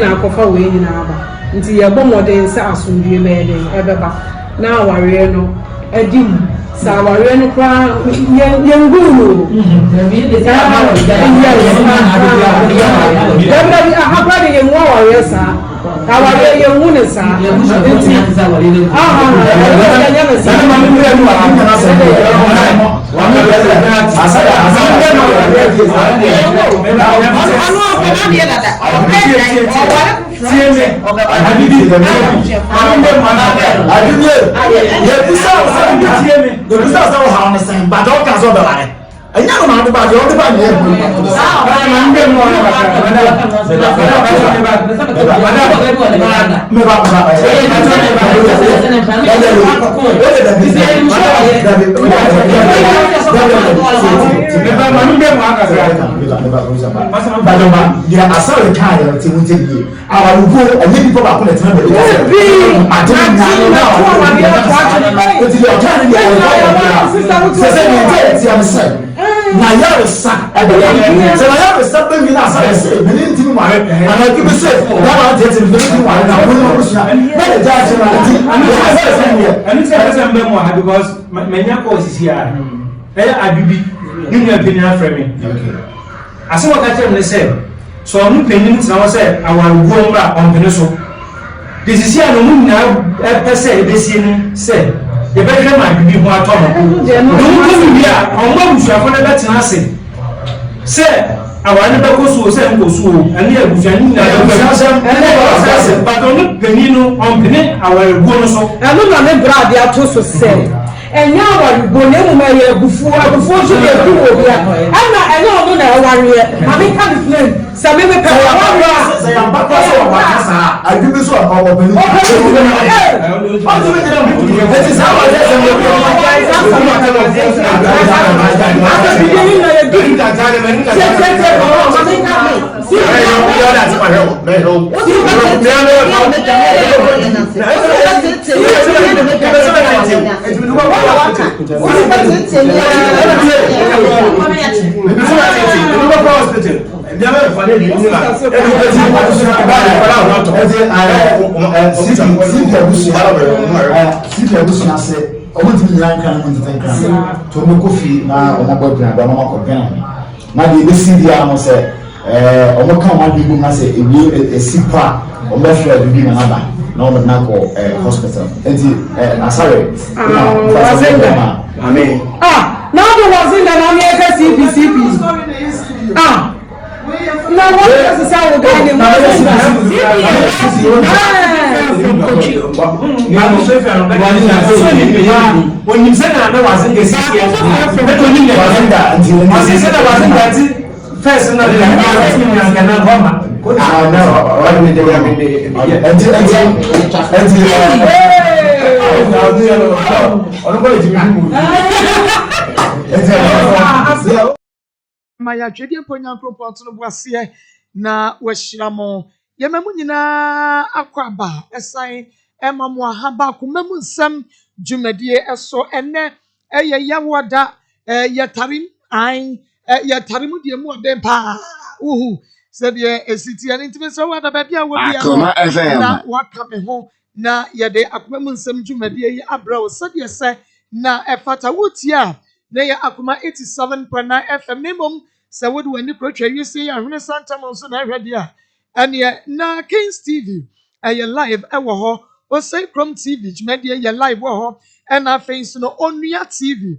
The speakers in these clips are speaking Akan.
na akofa we nyina aba nti ye bomoden se asundue be den ebeba na aware no edim sa aware no kwa yengulu na yare sa so na yare sa be mi na sa se me ni ntimi mare and I give say that one get me ntimi mare na wo no so na be the judge na and it's a be mo because menya course is here adubi ni mu opinion afre me okay ase what I tell me say so on penin tina wo say awan go mra on pene so this is here no mu na e say be sie ni say the better man be who at all. Don't come here. I'm going to have another chance. Say, I want to go so say go so and here we can but on penino on penny our bonus so and no na brad ya to so say and now we go na mu ya before so dey do obi a and no na aware ma me can explain say me pe wa say am back so wa kasa I give so about penny that is how I na de be si dia no se omo kan wa de gum na se ebi esipa omo hwe adubi na naba na omo na ko hospital enti asare amen now the was in the name of CPCP no what is say we go when you say na was in the CPCP first na na Akoma Maya twede ponyanko ponto no boase na wahiramo yemamu nyina akwaba esan emamu ahaba komamu nsam dwumadie eso ene eye yawoda yatarim an yatarim die mu oden pa said ye esiti ani ntime so wada ba bia wodi na waka me ho na yede akomamu nsam dwumadie yi abra said ye se na efata wotia na ye akoma 87.9 FM nemom se wodu ani protwa yesi ya hwene santam nso na hwede a ane na Kings TV aye live ewo ho o say Chrome TV dwumadie ye live wo ho na face no Onua TV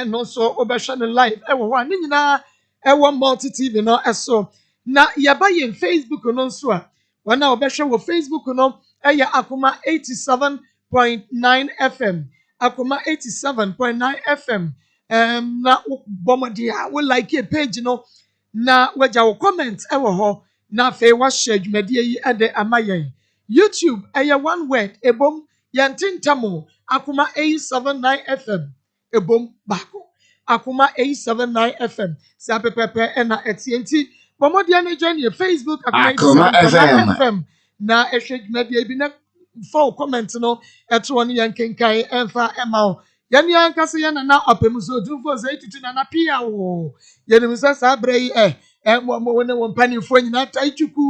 no so obehwe no live ewo ho ani nyina ewo multi TV no eso na yaba ye Facebook no nso a wana obehwe wo Facebook no eye akoma 87.9 FM akoma 87.9 FM na bomodi a we like a page no na waja wo comment ewo ho na fe wa share dwumadie yi ade amayen YouTube eye one word ebom yantintamo akoma 879 FM ebom bako akoma 879 FM sa pepepe na etienti bomodi na join your Facebook akoma 879 FM na ehwe dwumadie bi na for comment no eto oni yankenkai emfa emao yani ankase yana na opemuso dufo ze tutu na pia wo yani musa sabrei mo wone wo mpanifo nyina tai chuku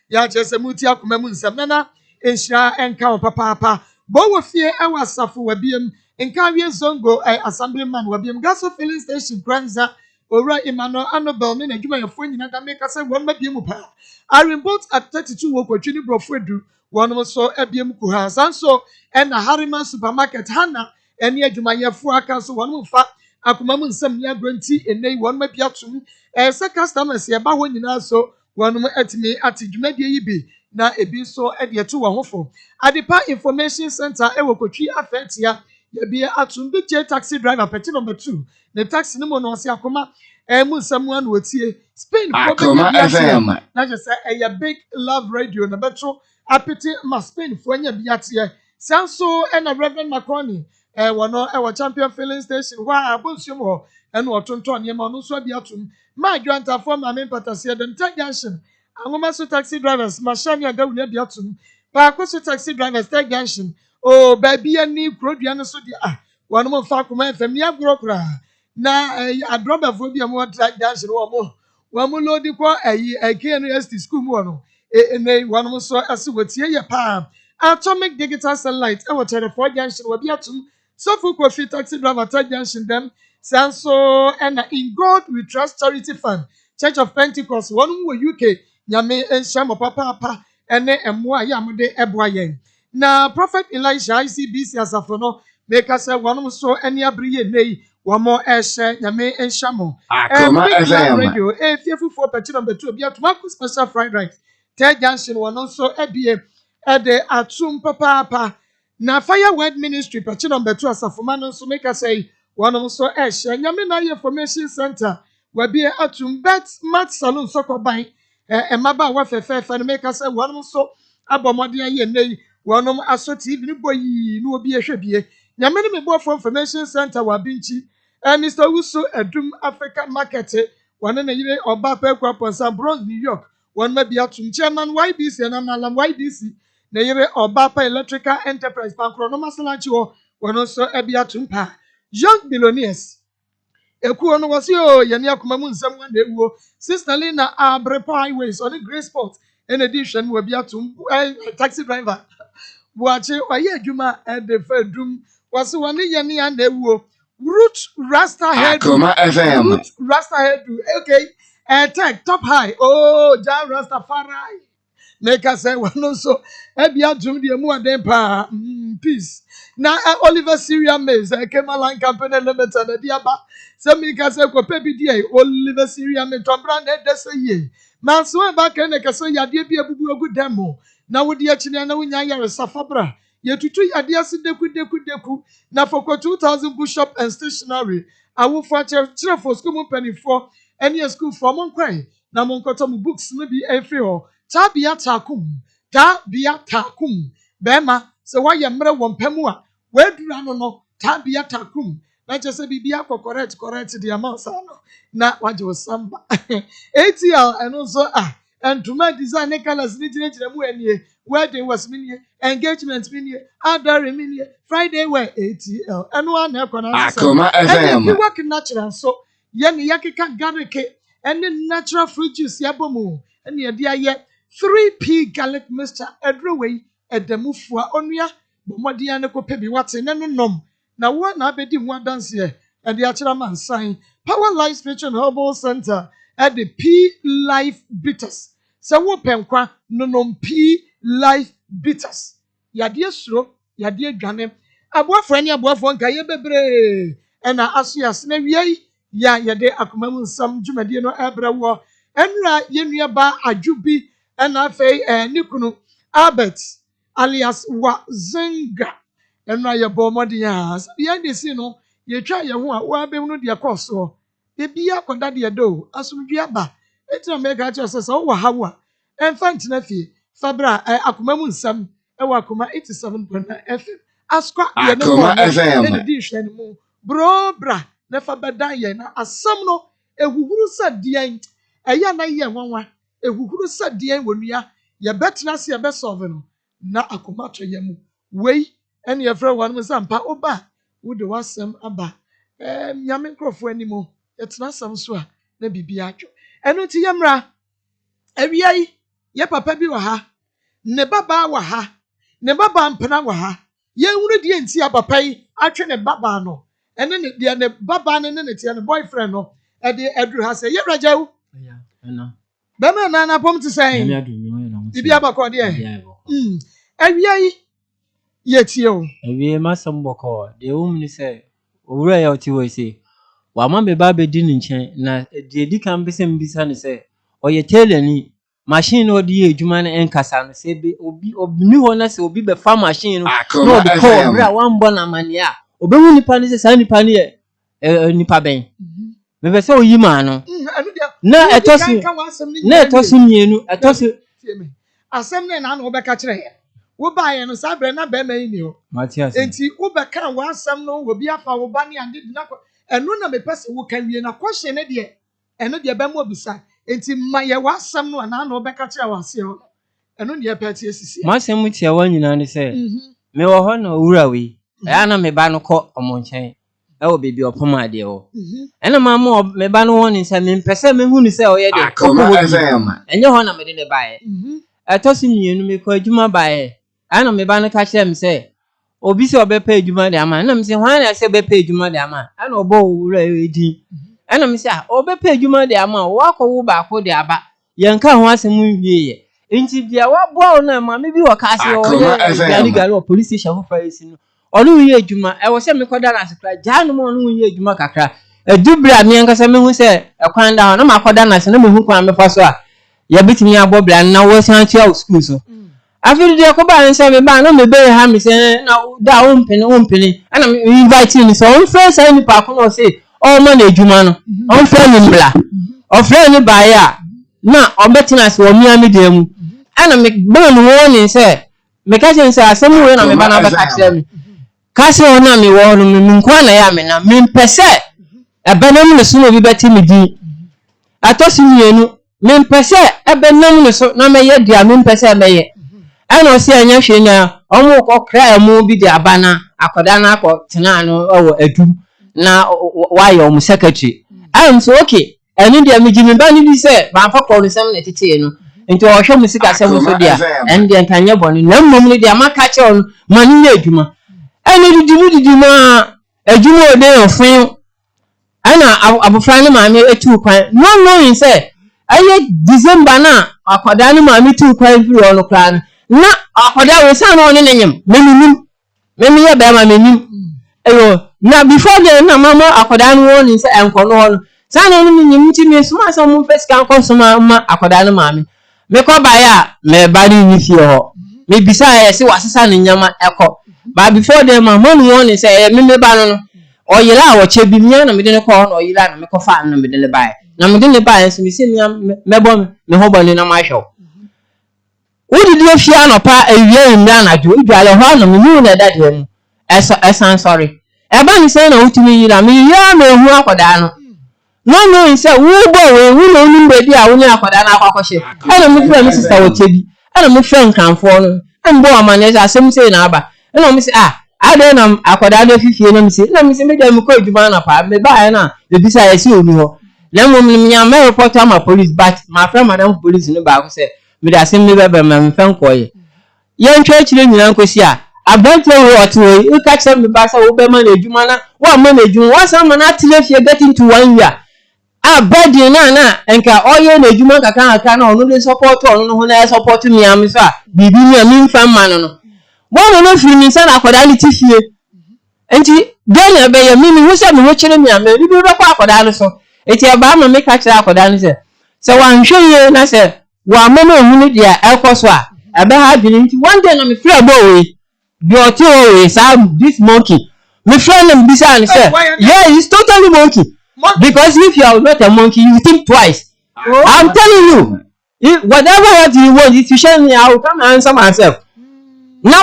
ya chese muti Akoma mu nsɛm nana enhyira enka wo papa bo wo fie ewa safo wabiem enka wie zongo assemblyman wabiem gaso filling station kranza owura Emmanuel Annabel ne adwuma yefo nyina da make say won mabiem pa Iron boat at 32 wo kwatwi ni brofo edu wonom so abiem ku ha sanso na Harriman supermarket hana ene adwuma yefo aka so wonom fa Akoma mu nsɛm ni agranti enei won mabiatum se customers ye ba ho nyina so wonom atimi atidwumadie yi bi na ebi so de eto wo hofo Adepa information center e wo kwatwi afetia ye bi atum bi taxi driver peti number 2 ne taxi no mo no se Akoma mu nsɛm anu otie Spain ko be na je say a big love radio na betro apeti ma Spain fo anya biatie sanso na Reverend Macron wono e wo champion filling station wa abonsum ho ena otonton ne ma no so biatum ma dwanta fo ma me patase dem junction Angoma so taxi drivers machine aga wuna biatum ba so taxi drivers tag junction oh baby ani krodua no so dia wono mo fa Akoma FM ni agrokra na adrobafo bi am tag junction wo mo lodi ko KNUST school mu no wono so ase wotie ye pa Atomic Digital Satellite e wo telephone junction wa biatum so for coffee taxi driver tag junction dem sanso and in God we trust charity fund Church of Pentecost one wo UK nyame enhyam papa ene emmo ya mode eboa yen na Prophet Elisha ICBC asafo no make us one so ene abriye nei wo mo ehye nyame enhyam Akoma FM radio fefufu page number 2 bia tomato special fried rice third junction one so ebie ede atum papa na Fire Word Ministry page number 2 asafo man so make us say one so ehye nyame na information center we be atum bet mat salon sokoban emaba wa fefe no make us say one so abomode aye nei wonom aso TV ni boyi no obi ehwebie nyame ne mebo for information center wa binchi Mr. Wusu Edum African Market one na yire oba pa kwa Ponsa Bronx New York one ma bia tum chairman YBC na malam YBC na yire oba pa Electrical Enterprise pankro no masalanchi wo one so ebia tum pa young billionaires ekuo no wose o yene Akoma mu nsam wa na ewuo Sister Lina Abrepo Highways on the Grey Sport en edition wa bia tum taxi driver buache oye adwuma de fadum wose wone yene ya na ewuo Root Rasta head Akoma FM Root Rasta head okay tech top high oh Jan Rastafari make us say one so ebia dum de mu aden pa peace na Oliver Syria Maize Kemalan Company Limited na dia ba se make us say ko pebi dia Oliver Syria Maize tombra na de say ye man so e ba ka na ka so yade bi abubu ogu demo na wodi akini na wonya yare safabra yetutu yade ase deku na for 2000 bushop and stationery awu for chire for school mu penifo any school for mon kwan na mon koto mu books no bi efri ho tabia takum bema se wa ye mre wo mpamu a wadura no tabia takum na je se bibia correct the amount no na waje osamba ATL and also entuma design ne colors ni gire mu anie wedding was minie engagement minie adore minie Friday were ATL and one na ekona Akoma FM and work natural so ye ne yakeka garlic and natural fruit juice yabomu and ye dia ye 3P garlic mixture edreway edemufua onua bomodia ne ko pebi wate ne nom na wo na abedi ho dance ye e de akira man sign Power Life Spiritual Herbal Center at the P Life Bitters so wo penkwa nonom P Life Bitters yade suro yade adwane aboafo ani aboafo nka ye bebre na aso yase na wiei ya yade Akoma mu nsam dwumade no ebrewo enra yenua ba adwubi na afei nikunu Albert alias Wazenga enra ye bomodi ya behind the scene no ye twa ye ho a wa be no de koso bibia koda de do asumdwe aba etina mega cha so wo hawo a enfant na fie fabra Akoma mu nsam wa Akoma 87.9 FM askwa ye ne mo na di hwene mu bro bra na fabada ye na asam no ehuhuru sadian eya na ye nwanwa ehuhuru sadian wonua ye betena se ye be solve no na Akoma to ye mu wei ene ye fra wan sampa oba wo de wasam aba nyame nkrofo animo yetena sam so a na bibia atwo eno ti yemra awiai ye papa bi wa ha ne baba wa ha ne baba mpena wa ha ye nwure die nti papa yi atwe ne baba no ene ne die ne baba ne ne tie ne boyfriend no e de edru ha say ye rajawu be me na pom ti say bibi abako de awia yi ye tie o awie masam boko de ni say owura ya oti wo say wa ma be ba be di nchen na de di kan be sem bisa ne say oye tailor ni machine no di ejuma na enkasa no say be obi ni ho na say obi be fa machine no no be call bra wan bo na mania obewu nipa ni say sa nipa ni nipa ben me be say oyi ma no na etosi mienu etosi asem ne na no be ka kire wo ba ye no sa bre na be mai ni o enti wo be ka wa asem no wo bi afa wo ba ni ande na eno na me pese wo ka wie na kwhye ne de eno de be mo bisa enti ma ye wa asem no na no be ka kire wa se o eno ne pe tie sisi ma asem tie wa nyina ne se me wo ho na owura we ya na me ba no ko omonchen ewo bebi opoma de o ena ma mo me ba no woni se me mpese me hu ni se o ye de enye ho na me de ne bae atosi mienu me ko adwuma bae ana me ba no ka kire me se obi se obepa adwuma de ama na me se hwan na se bepa adwuma de ama ana obo wura edi ana me se obepa adwuma de ama wo akwo ba ko de aba yenka ho asem wie ye nti bia wa boa na ma me bi wo ka se o ye gari o police station ho price no onu ye adwuma e wo se me koda na sekra janu mo onu ye adwuma kakra edubra me nkasa me hu se ekwan da na makoda na se na me hu kwan me fa so a ya bitimi abobra na wo san tia school so afiri de ko ba nse me ba na me be ha me se na da wo mpeni ana me invite ni so on first any pa ko no se o ma na adwuma no on first ni mbla o friend ni ba ya na obetina se wo mi amide mu ana me ba no wo ni se me ka se asem wo na me ba na ba ka kire me kasi ona mi wo no mi nkwa na ya me na mi mpese ebenam ne so no bi beti mi di atosi mienu mi mpese ebenam ne so na me ye dia mi mpese me ye ana o se anya hwe na omo ko kra emu bi di abana akoda na akọ tena no owo adum na wa ye omo secretary am so okay eni dia mi jimi ba ni bi se ba fa ko risem na tete no nti o hwe musika se mo so dia en dia ntanye boni na mmom ni dia maka che on mani na adwuma eni didi ma adwuma ode ofin ana abofra ne maame etu kwan no yin say aye December na akoda ne maame tu kwan firi ono kran na akoda we san no ne nyem memi ye be ma menim eyo na before the na mama akoda ne won yin say enko no san no ne nyem ti me suma so mo first kan ko suma ma akoda ne maame me ko ba ya me ba ni fie ho me bisa ye se wasesa ne nyama eko but before them mama no won say me ba no oyira a wo che bi mia na me de ne ko no oyira na me ko fa na me de ne bae na me de ne bae so me se me bo me ho bani na ma hwo odi di ofia no pa awie mia na jo idwale ho na me hu na da de mu esan sorry e ba ni se na utumi yira me ya me hu akoda no say wo bo we wu no nu be di a wo ni akoda na akwakoshe ana me fira me sister wo che bi ana me fira nkanfo no mbo amane asem se na aba na me se ade na akoda do fifie na me se me dem ko adwuma na pa me ba na e bisa ya si oni ho na mo me nya me report am police but my friend madam police no ba ko se me da asem me be me fan koye ye ntwa chire nyina nkosi abante wo oto e ka che me ba sa wo be ma na adwuma na wo ma na adwuma wo sa ma na tile fie getting to 1 year abadi na enka oye na adwuma kaka na onu de support onu ho na support mi am so bibi mi am mfa ma no wo no firi mi sana akoda ni tifie enti de na be ya mi hu se me ho kire mi am ni bi be kwa akoda no so enti e ba ma me ka kire akoda no se wan hweye na se wa ma no hu ni dia ekoso a ebe ha dwini enti one day na me free abo we bi oti o we sa this monkey me friend am bisa ni se yeah he's totally monkey. Because if you are not a monkey, you think twice. I'm telling you, whatever what you want, if you show me, I will come and answer myself. Now,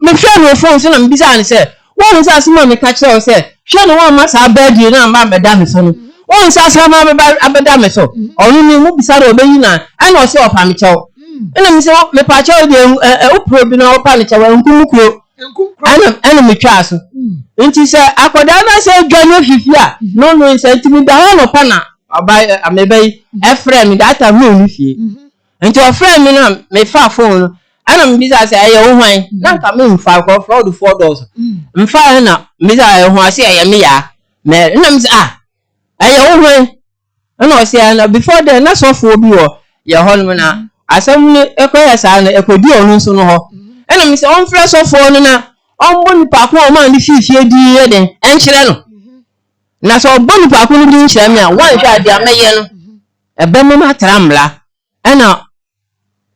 my friend will phone and I'm busy and say, one is asking me catch her say, show no one must have bed you know, my madam son. One is asking my madam so, or you know, beside obeying and also a pamicho. And I'm saying, my patch of the probe no panicha and kuku. Enemy chaso nti se akoda na se dwanyo fifia no se ntimi da ho no pa na oba amebei efrem that time no fie nti o friend me na me fa phone ana me bisa say aye wo hwan na ka me mfa ko fraud 4 doors mfa na me say aye ho ase aye me ya me na me say aye wo hwan ana o say na before then na so fo bi wo ye ho no na asam ni ekoya sa na ekodi onu nso no ho ana me say on fresh so fo no na on boni pa ko o ma ni fifie di ye den enkyere no na so boni pa ko ni di nkyere me a wan hwa dia meye no ebe me ma tramla ana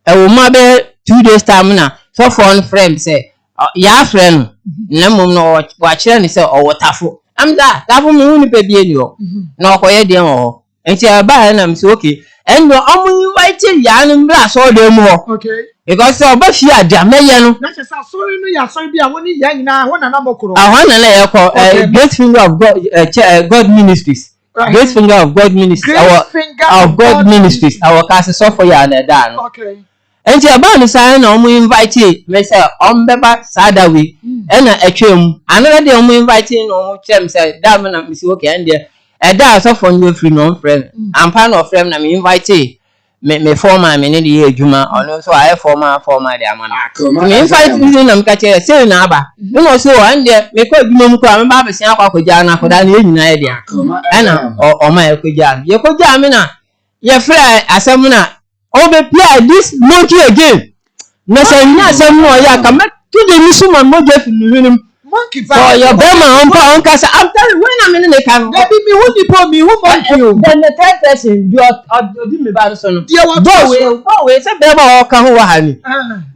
ewo ma be 2 days time na so for on friend say ya friend na mum no wa kire ni say o wotafo amza tafo mu ni pe bie ni o na okoye de o enti aba na me say okay and omu invite ya no mbra so de mu ho okay because oba fi adia meye no na chesa sorry no ya sorry bia woni ya nyina ho na mokoro ahwana na ye ko Great Finger of God God Ministries Great Finger of God Ministries our God Ministries our case so for ya na da no okay enti aba no say na omu invite me say ombeba sada we na atwam another day omu invite no omu chem say da me na me say okay and there da so for you free no friend ampa no friend na me invite me former me ne dey adwuma ono so I former dey amana me invite me na me ka che say na aba no so and there me ko adwuma mu ko me ba be sia akwakoja na akoda na enyina ye dia na o ma ye koja me na ye frɛ asɛm na o be play this monkey again na say nya asɛm no ya ka me to the misuma mo je fi nuhunum monkey so your bema on kasa after when am in the can baby me who di po me who monkey o then the third person do me ba so no dia wa go we say bema o ka ho wa hani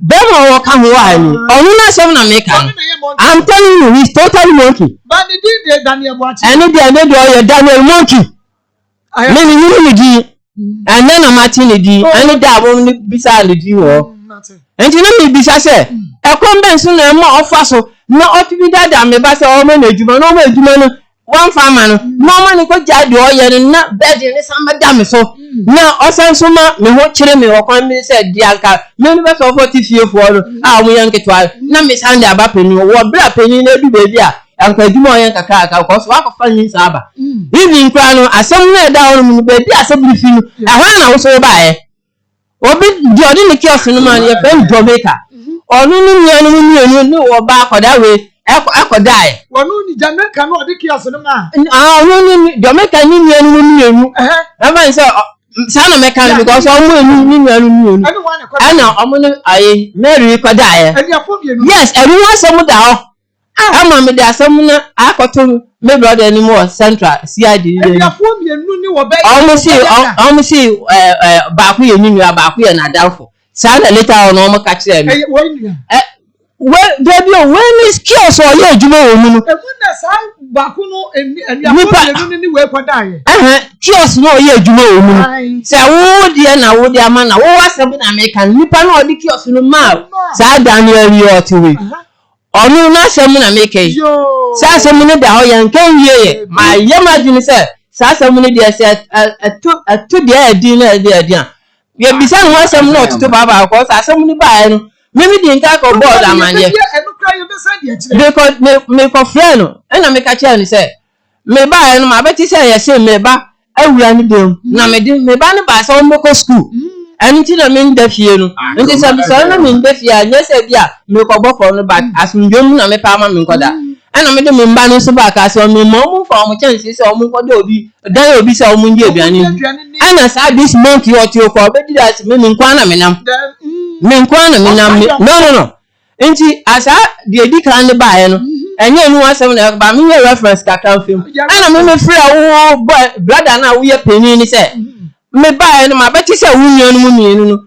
bema o ka ho wa hani onu na asɛm na me kan I'm telling you he's totally monkey but the din dey Daniel Boachi and dia ne do your Daniel monkey me ni di and then I'm at ni di and da bo ni bisa ni di wo enti na me bisa say ekombensu na mo ofa so na otibi dada me ba say o ma na ejuma no ma ejuma no one farmer no ma ni ko jade o ye na bed ni sama da me so na osanso ma me ho kire me okwan me say dianka me ni be so 40 fiefo no a mo yan ketwa na me sande aba pani wo bra pani na du bebi a anka ejuma o yan kaka ko so akọfa yin sa aba even kwa no asem na da o no bebi asebri fi no ahwa na wo so ba ye obi di odi ni kiosk no man ye friend Jamaica onu ni mianu ni wo ba akoda we akoda e wonu ni Jamaica no odi kiosk no ma onu ni Jamaica ni mianu aba say sana meka because omo ni mianu ana omo ni aye Mary koda e yes everyone some da ho ama me da some na akoto me brother ni mo central CID ni omo si ba ku ye ni ba ku ye na danfo sana later on omo ka kire me we debio when is kiosk o ye adwuma wo mu no na sa ba ku no eniafo ni we kwada ye kiosk no ye adwuma wo mu no se wo de na wo de ama na wo wasem na American nipa na o de kiosk no ma sa Daniel ri otiwe onu na asem na make sa asem ni da ho yan kan ye ma ye ma dwene se sa asem ni de se atu de adi na de adi a ye bisa no asem na otuto baba ko sa asem ni ba no mimi di nka ko board amanye because me ko friend no na me ka che ni se me ba no ma beti se ye se me ba awura ni dem na me ba ni ba se o mo ko school anti na me nda fie no nti se so na me nda fie anya se bia me ko bofo no ba asundwom na me pa ma me nkoda ana me de me mba no so ba ka se o me mo fa o chance se o mo nkoda obi dan obi se o mo ndi aduane ana sa this month you oti ko be di that me nkwa na me nam me nkwa na me nam no nti asa de edi kan ne ba ye no enye nu asem na ba me nye reference ka kan film ana me free wo brother na wo ye penny ni se me ba ye no ma beti se wo nyanu mu mienu no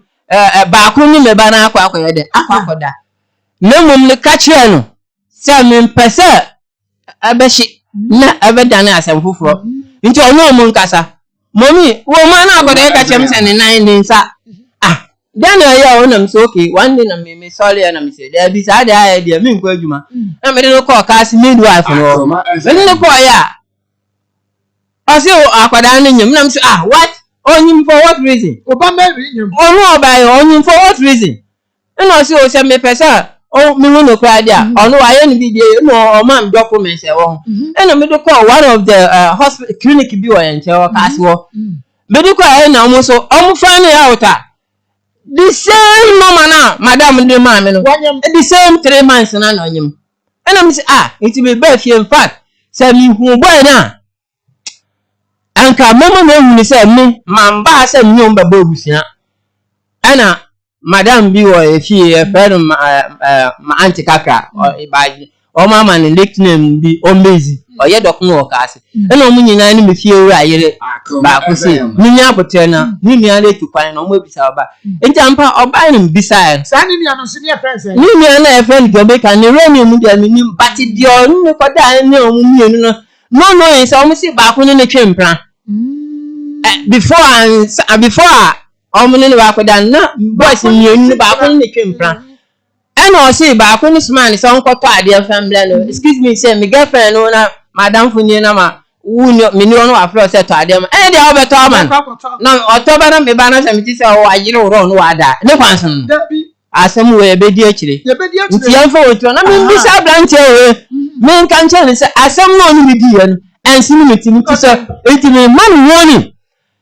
ba ko ni me ba na akwa ye de akwakoda na mum ne ka kire no se me mpese abeshi na abedane asem fufuro nti onu mu nkasa mommy wo ma na akoda ye ka kire me se ne nan ni nsa then ya onam so okay one day na me sorry na me say there be sad ya dia me nkwa adwuma na me dey call cast midwife no me dey call ya ase akwada na nyem na me say what onyim for what reason oba Mary nyem onu oba onyim for what reason na ase o say me pesa o me hu no kwa dia onu wa ye ni bi die no o man document e wo na me dey call one of the hospital clinic bi wo yen che wo cast wo me dey call na omo so omo find out The same mama now, madam de mama no. The same 3 months na no nyim. And I'm say it be birth in fact. Say me hu boy na. Anka mama no hu ni say me mamba say me on baba busia. Ana madam bi wo efie friend ma auntie kaka o ibaji. O mama ni nickname bi Omezi. Oye dok no okase. Ana omu nyina ni me fie wura yere ba ko se. Ni nya bote na, ni nya le tukwan na omo bisa oba. Enti ampa oba ni bisa. Sa ni anu si ni friends. Ni nya na friend go be kan ni remi mu dia ni bati dio ni ko da ni omu mienu no. No is omu si ba ko ni twempra. Before omu ni ba ko da na boys mienu ba ko ni twempra. Eno si ba ko ni smart so nko to ade family no. Excuse me say me girlfriend no na madam funye na ma wunyo me ni ono afro say to ade ma. E dey obeto man. Na otoba na me ba na say me ti say o ayire oro no wada. Ne kwanson. Asem we be di akire. Nti yamfa wotu na me bisa branch we. Me kan che ni say asem no ni di ye no. Ensi ni metimi ti say eti me man woni.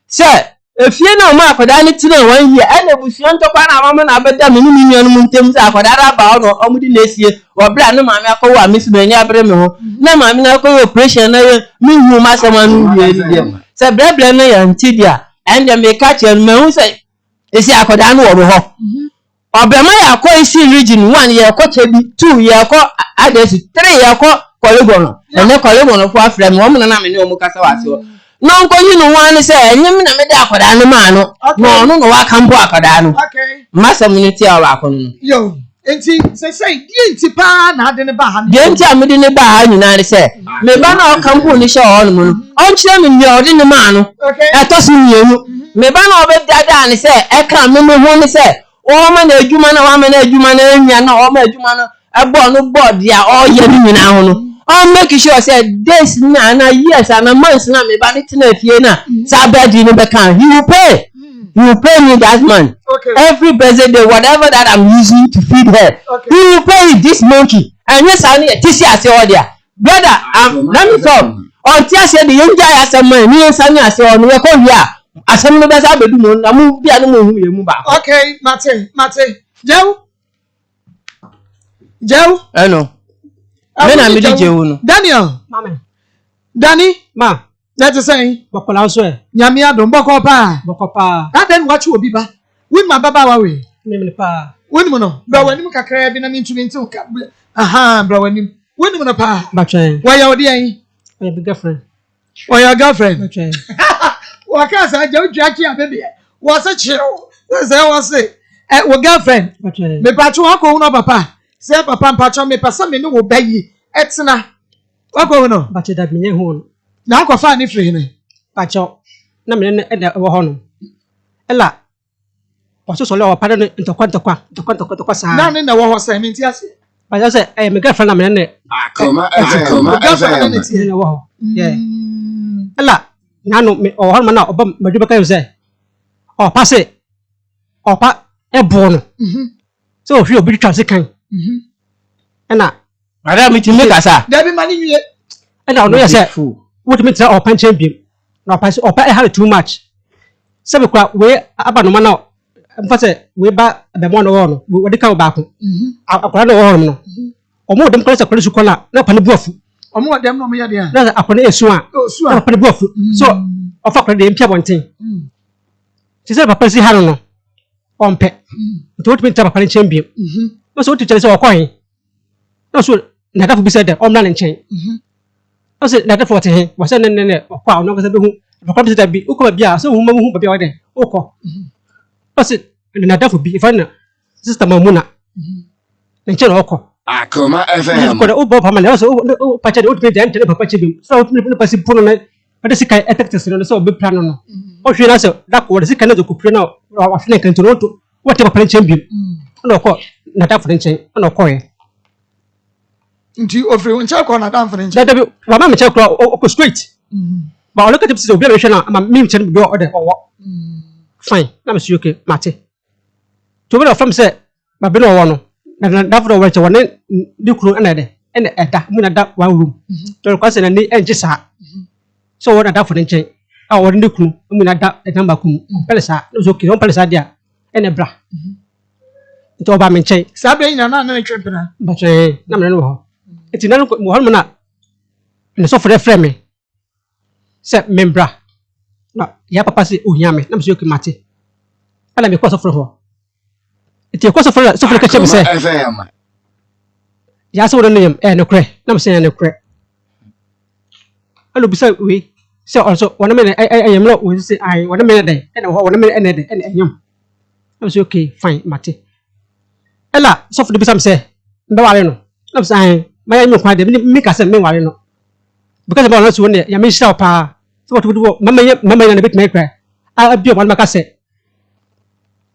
Say efie na ma akoda ni tire 1 year e na busuo ntokwa na mama na abeda me ni nuanu mu ntem say akoda ra ba no omudi na esie obra no maame akọwa amisi be nya abre me ho na maame na akọwa operation na me hu ma sama nu die die say breble na ya ntidia and dem me catch and me hu say esi akoda no wo ho obema ya ko isi region 1 ya ko chebi 2 ya ko adesi 3 ya ko kolegono ene kolegono fo afre me wo na me ne omu kasa wase no nko yi no wan say enyim na me da akoda no ma no no wa kampo akoda no masa muniti awa akono yo enti say die enti pa na ade ne ba ha die enti amede ne ba ha nyina say me ba na o kampo ni sha on mu on kire me mi ode ne ma no etos mienu me ba na obe dada ne say e kan me hu ne say o ma na adwuma na wa ma na adwuma na anya na o ma adwuma na ebo no board ya o ye ni nyina ho no on make sure say days na years and months na me ba ni tina fie na sabedi no be kan he will pay me that man every birthday whatever that I'm using to feed her he will pay this monkey and yes I need tisi ase all there brother let me talk on tia say the young guy asem man ni nsani ase on we ko wi a asem no be sa bedu mo na mu bia no mo hu ye mu ba okay mate Jew no me na me DJ no Daniel mama Dani ma let's say bokola so e nyame adom bokopa aden wachi obi ba win ma baba wa we me pa win mo no bra wanim kakra bi na me ntumi nti aha bra wanim win mo no pa ba twen wa ya odi an my girlfriend or your girlfriend ba twen wa ka sa je ujaki abebe wa se chiro say wa say wo girlfriend ba twen me pa twa ko no papa say papa mpacho me pesa me no wo bayi etna wa ko no ba twen da me hu no na ko fa ni free ni pacho na me ne e wo ho no ela waso so le o pa ne ntokwa sa na ne na wo ho say me nti ase ba ja say me girlfriend na me ne Akoma ne wo ho yeah ela na no me o ho ma na oba madu beka yo say o pa se o pa e bo no so hwe obi twa se kan ena madam mi ti make asa da bi mani nwie ena o no ya say what me tell o pan champion na pa se o pa e had too much se be kwa we aba no ma na mfa se we ba be mo no wo no we de ka ba ko akora no wo no o mo dem kwala kwala su kola na pa ne buafu o mo dem no mo ya de a na akora esu a na pa ne buafu so o fa kwala de mpia bonten se se papa si ha no on pe to what me tell papa champion no so to tell se o ko hin no so na ka fu bi se de o mna ne nchen o se na ka fu te hin wa se ne o kwa no ka se be hu papa bi se da bi o ko bia so hu ma hu bia wa de o ko o se na da fu bi fa na sister mamuna nchen o ko Akoma FM. ko da o bo pama na so o pa che de o te de papa che bi so o pa si puno na pa de sika etectus no so o be plan no o hwe na so da ko de sika na zo ku pre na wa hwe na kan to no to what papa nchen bi no ko na da fu nchen no ko ye nti ofre ncha ko na dan french da bi wa ma me che ko o ko straight ba o look at the obi hwe na ma mi nchen bi o de o fine na me so okay mate to be from say ba bi no wo no na da fu wo che woni di kru na de ene eta mu na da one room to ko se na ni enje sa so wo na da fu nchen a wo di kru mu na da e number kum pele sa so okay on pele sa dia ene bra nti oba me nchen Sabe ina na na twempena. but na me no ho nti na no ho na ne so for frame me se membra na ya papa se ohia me na me so mate ala me ko so for ho nti ko so for ka che me se ya so no yam no kre na me se no kre alo bisa we se also wana me ayam no we say I wana me dey na ho wana me ene dey ene enyam na me so okay fine mate ela so for bisa me se mbe wale no na me say my me kwa dey me ka se me wale no because about no so ne ya me shout pa so what do mama na bit me kra a bi o maka se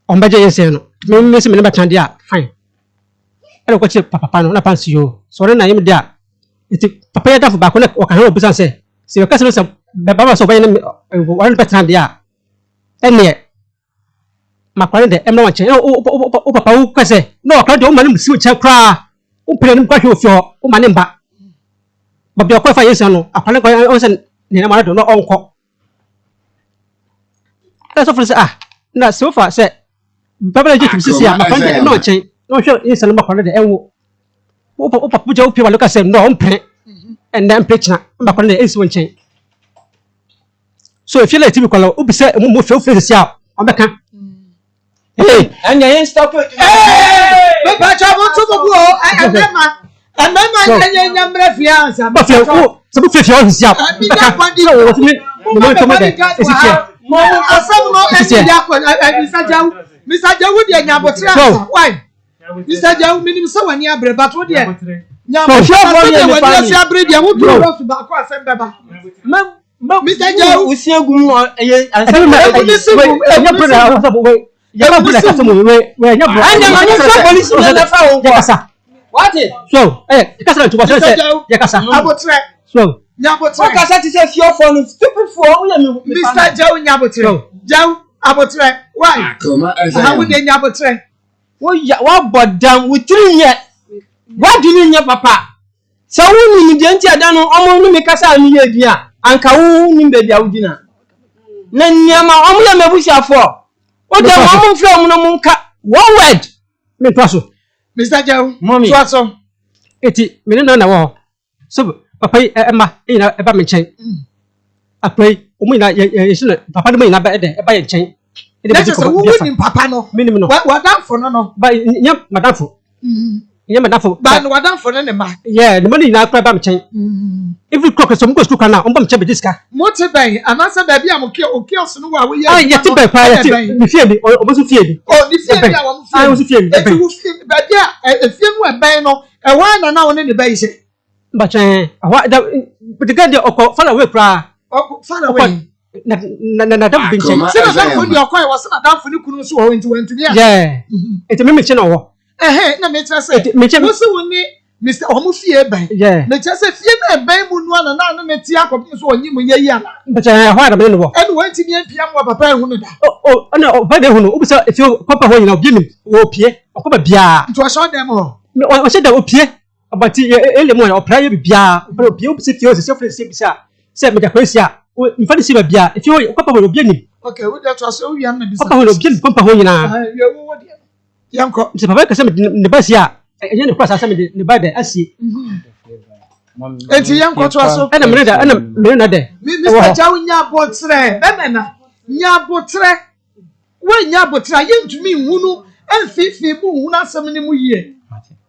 on beje yese no me se me na batan dia fine ela ko che papa no na pansi yo so na yim dia iti papa ya dafu ba ko na o kan ho bisa se o ka se baba so ba na wan batan dia ene makwale de emna wan che o papa u ka se no ka de o mani msi o che kra o pere ni kwa hwe ofio o mani mba babia ko fa yese no akwale ko o se ni na mara do no onko so for say na so far say babala je tumsisi ya makwale no chen no hwe yese no makwale de enwo o papa je o pie wa loka se no on pre and then preaching makwale de ensi won chen so if you let me call o bi say mo fe sia o be kan anya yen stop it Me ba cha mo to mo and then nyamra fianza ba fe o so bu fe o sia mi da kwandi o mo to me de esi tia mo asam no e ya kwa Mr. Jawu de nyabotra why Mr. Jawu minim so wani abre but wo de nyabotra de wani asi abre de wo duro rof ba kwa asem beba Mr. Jawu usia gum ye ansa nya brother so we ya ba brother ka so we nya brother anya ma nya so police na fa wo kasa what so kasa to so say ya kasa abotre so nyabotra o kasa ti say fear for no stupid for wo ya me Mr. Jawu nyabotra Jawu abotre why Akoma how dey nyabotre wo ya wa bodam wo tiri nye wa dinu nye papa so wo ni de nti ada no omo no me kasa ni ye dia anka wo ni be dia wo dina na nyama omo ya mebusiafo o de omo mfre omo no munka one word me twaso Mr. Jawu mommy twaso eti me no na wo so papa ema ina eba me nchen apai omo ina ye sino papa no ina ba de eba ye nchen let's say wo ni papa no minimum no wadanfo no ba nya madafo nya madafo ba no wadanfo no ne ma yeah the money na akra ba me nchen every clock so mo go school kana on ba me nchen be diska mo te ben anasa ba bia mo ke okios no wa wo ye ye te be pa ye te mi fie bi o mo so fie bi oh ni fie bia wo mo fie mo so fie bi e ti wo fie ba bia e fie mu e ben no e wa na wo ne ne ba yi se ba chen awa da the guy okọ fala we kra fala we na da bi nchen se na danfo ni okọ e wo se na danfo ni kunu so wo nti wantu bia yeah eti me nchen owo na me tira se mo se wo ni Mr. Omo fie ben me tira se fie na ben mu nu ana na me ti akọ so onyi mu ye yi ana ba chen ho da me no wo e no wanti mi empia mo papa ehunu da na o ba de hunu o bi sa if you papa ho nyina obi nim wo pie okoba bia nto so dem ho o se da o pie abati ele mo o pra ye bia o pie o se fie o se fie se bisa se me da kwesi mfa ni si ba bia if you papa ho obi nim okay we dey trust o wi na bisa papa ho obi nim papa ho nyina ye wo de yanko se papa ka se me ne ba sia enye ne kwasa se me ne ba de asi enti yanko to aso ana me na de Mr. Jawu nya botre bemena nya botre we nya botre ye ntumi nhunu enfifi mu nhunu asem ni mu yie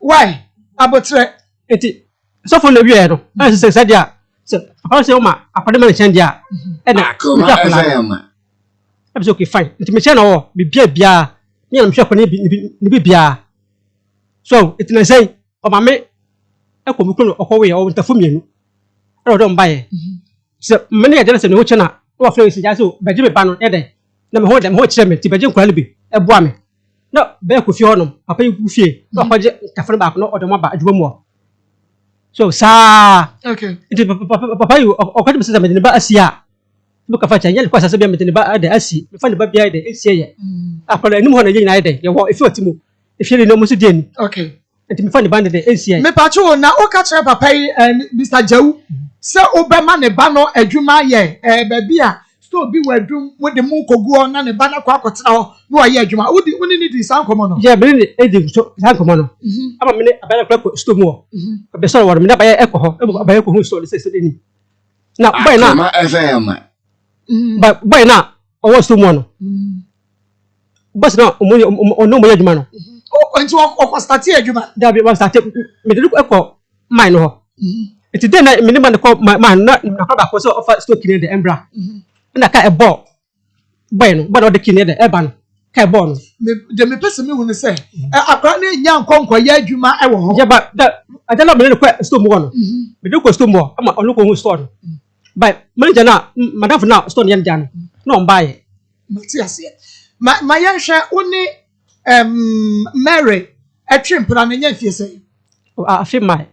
why abotre enti so for le wi no se se dia se papa se o ma apade me chen dia na Akoma FM abi okay fine enti me chen no bi bia ni na me hwe ko ni bia so enti na say o ma me ekomi kuno okowe o ntafo mienu e do mba ye se me ne ya se ne ho chena o afre si ja so beje me ba no e de na me ho kire me ti beje nkura ne bi e boa me na be ko fie honom papa yi ku fie na kwaje tafre ba ko no odo ma ba adwo mu so sa okay enti papa yi o kwaje me se me ne ba asia bu ka fa cha yele kwasa se bi me ne ba de asi me fa ne ba bia de esie ye akola nim ho na ye nyina de ye wo efi otimo efi le no mu so de ni okay enti me fa ne ba de esie me pacho na o ka kire papa yi Mr. Jawu se obema ne ba no adwuma ye ba bia store be where doom with the Munko go on and the banner quack now. No, I hear you. Wouldn't need this Akoma. Yeah, bring the Eddie to Akoma. I'm a minute about a clock store more. But so what I mean by alcohol, by who stole the city. Now, by now, Akoma FM. but by now, I was to one. But now, no more man. Oh, and so I start here, you man. That was started. Me look echo mine. It's then I minimum call my man not was offer stoking the embra. And I can't a ball. Bueno, but the king the Eban. Cabon. The person me want say, I can't young conquer you ma. Yeah, but that I don't know quite stone one. We do go stone more. I'm a local store. But manager now, Madame now, stone young Jan. No, buy it. Matthias, my young share only Mary a trim plan in your say. I feel my.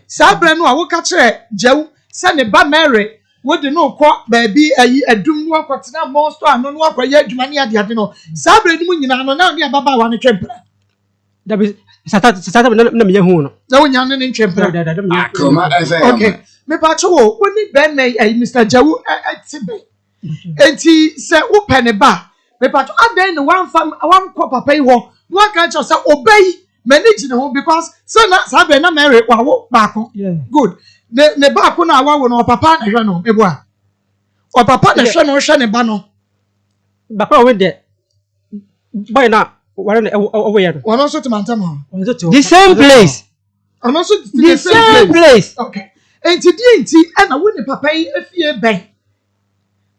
Sabra no a woka kire jew se ne ba Mary wo de no kɔ baabi ayi adum no akɔtena monster ano no akɔyɛ adwuma ne ade no sabra ni mu nyina no na ne ababa wa ne twempra da bi sata na me hu no na wonya ne twempra Akoma FM. okay me pa cho wo ni ben na Mr. Jawu atibe enti se wo pɛ ne ba me pa cho adan ne wan kɔ papa yi ho no aka cho se obey manage no because so na sabe na Mary wa wo baako good ne baako na wa wo no papa na hwe no eboa o papa na hwe no hwe ne ba no baako we de boy na ware na owo ye no wono so to mantam ho the same place ono so the same place okay enti na wo ne papa yi afie ben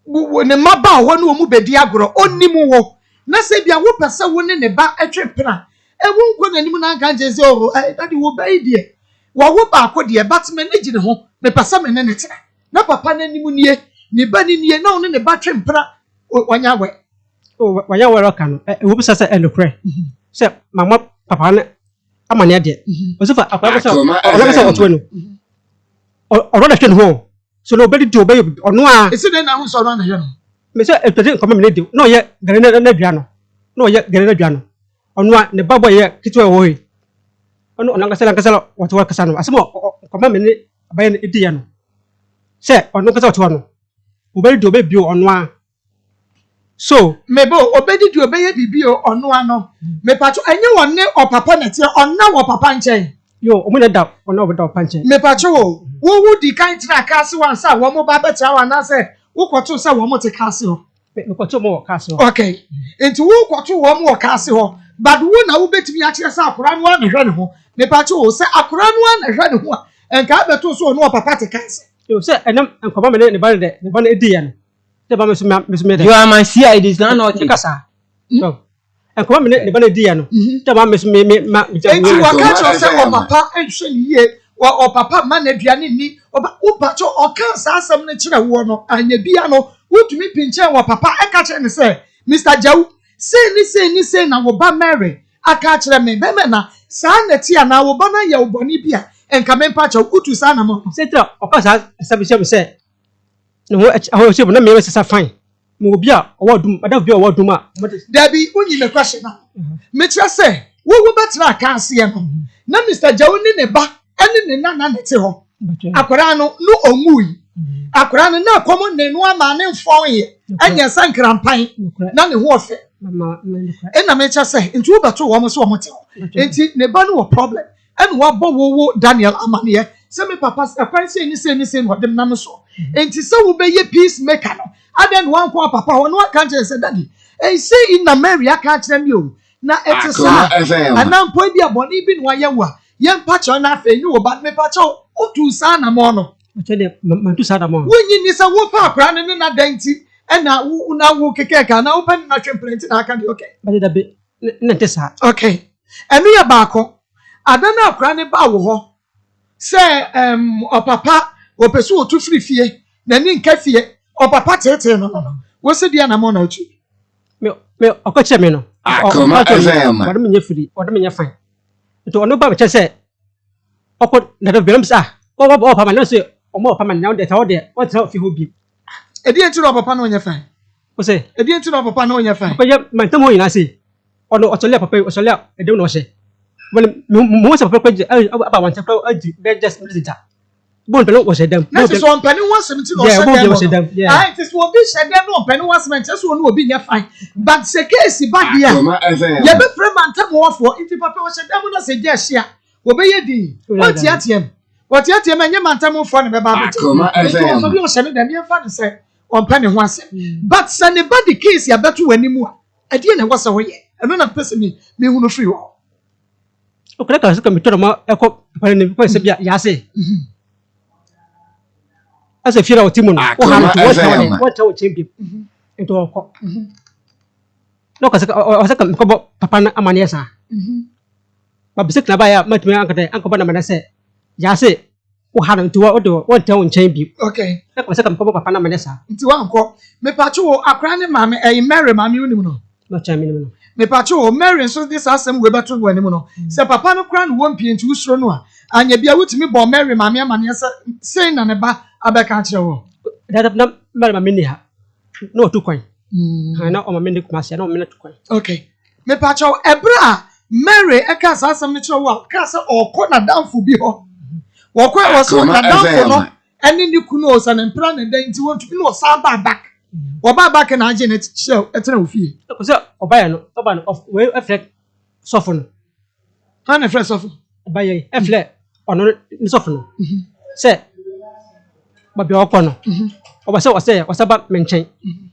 wo ne maba ho na wo mu bedi agoro onnim wo na se bia wo pese wo ne ba atwepra ewu nko na nim na kan jese o daddy wo bai die wo ba ko die batman ne gine ho me pasa me ne tira na papa na nim nie ne ba ni nie na one ne ba twempra wanya we o wanya we roka no wo bisa se enokre se mama papa na amane de o so fa akwa bisa o bisa o to no o ro da twen ho so no bedi do be ono a ese den na ho so no na hwe no me se e tede nkoma me ne de no ye gare na dua no ye gare na dua no onwa ne babo ye kitwe wo yi ono onanga watu kasa no asemo koma me ne abaye ne edi ya no se ono kasa watu no obedi do be bio onwa so mebo obedi do be ye bibio onwa no me pacho enye wonne opapa na tie onna wo papa nchen yo omo ne da ono obo da papa nchen me pacho wo di kan tra kase wan sa wo mo ba betra wan na se wo kwoto se wo mo te kase ho me kwoto mo kase ho okay enti wo kwoto wo mo kase ho but wo na wo betimi a kire sa akora no na hwe ne ho me pacho wo se akora no na hwe ne ho enka beto so no papa te kase yo se enam enkoma me ne ba ne edi ya no te ba me so me you are my CID is not kasa so enkoma me ne ba ne edi ya no te ba me so me enti wa ka cho se o papa ehwe ni ye o papa ma na aduane ni o pacho o kan sa asem ne kire wo no anya bia no wotumi pinche wo papa eka kire ne se Mr. Jawu say na wo ba Mary aka kire me be na sa na ti ana wo ba na ye oboni bia enka me pacho utu sa na mo se tra o ka sa sabise me se no ho se na me se sa fine mo bia o wadum ada bia o wadum a dabi unyi me question na me kire se wo betra aka ase ye no na Mr. Jawu ni ne ba ene ne na ne te ho akora no omui akora no na komo ne no ama ne mfon ye anya sankrampan na ne ho ofe ena me cha say nti wo beto wo mo so wo te nti ne ba no wo problem ene wo bo wo Daniel amane se me papa akwan se ni se no dem na me so nti se wo be ye peace maker no aden wan ko papa wo no aka nche se daddy say in na Mary aka kire me o na etisa anampo bi aboni bi no ayewa yem pacho na afa ni wo ba me pacho otu sa na mo no chede mantu sa da mo wonyi ni se wo pa akra ne na danti ena na wo kekeka na open na twemprent na aka de okay ba da be na tesa okay enu ya baako adana akra ne ba wo ho se opapa wo pesu otu free fie na ni nka fie opapa tete no wo se dia na mo na otu me okoche me no Akoma FM wadu me nya free wadu me nya fine to ono ba che se okọ na da belam sa o papa na se o mo papa na de ta o de o tra fi ho bi edi enti no papa na onya fine o se edi enti no papa na onya fine ko ye man tamo ina se ono o tole papa o tole e de no se wala mo se papa ko aba wan ta ko aji be just visitor Bon pelo was them. That is one penny was 17 or them. I just will be said them no penny was meant just will be fine. But the case back here. You be frame and tell more for into papa was them when say yes yeah. Obey ye what yet him. What yet him and your man tell more fun about it. You send them your father said on penny once. But send the case you better anymore. At the end was away. And none of person me who no free wall. Okay, I come to my echo penny yase. As a fear of Timon, what champion into a cock. Look as I come about Papa Amanesa. But basically, I met my uncle Banana said, Yase, who had him to order 1 town champion. Okay, that was a come Papa Manesa. Into uncle, me patrol, a cranny mammy, a merry mammy, no champion. Me patrol, Mary, so this has some way better when you say Papa no crown won't be into Sronua, and you be able to me born Mary Mammy Manesa, saying and about Abacacho. That of not Madame Minia. No, 2 coin. I know on my minute, Master, no minute coin. Okay. Me patrol, Ebra, Mary, a casa, some mutual castle or corner down for beho. Walk was so down for and then you could know and plan and then you want to know sound back. Or back and I Janet show at no fee. Obayano, Oban of way effect soften. And a fresh of By a flat or soften. Say, but be open. Or so I say, was about mention.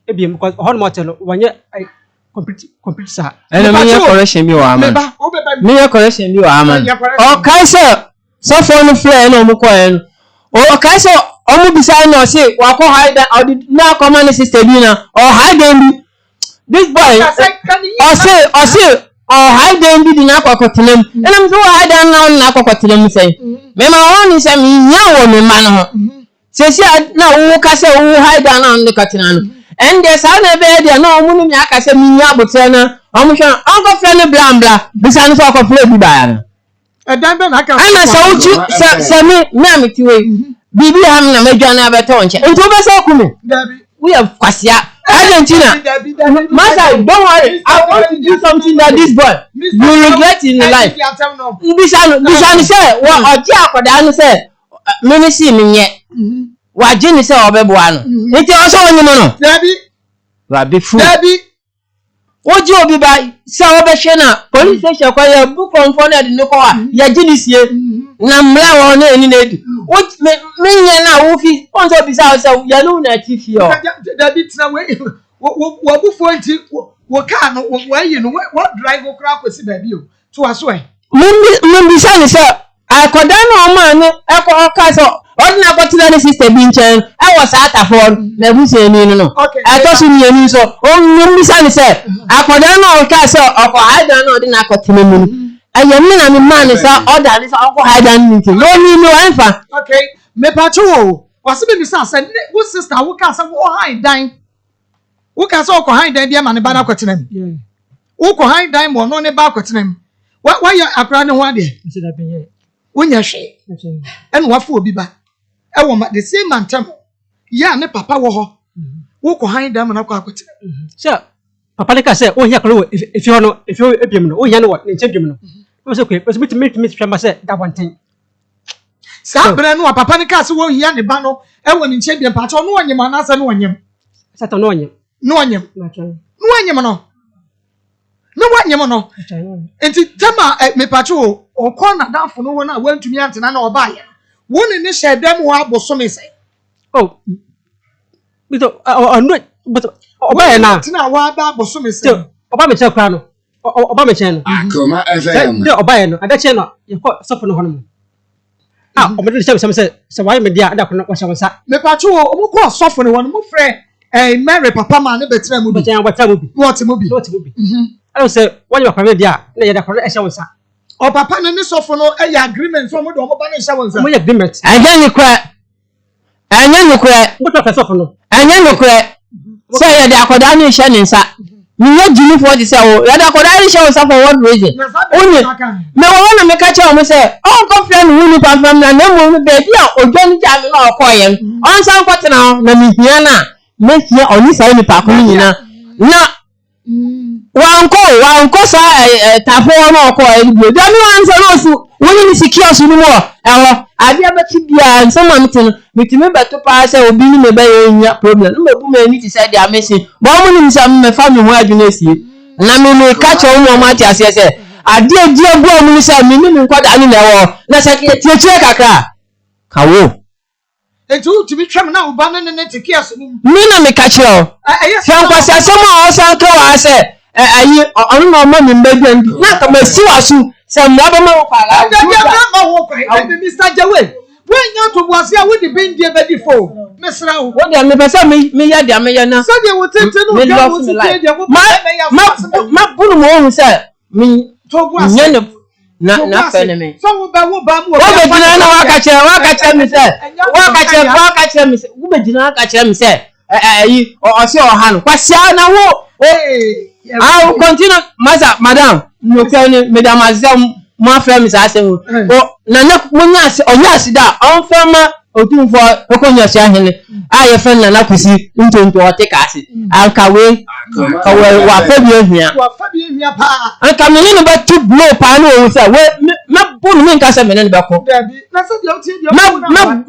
Maybe because on motel 1 year I complete sir. And a correction you are, me correction you are, man. Oh, Kaiser, suffer on the flare no more. Oh, Kaiser. Omo beside no say wa ko hide or the now command system na or hide them this boy or say or hide them be na kokotelem enam so hide now na kokotelem say me ma won say me nya wo me ma no say na wo ka say wo hide now na kokotelem no and there say na be there na omo no me aka say me nya abotre na omo hwe onko fre ne bla beside so ko play bi ba na dan be na ka ana say uchi say me amiti we Bibi ham na medwana betonche. Into be so kume. We have kwasia. Argentina. Master, don't worry. I want to do something that this boy you regret in life. Bisan say, what oji akoda no say, me see me nye. Wa jini say obeboa no. Nti o so onyi no. Dabi. Wa be fool. Dabi. Oji obi ba say obehwe na police station kwa ya book confunded no kwa ya jini sie. Na mla wo na eni na edu. Me nya na wo fi on so bisa say ya no na tifi o. Dabi tina we wo bufo nti wo car no wo yi no wo drive wo kra kwesi ba bi o. To aso e. Mun bisa ni say akoda na o ma ni e ko ka so ordinary quotidian system bi nchen e wo sa atafo na buse ni no. E to su ni ni so o mun bisa ni say akoda na o ka so oko hide na ordinary quotidian ni. Ayemi na mi man sa order ni sa oko hide ni nti. No ni no enfa. Okay. Me pacho wo. Wase be mi sa wo sister wo ka sa wo hide dan. Wo ka sa oko hide dan bi ma ne ba na kwotenam. Wo ko hide dan mo no ne ba kwotenam. Wa ya akra ne ho ade. Nti da benye. Wo nya hwe. En wa fa obi ba. E wo ma the same man tam. Ya ne papa wo ho. Wo ko hide dan mo na kwa kwotenam. Sir, papa le ka say o hia kro if you no if you ebiem no o hia no what ne champion no. O say okay, but me twamba say that one thing. Sa bra no papa ne ka se wo hia ne ba no e wo ni champion pa cho no onyem anasa no onyem. Sa to no onyem. No onyem. No onyem no. No onyem no. Enti tema me pa cho o ko na danfo no wona wantumi antena na oba ye. Wo ne shedam wo aboso me say. Oh. Bito no but oba ye na. Tina wa ba aboso me say. Oba me che kra no. Oba me che no. Akoma FM. De oba ye no. Ada che no. Ye ko sofo no hono. Ah, o me de che say why me dia ada ko no wa sa. Me pa cho o mo ko sofo no wono mo frɛ Mary papa ma ne betra mu bi. Betra wata mu bi. What mu bi? What mu bi. I don't say when you are dia na ye da ko e sha sa. O papa ne sofo no agreement so mo do mo ba ne sha sa. Mo ye agreement. Anya ni kra. Mo to ka sofo no. Anya ni kra. Say ye da akoda ni hye ni nsa. Me ye jini for this o. Ye da akoda ni hye nsa for what reason? Onye. Me wo na me ka che o mo say, "Oh, go friend wu ni pa fam na mo me baby a ojo ni ja me na okoye." On san kwotena na me hia na. Me hia oni sai ni pa ko ni na. Na wanko sa tapo no ko ebio da mi wan se no su woni ni secure su no eho ade abati bia nsema mitime beto pa se obi ni me be nya problem no mebu me ni ti say dia mesi bo mo ni msa me fa me ho adwuna sie na me ka che wo mo ati ase se ade die bu o mu se me ni nkwada ni na wo na se tie kakra kawo etu ti bi twam na oba no ne te kia so ni mi na me ka che o se nkwase asema o san ka wa se ayi onu na mo mi mbedu na ka masi wasu se mo ba ma kwa la ma wo kwa Mr. Jawe when you to was here with the bin dey bedi fo mesra wo dey me pese me ya dey me ya na so dey wo tete no dey wo tete dey wo ma bunu mo hu se mi to was na fe ne me so wo ba mo wo be dina na wa ka che mi se wo be dina ka che mi se ayi o se o ha no kwasia na wo I will continue, madam. No, madam, my friend is asking. Oh, Nana, when you say, oh, yes, that, on farmer, or two for Okonya Shahin. I have friend Nana Kusi into take acid. I'll kaway, here. And come in about two blow pano with a way, not put me in Casaman and Bako.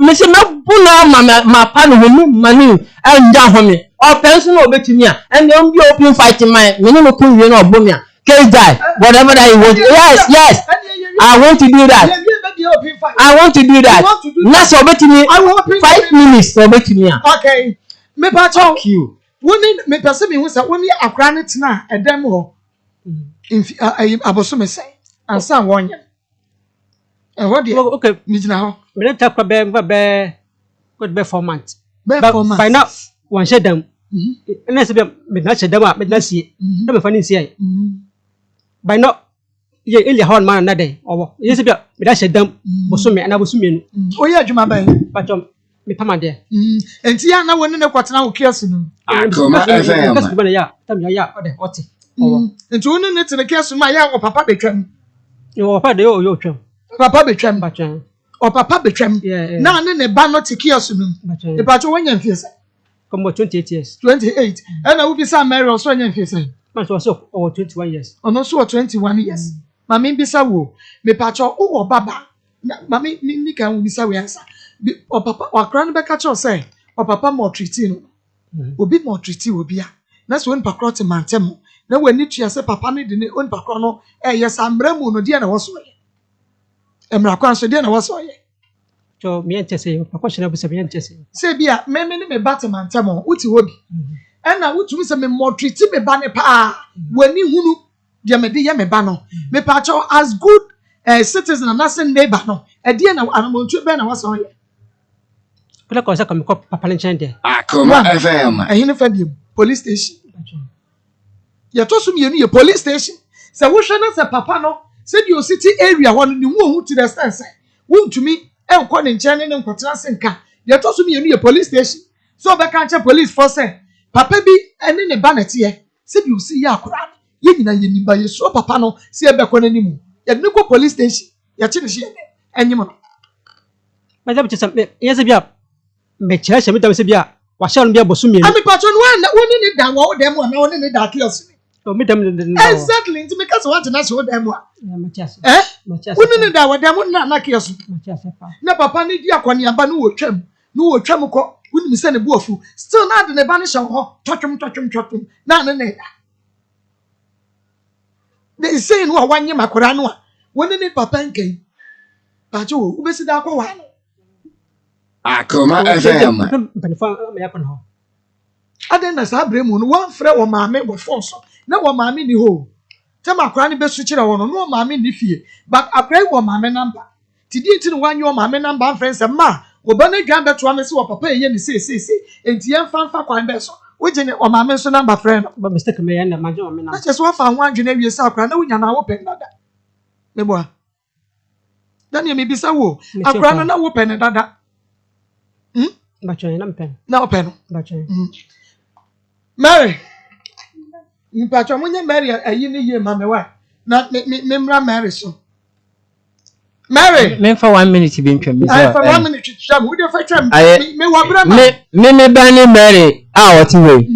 Miss Mabuna, my pan with money and down for me. Or pencil over to me, and don't be open fighting my minimum cool, you know, Bumia. Can die, whatever I want. Yes, I want to do that. I want to do that. Not over to me. I want 5 minutes over to me. Okay, me talk you. Women, me person who said, when you are granite now, a demo. I was so say, and some one year. And what do you okay, Miss now? Me don't talk about good 4 months. By now. One shut down. And that's about midnight shut down, midnight see. Never funny see. By now, you're in the horn man another day. Or yes, about midnight shut down, Bosumi, and I was swimming. Oh, yeah, you my but me pama there. And see, I know when the quarter now kills him. Akoma FM. Yeah, what? And to win it in the case of my young or Papa Betram. Your father, your chum. Papa Betram, but or Papa Betram. Yeah, now and then a banner to kill him. The battle when you feel. Come about 28 years. 28. And I will be some married or so young face. Much was so over 21 years. Or no so 21 years. Mammy be so me patcho or baba. Mammy Nika will be so answer. Or papa or cranback or say, or papa more treating. Will be more treaty will be. That's when Pacrot and Mantemo. Now when Nietzsche say papa need in the own Pacrono, yes, I'm Remo no dear was way. And Racan so dear was way. So me and say, proportion of the Jesse. Say, be a me batman tamon, which would be. And I would miss a more treaty me banner pa when you Yamedia me banner. Me patcho as good a citizen and as a neighbor no. A dear no animal to banner was on you. But of course, I come Papa and Chandy. Akoma FM. I hear you police station. You told me you police station. So what shall I say, Papa no? Said your city area one you won't to the stand. Won't to me. I'm calling Channel and Quatrasenka. You told me you need a police station. So I can't police for say, Papa be and then a bannet here. Said you see your crap. You know, you by your so papa no, see a back on anymore. You no go police station. You're changing and you know. Madam, yes, a beer. Make church every time Sibia. What shall be a bosumi? I'm a patron one in it down, all them one, one in the dark kills. Oh, meet them exactly to make us want to know them one. Eh? Women in that, them would not knock us. No, papa need Yaquania Banu Chem. No, Chamuco, wouldn't send a boofu. Still not in the banish of touch him. None in it. They say, no, 1 year, Macorano. When in it, Papa came. But you, who is it? Akoma FM. I didn't as I bring one friend or mammy was forced. No one mammy in the hole. Tell my granny best switch on no mammy in the fear. But I pray one mammy number. Today, to 1 your mammy number friends and ma. Well, Bonnie Gambler to me so papa yen say, and Tian fan for quite best. Which in or mamma's number friend, but mistake me and my job. I just want found 1 Geneva yourself. I know we are now open that. Meboa. Then you may be so. I grant now open that. But you're not pen. No pen. But Mary. You patch on when you marry a year, mamma. Not me, Mary so. Mary, me for 1 minute to be in for 1 minute to jam with your friend. Me, Banny Mary, out way.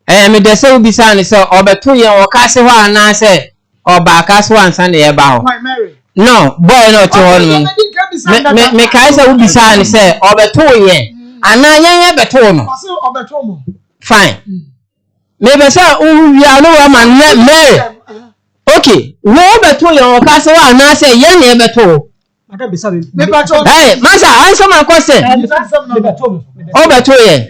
Me de se obi sa ne se obeto ye o ka se ho ana se oba ka so ansa ne ye ba ho. No, boy no to hon. Me kai se obi sa ne se obeto ye. Ana yen beto no. Fine. Me be say wi anu wa man Mary. Okay, wo beto ye o ka se wa ana se ye ne beto. Hey, Masa, answer my question. Obeto ye.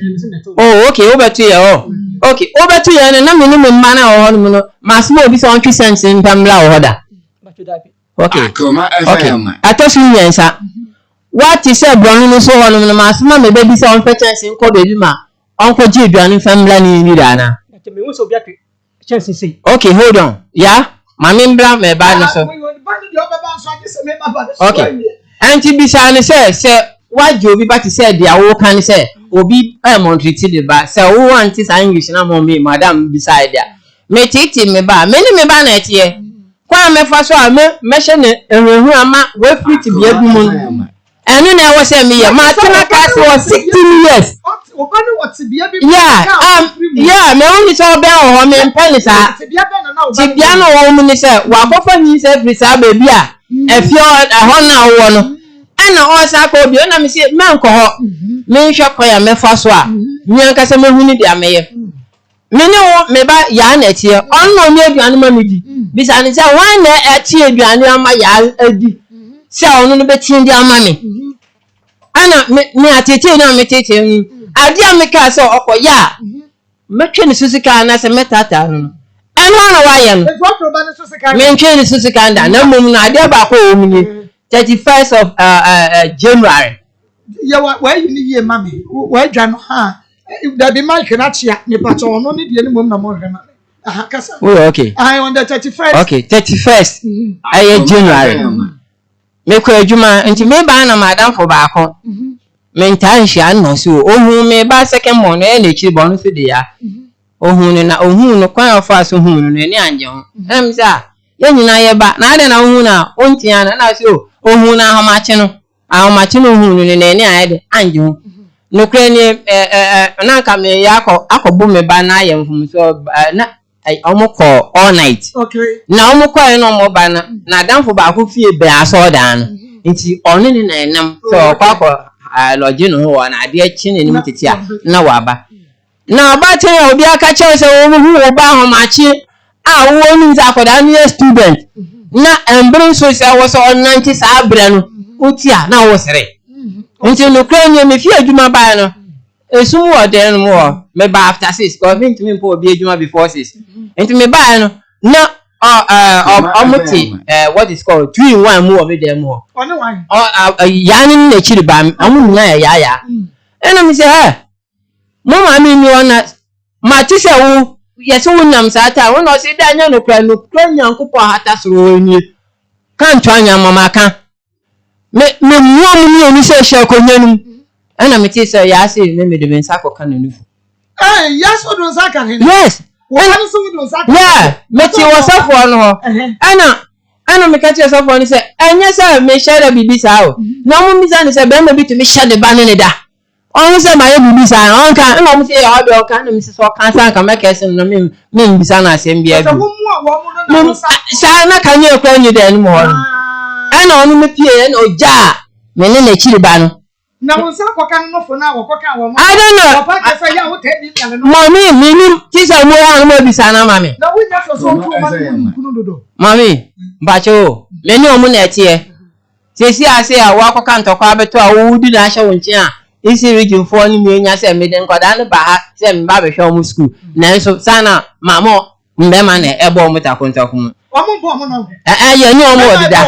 Oh, okay, obeto ye. Oh. Okay, obeto ye na minimum mana o hon no. Masimo obi se on Christians in Pamela order. Okay. Akoma Okay. FM. Atosu yensa. What is say bronu no so hon no masimo me baby se on Christians in ko baby ma. Onko ji aduane Pamela ni da na. Okay, hold on. Yeah. Mami mbra me ba no so. Okay. Anti bisa ne say waje obi ba ti say dia wo kan say obi montreat de ba say wo anti sa English na mo me madam beside dia. Me titi me ba na etie. Kwa me fa so a me hye ne ehwehu ama we free ti bia du mu. Enu na wo say me ye ma tena ka say was 16 years. Yeah, me only so be ho me mpeni sa. Ti bia no wo mu ni say wa kofa ni say free sa baby a efio ho na wo no. Ana o sa ko bi na me say me nko ho. Me hwe koya me fa so a. Me anka se me hu ni dia me ye. Me ne wo me ba ya na etie. On no me aduane ma me di. Bisa ni say wan na etie aduane ama ya adi. Se onu no be tie ndi ama me. Ana me atete na me tete ni. Adi ameka so okoya. Me twe ni susika na se metata no. Eno na wa ye no. Me twe ni susika nda na mum na ade ba ko o mu ni 31st of January. Yeah, where you need mammy? Where Jan ha? There be my canachia, ni pato no need any mum na more. Oh, okay. I on the 31st. Okay, 31st. January. Me ko adwuma nti me ba na madam for ba ko. Me ntan hia no so ohu me ba second month na e chi bo no so de ya. Ohu ne na ohu no kwan of us ohu no ne anje ho. Em sa ye nyina ye ba na ade na ohu na ontia na so ohu na ahomache no. Ahomache no ohu no ne ne ade anje ho. No kra ni na ka me ya akobu me ba na ye mfum so na omukọ all night. Okay. Na omukọ e no mo ba na danfo ba ko fie be aso dan. Nti oni ni na enam so kwakọ lodge no ho na ade achi ne nim tete a na waba. Na ba te obi aka che se wo hu wo ba ho machi a wo ni za akoda ni student. Na embrin so se wo so 90 sa abra no. Oti a na wo sere. Nti no kra ni me fie adwuma ba no. Esum wo den mo me ba after 6 ko me ntimi mpo obi adwuma before 6. Enti me ba no na omuti what is called 2 in 1 mo me dem mo. Ono wan. Yani na chiri ba amu nya ya. Ena me say mo ma mi mi ona ma ti se wo yeso wonyam sa ta wo no se da nya no kra nyankopo hata soro oni kan to anya mama kan me mo ni oni se hye ko nyanum ana me ti se ya se me de ben sako kan nufu Yes, what was that? yes yeah me ti wo safo no ho ana me ka ti safo ni se enya se me share bibi sa o na mo mi sa ni se be me bi to me share de ba ne da on se ma ye bibi sa on kan na mo se ya obi on kan na me se so kan san kan me ka se no me bibi na asem bia bi sa na kan ye kwa ni de ni mo ho ana onu me pie na oja me ne na chiri ba no na won sa kokan no fo na wo kokan wo I don't know papa ka say ya wo te ni ya no mommy mi ti sa mo ya no bi sa na mami na wo nya so tu ma kunu dodo mami ba cho me ni omu na etie sesi ase a wa kokan to kwa beto a wo di na hye wonchi a isi region fo ni me nya se me de nkoda no ba ha se me ba be hwe omu school na so sana mamo mbema na ebo omu ta kontaku mu omu bo omu no ye ni omu odida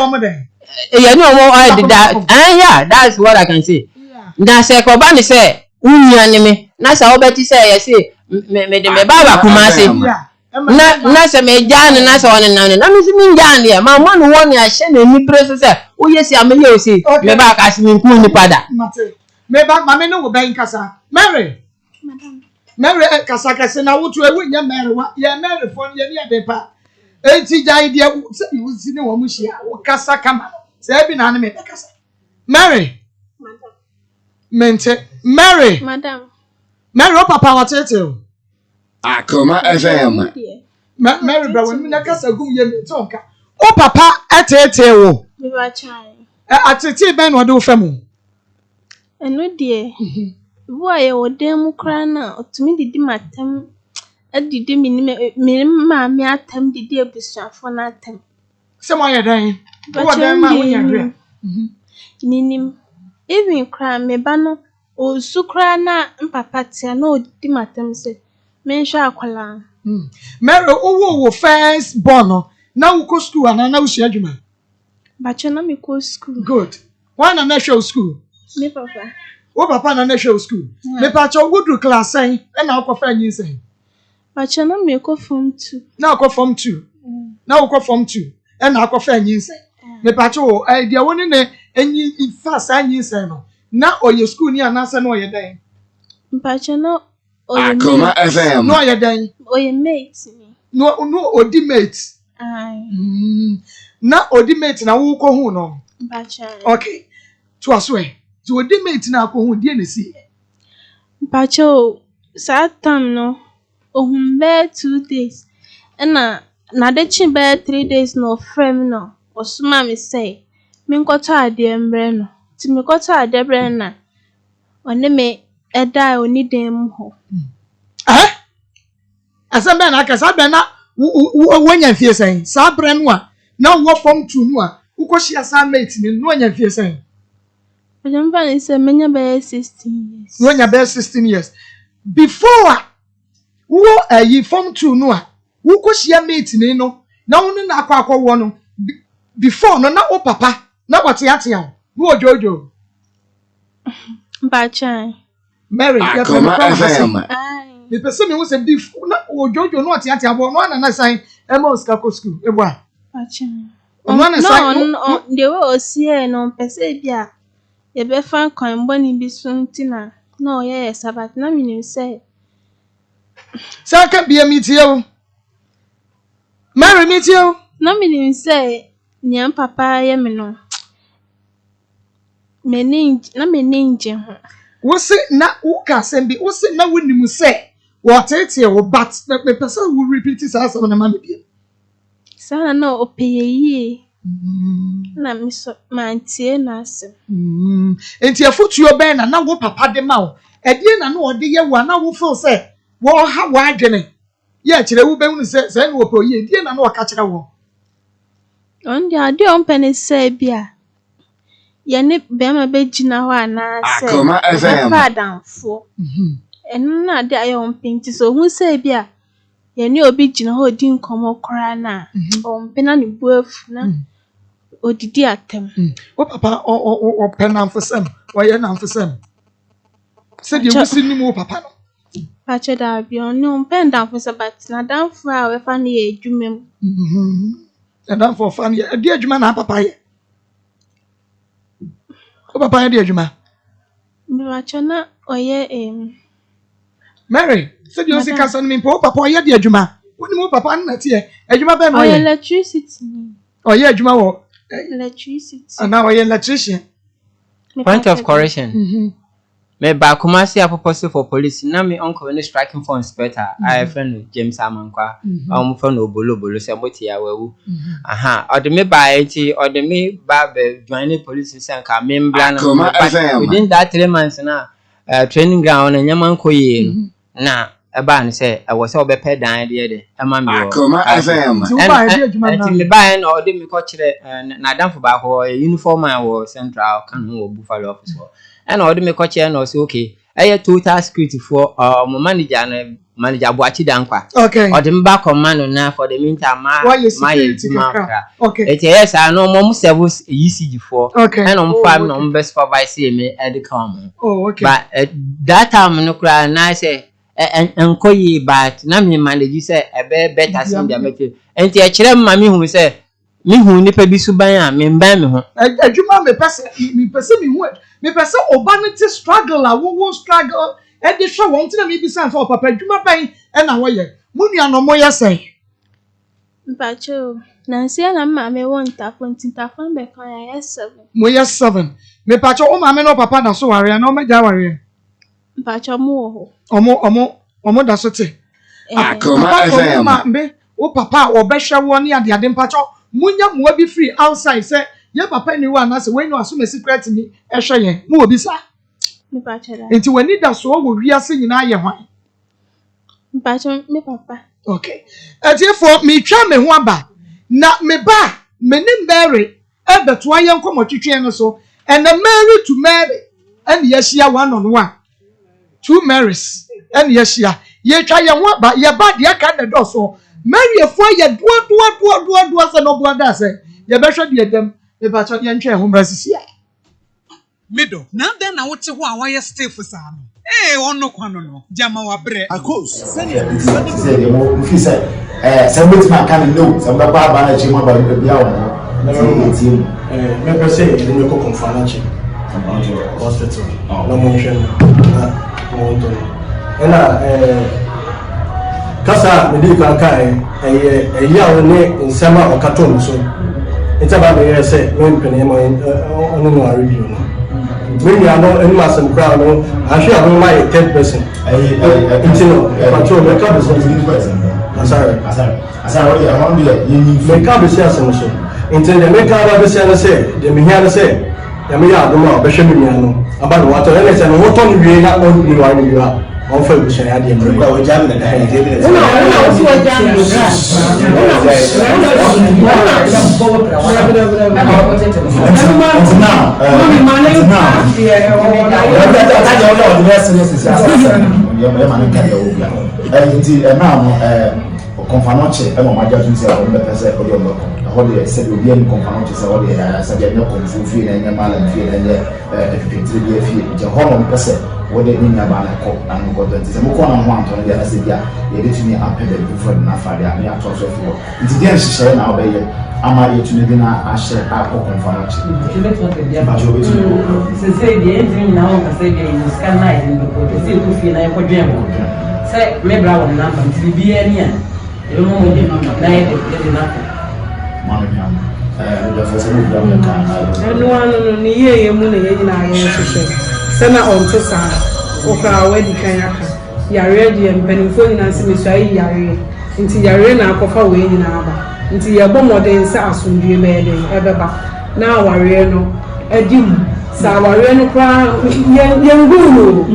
ye ni omu odida yeah that's what I can say. Na se ko ba ni se unya ni me na sa obeti se ye se me de me baba kuma se na se me jan na se won na mi si mi jan de ma mo no won ya hye na ni preso se o ye si amele o se me ba ka si mi ku ni pada me ba ma me no wo ben kasa Mary madam Mary kasa kasa na wo tu e wonya Mary wa ye Mary fo ye ni ebe pa enti jai de se wo si ne wo mu hia wo kasa kama se bi na ne me kasa Mary Mente Mary madam Mary o papa wa tete o Akoma FM. Mary Brown, we kasa gum ye mi tonka. O papa atete wo. Me ba chai. Atete ben wo do fam. Eno de. Wo aye wo dem mu kra na otumi didi matem. Adidi mi ma me atem didi abusuafo na atem. Se mo ye dan. Wo dan ma wo nya hwe. Minim. Even kra me ba no o su kra na mpapa tia na odidi matem se. Me hwa akwala. Mary wo first born no. Na wo go school ana na wo hia adwuma. Bacho na me go school. Good. Why na show school? Me papa. Wo papa na show school. Me pacho wo do class sen na wo fa nyin sen. Bacho na me go form 2. Na wo form 2. Na wo form 2. Na wo fa nyin sen. Me pacho dia woni ne enyi fa sa nyin sen no. Na oye school ni anasa na oye dan. Bacho na Akoma FM. No oye dan. Oye mate ni. No odi mate. Na odi mate na wo ko hu no. Bacho. Okay. To aswe. To odi mate na ko hu die na si. Bacho sa time no ohun be 2 days. Na de chi be 3 days no frame no. Osuma me say me nkoto ade mbre no. Ti me koto ade bre na. One me eda oni dem ho. Asambe na aka sabe na wonya fie sen. Sa bre no a na wo form 2 no a ukoshi assignment ni no wonya fie sen. Ojamba ni say menya be 16 years. Wonya be 16 years. Before wo ayi form 2 no a ukoshi mate ni no na wo na akwa wo no before no na o papa na wote atia wo ojojo. Bacha. Mary, Akoma FM. Me person me who say before na ojojo no ati abo no na sign emos ka ko school e bua. Bacha. No na sign no the way osie no pese bia e be fan kan boni bi suntina no ye sabat na minim say Saka bia metie o. Mary metie o. na minim say nyam papa ye me no. Meninje ho. Wo se na wo ka sembi wo se na wonimu say what tete wo but me person will repeat this as on na me bia. Sana no opeye na mi so mantie na asem. Enti afutuo ben na wo papa de ma wo. Edie na no ode ye wa na wo feel say wo ha wa adwene. Ye kire wo ben say say no opoye edie na no ka kire wo. On dia ade on pene say bia. Ye ne be ma be gina ho ana say. Akoma FM. Fadanfo. Na ade aye on penti so hu say bia. Ye ne obi gina ho di nkomo kora na. On pena ne buafu na. Odidi atem. Wo papa o penam for sem. Wo ye nam for sem. Said you see ni mo papa no. Pache da bi on no pen down for sabat na down for we fa na ye adwumem. And down for fan ye di adwuma na papa ye. O papa ye di adwuma. Mi wacho na oye Mary, said you see kasa ni po papa ye di adwuma. Woni mo papa na tie. Adwuma be no ye. electricity. Oye adwuma wo. Electricity. And now oye electrician. Point of correction. Me ba Kumasi apopose for police na me uncle no striking for inspector I friend James Amankwa friend obolo say moti ya wawu ode me ba enti ode me ba be join police say ka membra na within that 3 months na training ground na nyama nkoye na e ba ne say e wo say obepe dan de ma me wo Akoma FM. enti me ba na ode me ko kire na danfo ba ho uniform I was central kan wo Buffalo office. And order me coach and say okay. I total security for manager Boachi Dankwa. Okay. Or the back of man now for the meantime my okay. It yes, I know mom service ECG for okay. And on farm on best supervise me at the common. Oh, okay. But that time no cry and I say and call ye but na me manage you say a better some their make and the children mammy who say me who nipa bi suban a me mban me ho adwuma me pese me hu me pese obanity struggle a wo struggle e de hwe won tina me bi san for papa adwuma ban e na wo ye munua no mo ye sen Mpacho na sia na ma me won tafon be kan ya 7 mo ye 7 me pacho o ma me no papa na so ware na o me ja ware Mpacho mo ho omo da so te Akoma FM. Me o papa obehwe wo ne ade mpacho munya mo bi free outside say ye papa ni wa na say when you assume secret ni ehwe yen mo obi sa Me pacha da. enti wani da so wo wiase nyina ye hwan Me pacha me papa. okay for me twa me ho aba na me ba me ne Mary ebeto ayen komotwetwe no so and Mary to Mary and yeshia one on one two Marys and yeshia ye twa ye ho aba ye ba de aka da do so Mary efo ye do say no brother say ye be hwe de dem me ba cho ye ntwe ho brasisia middle na den na wote ho a waye stay for sa no ono kwano no jama wa bre Akos say you mo fi say somebody man can know some ba ba na chi mo ba bia wo no team me per se ni ko konfanachi hospital no mo hwe mo ndo ena kasa me di kan kai ya wo ne nsema okatom so itaba me ye say me mpene mo ono no review no when you are not any massive crowd, I should have my third person. Control make up is sorry. I want to make up is until the make up of the say, the Miana say, the Mia do not, Bishop Miano, about water, and it's an what on you not on you are. On for the share the we're jamming at the head. Confanoche e mo maja tun se o be pese o do ko ho de se do bien confanoche se o de ya se be ko fu fi na nya mala fi na nya efekitri bi fi je ho mo pese o de ni nya ba na ko an ko do se mo ko na ho anto ya se bia ye de tuni apede bu fo na fa de a me ato so fi nti de nhihye na o be ye ama ye tuni de na a hye a ko confanoche je be to de ba jo be se de enti na o ka se de ni scan night ni ko se ku fi na ko dwen mo se me bra won na nti bi e ni a eu não me lembro da ele na mano já foi se mudar no canal no ano ni ye mu na ye na ye hwehwe se na on to sa o ka wadi kan aka yare de mpanimfo nyina se mesu ayi yare nti yare na akofa we nyina aba nti ye bɔ modern sa asundue be de ebeba na aware no edim sa aware no kra ye ngulu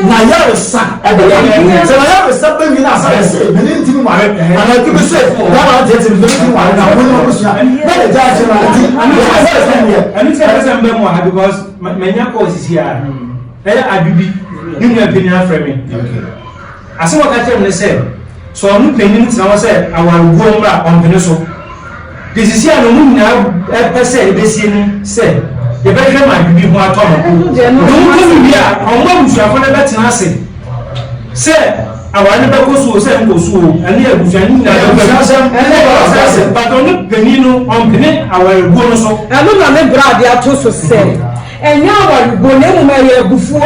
na yare sa so na yare sa be mi na sa se me ni ntimi mare ana ki be se na ba je ti me ntimi mare na wo ni mo sia na le ja se na ti ani se se mbe mo ha because Maa Akos is here adubi ni mu apini afre me ase wo ka tell me say so onu penin ti na wo say awaru go mra on pene so desisi anu mu nyina pese ebesie ni say ye be hwe ma bibi ho ato no no bia onwa busuafo na betina ase se awani be kosu se nkosu ani abusuani na ase patonu peninu on pene awari go no so anu na me brad ya to so se enya awari go na mu ma ye abufu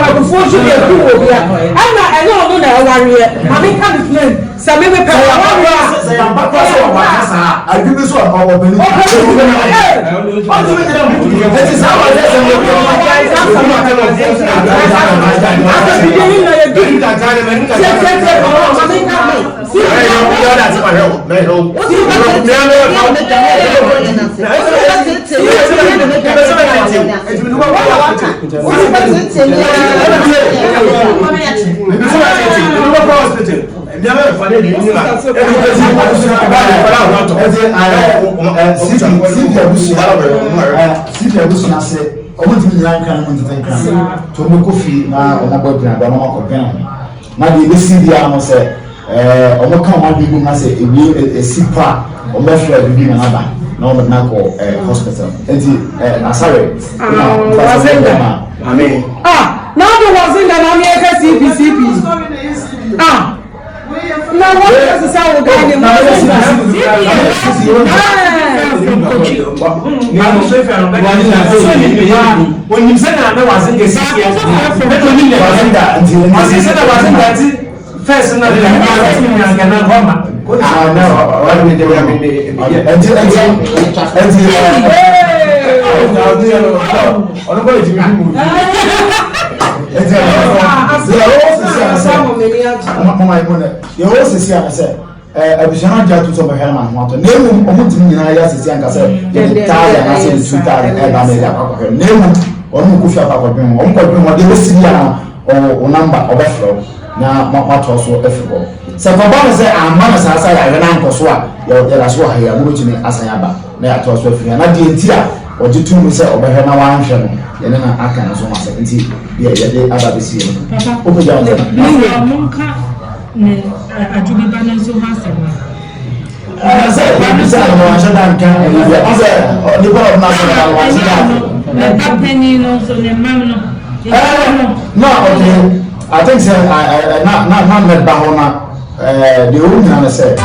so ye ku wo bia ana enya onu na awari ye ma me ka be friend sa me pe awari se ya ba ko so wa sa adubi so o wo peni never for the hospital. Now there wasn't an army CPCP. Now what is the sound of when you said I wasn't the first and na mato so efiko se fa ba se amana sa sa ya na nkoso a ya la so ha ya mo tumi asanya ba na ya to so efiko na de ntia oje tu mu se obehwe na wa nhwe no ye na aka na so ma se nti ye de aba be si no o ko ja mo monka ne ajubi ba na so ha se se ba se na wa shada nka o se ni ba na so na wa shada na tapeni no so ne mam no no okay I think not met Bahona the woman said.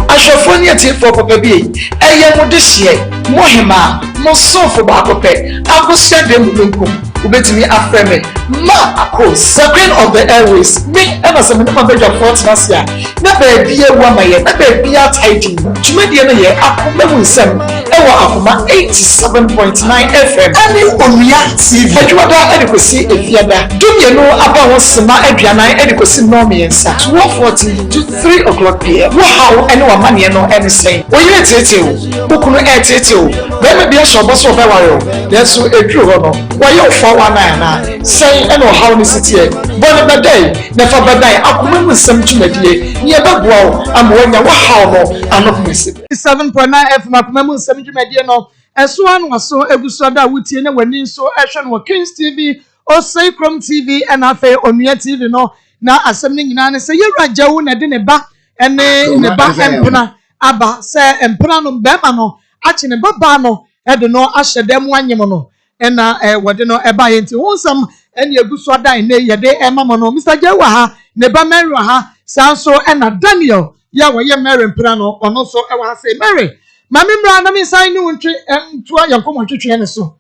Ashofo ni ati for papa bi eye mo de hye mohema mo so for ba kope akosia de mu nkum ubetimi afreme Maa Akos the queen of the airways me ever some na beja port last year na ba bia wa maye na ba bia tidy tumedie no ye akoma mu nsem ewo Akoma 87.9 FM ani onua TV adwada edikosi efiada dumye no aba ho sema aduanan edikosi no miensa 12:40 to 3 o'clock p.m. Wow ene wa mane no ene sei oyire tete o bokunu tete o be me bia so boso be ware o yeso edru ho no wa ye 419 na sei ene o hawo ni sitie bone bedai na fa bedai Akoma mu nsem tumedie ni e beboa o amwonya wa hawo no anokomesi 7.9 FM Akoma mu nsem tumedie no eso anu aso egusoda wutie ne wani so ehwe no Kings TV Osei Chrome TV and afa Onua TV no na asem ne nyina ne se yewra jawu na de ne ba ene ne ba empena aba se empena no bema no achi ne baba no de no ahyedem anyem no ena wode no eba ye nti wonsam ene egusoda ne yede emama no Mr. Jawu ha ne ba Mary ha sanso ena Daniel ya wo ye Mary empena no ono so e wa se Mary mami mra na mi sai ni wontwe ntua yankomo twetwe ne so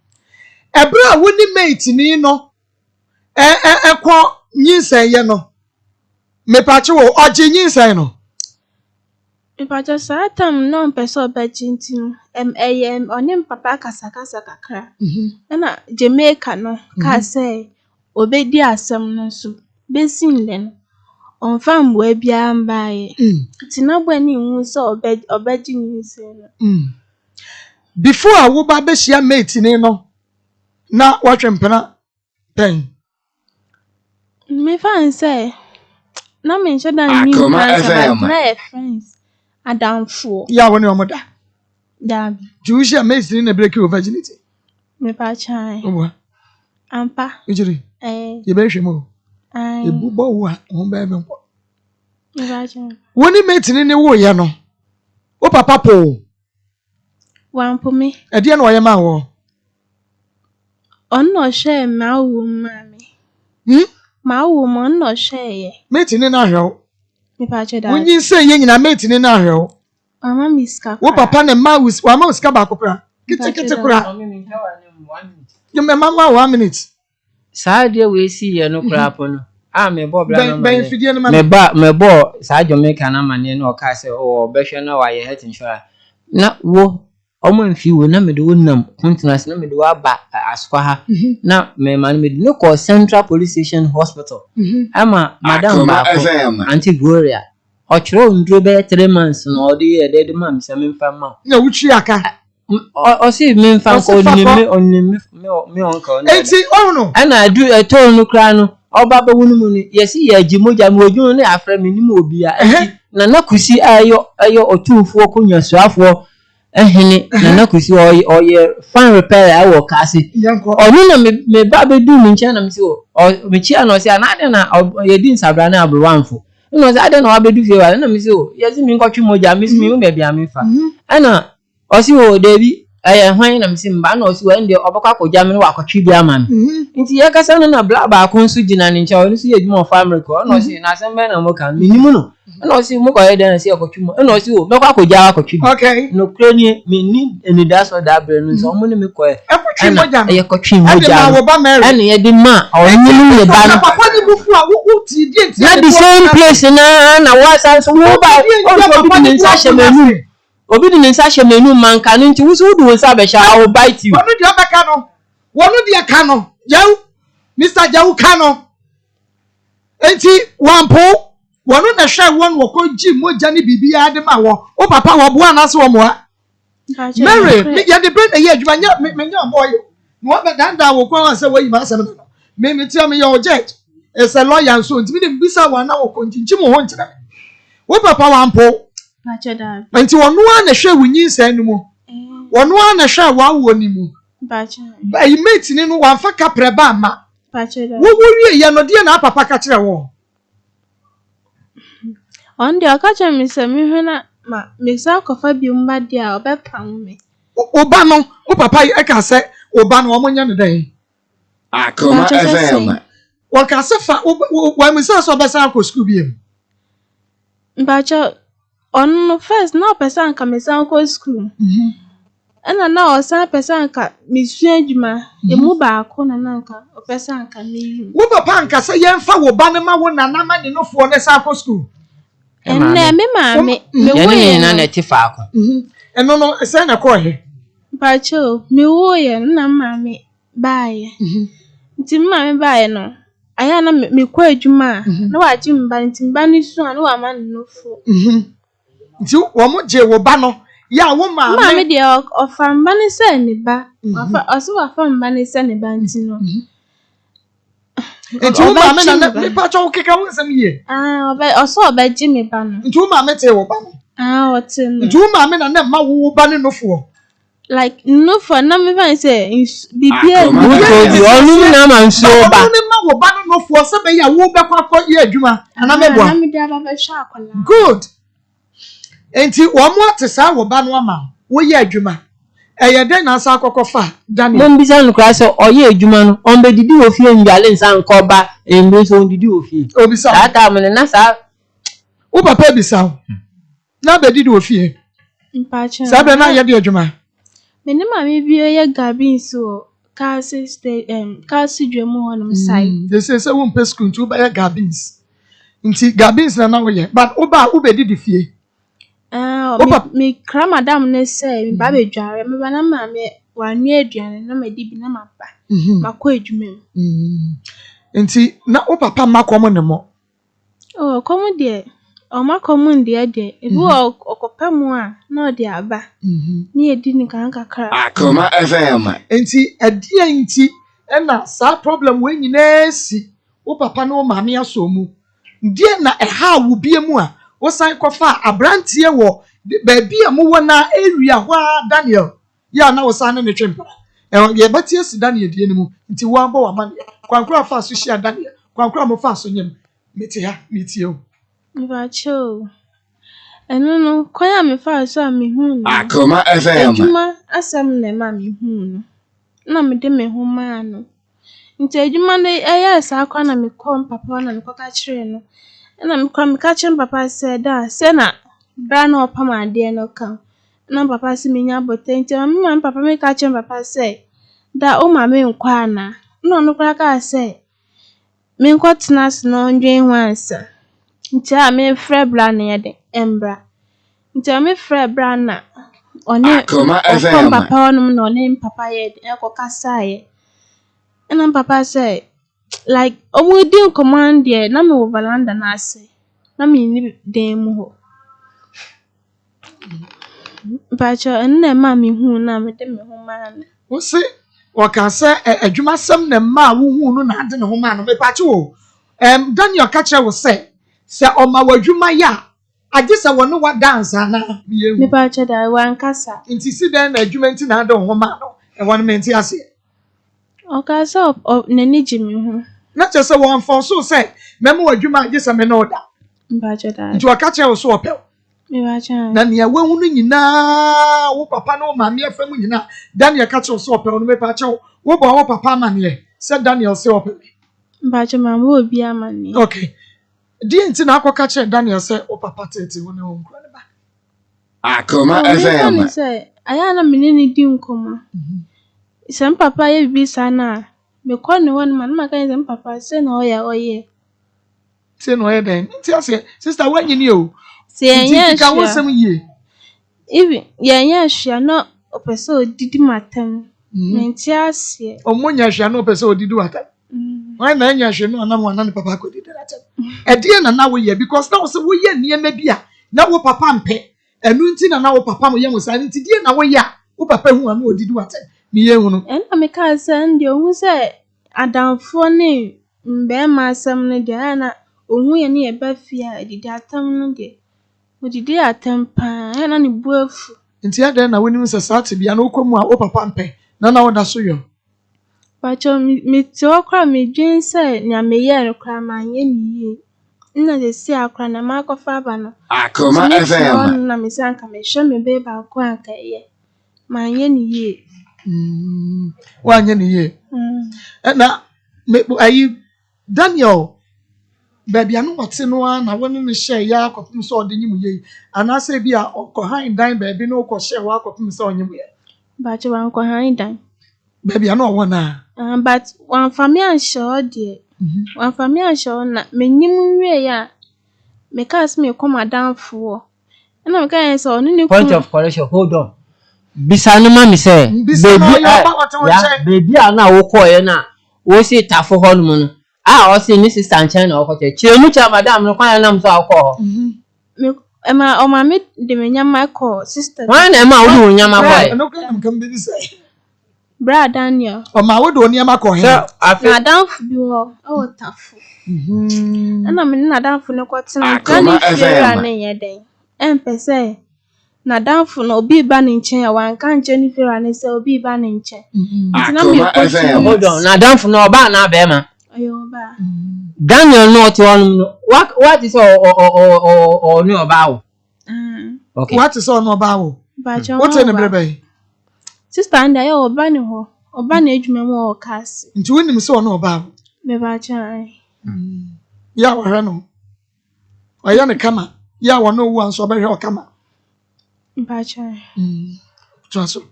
ebra woni mate ni no ekọ nyinsen ye no me pache wo oje nyinsen no me pache sa tam no pese obejinti no onim papa kasakasa kakra na Jamaica no ka say obedi asem no so besin le no onfa mbo bia mbaye tinabo ni hu so obeji nyinsen no before wo ba be hia mate ni no na watwempena pen me fan say na me should have new friends adamfo ya woni omoda da Juicia mate ni break your virginity me pa chai owa ampa ejiri ye be hwemo ebubo wo a ho be be nko me pa chai woni mate ni wo ye no o papa po wampo me e de na wo ye ma wo onno share ma wo mami ma wo mo no share mate ni na hwew me pa che da wonyi se ye nyina mate ni na hwew mama miska wo papa ne ma wis wa ma miska ba kokra kiti kura you me mama 1 minute saa de we si ye no kra po no me bo bla no me bo saa Jamaica na mane no ka se o behwe na wa ye health insurance na wo omo mfi wo na me de wonam continence na me de wa ba askwa ha na me man me de ko Central Police Station Hospital ama madam ba ko Auntie Gloria o chiro ndro be 3 months no o de de mam se me mfa ma na wuchi aka o si me mfa ko ni me onko enti ono ana adu eto no kra no oba ba wonu mu ni yesi ya gimoja mu odwun na afra me ni mu obia na nakusi ayo otumfo konwasuafo ehene na nakusi oye fan repair awo kasi onu na me ba bedu mi nche na me se o me chia no se anade na ye din sabra na abrowanfo no se ade na wa bedu fie wa na me se o yesi mi nkotwe moja me se mi me bia me fa ana o se o debi hwan na me se mba na o se wa ndi obakwa koja me wa akotwe bia ma nti ye kasa na bla ba ko nsu gina ni nche o nsu ye dwuma of America o no se na sembe na mo kan minimu no no see mo ko eden see akotwu no see o me kwa koja akotwu okay no krani me ni eni das o da bre no so mo ni me ko akotwu moja e akotwu moja and ye di ma o ni ni ba no papa ni bufu a wo ti di na the same place na wa san so wo ba obi ni nsa hye menu manka no nti wo so do nsa be sha I will bite you wonu di obeka no wonu di aka no jew Mr. Jew Kano enti wampo wonu na hwe won wo ko ji moja ni bibia de ma wo o papa wo bo anase wo moa Mary me ya de brand ye adwuma nya me nya boy no ba danda wo kwa se wo yi ma asem no me ti am your judge is a lawyer so enti me de bisa wa na wo ko ntinchi mo ho nkyere wo papa wampo Bachada enti wonu a na hwe wunyi sa nu mu wonu a na hwe wa wo ni mu bachada ba yi mate ni no wa fa kapre ba ma bachada wo wie ye no de na papa ka kire wo on the occasion me say me hwena ma me sa kofa bi mba dia obepam me oba no o papa e ka se oba no omonya ne den Akoma FM wo ka se fa wo me sa so be sa ko school bi em bacha on first na person ka me sa ko school ana na o sa person ka me su adwuma emu ba ko na nka o person ka me yi wo papa nka se ye mfa wo ba ne ma wo na na ma ne no fo ne sa ko school enne me ma me wo ye na ti fa ko eno no se na ko he bacha me wo ye na ma me baaye nti ma me baaye no aya na me ko adwuma na wa ji mba nti mba ni su na wa ma no fo nti wo mo je wo ba no ya wo ma me de ofa mba ni se ni ba ofa ofa mba ni se ni ba nti no nti wo ma me na me pa cho keka wo nsem ye oba ji me ba no nti wo ma me te wo ba no o te no nti wo ma me na ma wo ba ni no fo like no for na me fan say bibia di onu na ma nso ba ni ma wo ba no fo se be ya wo be kwa ye adwuma ana me bo na me da ba hwa akola good enti wo mo atesa wo ba no ama wo ye adwuma eye den na asa akokofa Daniel mo mbisa no kra se oye adwuma no on be didi ofie ndwale nsa nko ba endu so didi ofie obisa ata mo na sa wo papa bisa na be didi ofie mpacha sabe na ye de adwuma me ma me bi ye gabin so kasi dwemu honum side they say wo mpe school to buy gabins nti gabins na wo ye but wo be didi fie me kra madam ne say me ba be dware me ba na ma me wanu aduane na ma di bi na ma ba makọ adwuma nti na wo papa makom ne mo komu de o makom de de ebi okopamu a na o de aba ni edi ni kan kakra Akoma FM nti adie nti na sa problem we nyina si wo papa no maame aso mu die na ha wo bie mu a wo san kofa abrantie wo ba bia mu wo na area hwa Daniel ya na wo san ne twempa ye batie si Daniel die ni mu nti wo amba wa man kwankura fa so hia Daniel kwankura mo fa so nyem meti ha metie o Bacho. Eno no kwaya me fa so me hu no. Akoma FM. Adwuma asam na ma me hu no. Na me de me hu ma no. Nti adwuma ne eya sa akwa na me kom papa na me koka kire no. Na me kwa me ka kire papa se da se na bra na opam ade no kan. Na papa se me nya bote nti ma papa me ka kire papa se da o ma me nkwa na. Na no kwa ka se me nkotena se no ndwen hwansa. Nti a me frɛ bra na ye de embra nti a me frɛ bra na one papa onum na one papa ye de ekokasa ye na papa say like omudi command ye na me overlanda na ase na me ni dem ho bacha na ma me hu na me de me hu ma na wo se waka say adwuma sam na ma wo hu no na ade ne ho ma no me pa che wo Daniel Kacha will say o ma wadwuma ya age se wono wa dance na me pa che da wan kasa nti si den na adwuma nti na ade ho ma no e won menti ase o ka so nani jimi ho na che se won for so say memo wadwuma age se me no da me pa che da nti waka che wo so opel me pa che na ne wa hu no nyina wo papa no ma me afam nyina Daniel Kacha wo so opel no me pa che wo bo wo papa ma ne se Daniel se opel Bacho mama obi amani. Okay. Di enti na akoka che Daniel say o papa tete wo ne wo nkura ne ba. Akoma FM. Say aya na menini di nkoma. Sem papa ye bibi sana. Me ko ne won man ma kan sem papa say na oye. Say no oye den. Ti ase sister wanyi ni o. Say enya ka wo sem yie. Even ye enya hwia no opese odidi matam. Menti ase. Omonya hwia no opese odidi watam. Why na enya hwe no anam wana ne papa ko di data edie na wo ye because na wo se wo ye niema bia na wo papa mpe enu nti na wo papa mo ye mo sa nti die na wo ye wo papa hu anu odidi wata mi ye hu no na me ka se ndi ohun se adamfo ne mbe ma asem ne de na ohun ye ne ye ba fia edidi atam no de odidi atam pa na ne buafu nti ade na woni se saate bia na wo komu a wo papa mpe na wo da so yo Bacho mi to kwa mi dwen say nya me ye rekra ma nye ni ye nna de si akra na ma kofa ba no Akoma FM na me sanka me hwe me be ba ko anka ye ma nye ni ye wa nye ni ye na me ayi Daniel baby anu wote no na woni ne hye ya akopim so ode nyimu ye ana say bia okohan dan baby no ko hye wa akopim so onyimu ye Bacho wan ko han dan baby anu wona but one family and sure dear. One family and sure na me nyim we ya me cast me come down for. And I'm going so no point of correction hold on. Bisanu ma me say baby ana wo ko ye na wo si tafo ho no no o si ni sister nchan na o ko che mu cha madam no kwan na mso akọ me o ma me de me nyama ko sister wan na ma wo nyama boy no kan be say Bra Daniel. O ma wo do oni amako he. Na danfo bi wo o tafo. Ana me na danfo ne kwotena gani fiera ne ye den. Empese na danfo no obi ba ne nchen ya wan kan nchen fiera ne se obi ba ne nchen. Na me hold on na danfo no oba na be ma. Ayo ba. Daniel no ti on no what is o ni oba wo. Okay. What is on oba wo? What in the brebe? Sister and I oba ne ho oba na adwuma mu o kasi nti wonim se ono oba me ba chan ya wa hano aya ne kama ya wa no wu anso ba hwe o kama ba chan traso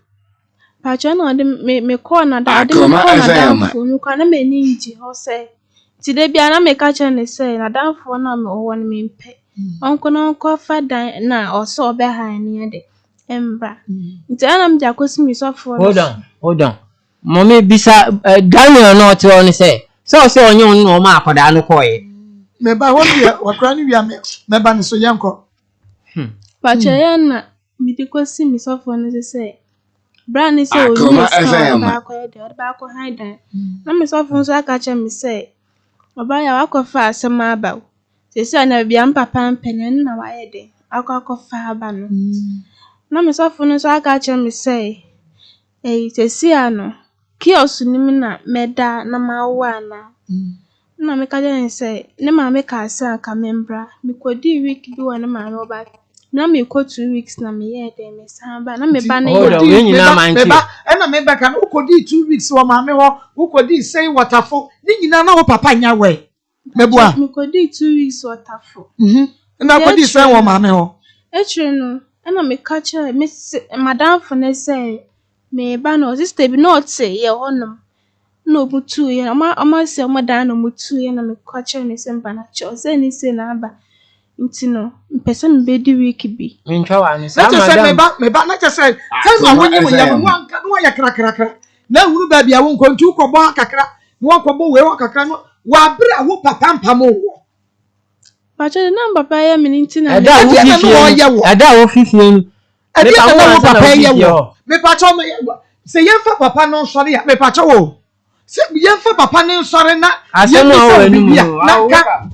ba chan no de me ko na da de me ko na da fu mi kwa na me ni nji ho se ti de bia na me ka chan ne se na da fu na me ho me mpe onko na onko fa dan na o so be han ne de Embra. Ntiana mjakosi misofo. Hold on. Mommy bisa Daniel no ti on say. So onye no ma akoda no koye. Me ba ho bia wakra ni bia me ba ne so yanko. Pacha ya na midikosi misofo no say. Bra ni say o ba koye de ba ko hide. Na misofo so aka cha mi say. Oba ya wakofa asema aba. Sesi na bia mpapa mpene na wa ye de. Akofa aba no. Na me so funu so aka che me say sesi ano kiosu ni mi na meda na mawa na me ka je say ne ma me ka asa ka membra me kodi week bi wa na ma no ba na me ko 2 weeks na me ye de me san ba na me ba na ye me ba na me ba ka no kodi 2 weeks wa ma me ho wo kodi say waterfall ni nyina na wo papa nya we me bua me kodi 2 weeks waterfall na kodi say wo ma me ho no ana me catch madam for ne say me ba no sister bi not say ye honum no butu ye ama say mo dan no mutu ye na me catch ne say mba na cho say ni say na aba ntino mpese me be di week bi me ntwa wa ni sa madam me ba na che say na wonyi mo ya mo anka no ya krakrakra na huru ba bia won kontu ko bo akakra mo ko bo we akakra no wa bra wo papa mpam wo Pacha na papa ya minti na ada wo fifie ni ade na wo papa ya wo me pacha Say yemfa papa no sorry ya me pacho wo. Say yemfa papa no sorry na asemu awo enu na ka.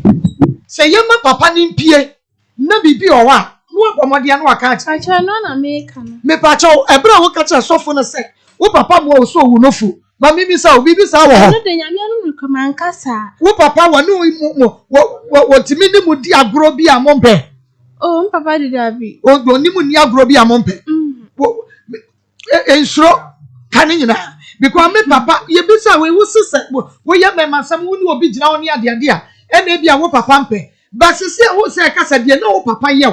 Say yemma papa ni mpie na bibi owa. No abomode anu aka acha. Pacho no na me ka no. Me pacho ebra wo ka cha sofo no say wo papa mo wo so wu no fu. Ma mimi sa obibi sa wo ho. No de nyame anu nukoma nkasa. Wo papa wa no wo timi ni mu di agro bi amompe. Oh, papa did abi. O ni mu ni agro bi amompe. Wo ensuro kani nyina because me papa ye bi sa we wo sese wo ye me masam wo ni obi gina wo ni ade a e na bia wo papa mpe ba sese wo se ka sa de na wo papa ye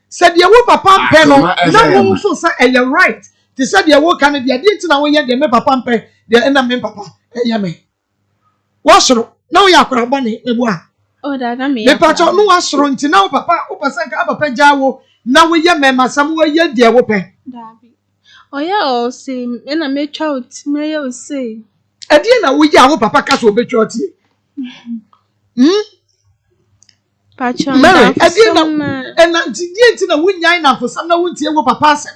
se de wo papa mpe no na wo so sa e right ti se de wo kan de ade ntina wo ye de me papa mpe de na me papa e ye me wo soro na wo ya akora ba ne bo a oh dada me pa cho no wo soro ntina wo papa wo pasa ka papa jawo na wo ye me masam wo ye de wo pe dabi oh yeah o say na me chout me o say ade na wo ye awo papa ka so be chout Pacho Mary ade na enanti die nti na wo nyan na fosam na wo ntie wo papa asem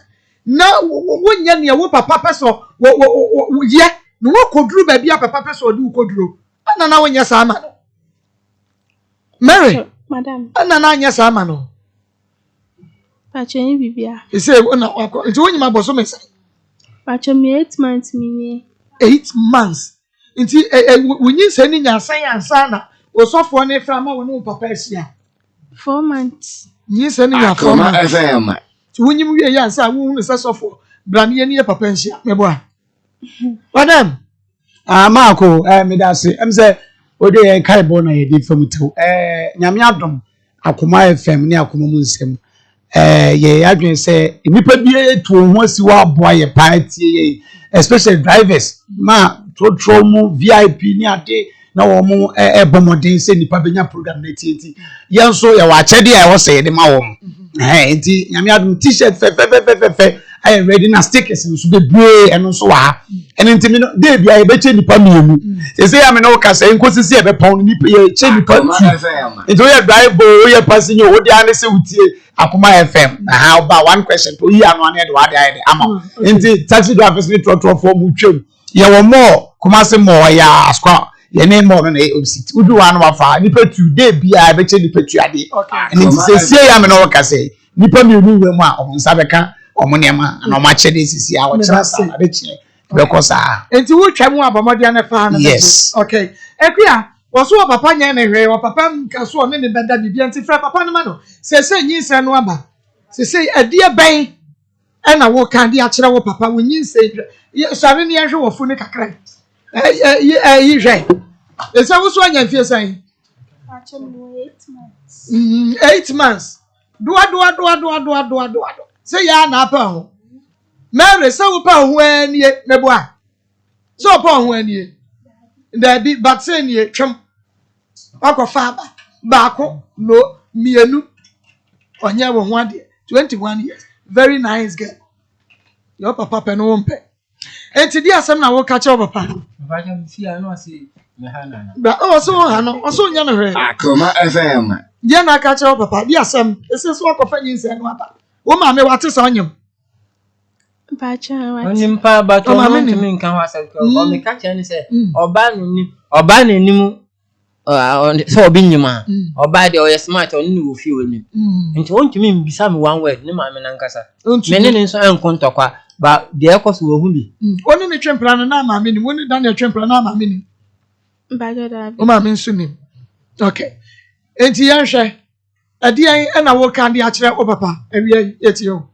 na wo nya ne wo papa peso wo ye no wo koduru ba bia papa peso odi wo koduru ana na wo nya sa ama no Mary madam ana na nya sa ama no Pacho ni bibia e say na nti wo nyima boso me say Pacho me 8 months me 8 months nti wo nyi se ni nya san ansa na wo sofo ne fra ma wo no papa asia 4 months nyi se ni nya 4 months ti wo nyim wie ya ansa wo hu se sofo brane ye ni ye papa asia me bo a madam Maako me da se em se ode kai bo na ye di fam tew nyame adom Akoma FM ne Akoma mu nsem ye adwen se nipa bi etu ho asi wa aboa ye party ye especially drivers ma trotro mu VIP ni ade na wo mu bomodin se nipa benya program na tienti yenso ye wa chede e wo se de ma wo mu enti nyame adom t-shirt fe I ready na stickers so be brave eno so wa eno ntimi no dey bia ye be che nipa mienu se say am no ka say nkosisi e be pon nipa ye che nipa enti we drive bo we passenger wo dia ne se utie Akoma FM aha oba one question to yi anu ane de wa dey ama enti taxi drivers ni trotro for mu twem ye wo mo kuma se mo ya askwa ye ne mo na e obsit udu wa no wa fa nipa tu dey bia be che nipa tu ade enti se say am no ka say nipa mienu we mu a o nsa be ka omuniama na omachede sisi a wochasa na bechi bekosa enti wo twam abomode na fa na yes okay ekua wo so papa nya na hwe wo papa nka so ne benda bibia enti fra papa no ma no se nyi se no aba se adie ben e na wo kan dia kire wo papa wo nyi se sare ne hwe wo fu ne kakra yi hwe se wo so anya fie san Pacho 8 months 8 months do say ya na pa ho Mary say wo pa ho anie mebo a so pa ho anie da bi but say nie twem akofa ba ko no mienu onye wo ho ade 21 years very nice girl your papa pe no mpe enti di asem na wo ka che papa Pacho mfi anu ase me hana ba o so ha no o so nya no hwe Akoma FM je na ka che papa di asem ese so akofa nyi nse no aba wo ma me wate sa onyem Pacho wate onim pa ba to no timi nkan wa sa ko me ka che ni se oba na nim so obi nyima oba de o yes smart on ni wo fi woni nti won timi mbisa me one word ni ma me na nkasa me ne nso enkontokwa ba de ekoso wo hu bi oni ne twempla no na ma me ni woni Daniel twempla na ma me ni Pacho da o ma me nso ni okay enti yan hwe ade an na wo kan de a kire o papa awie yeti o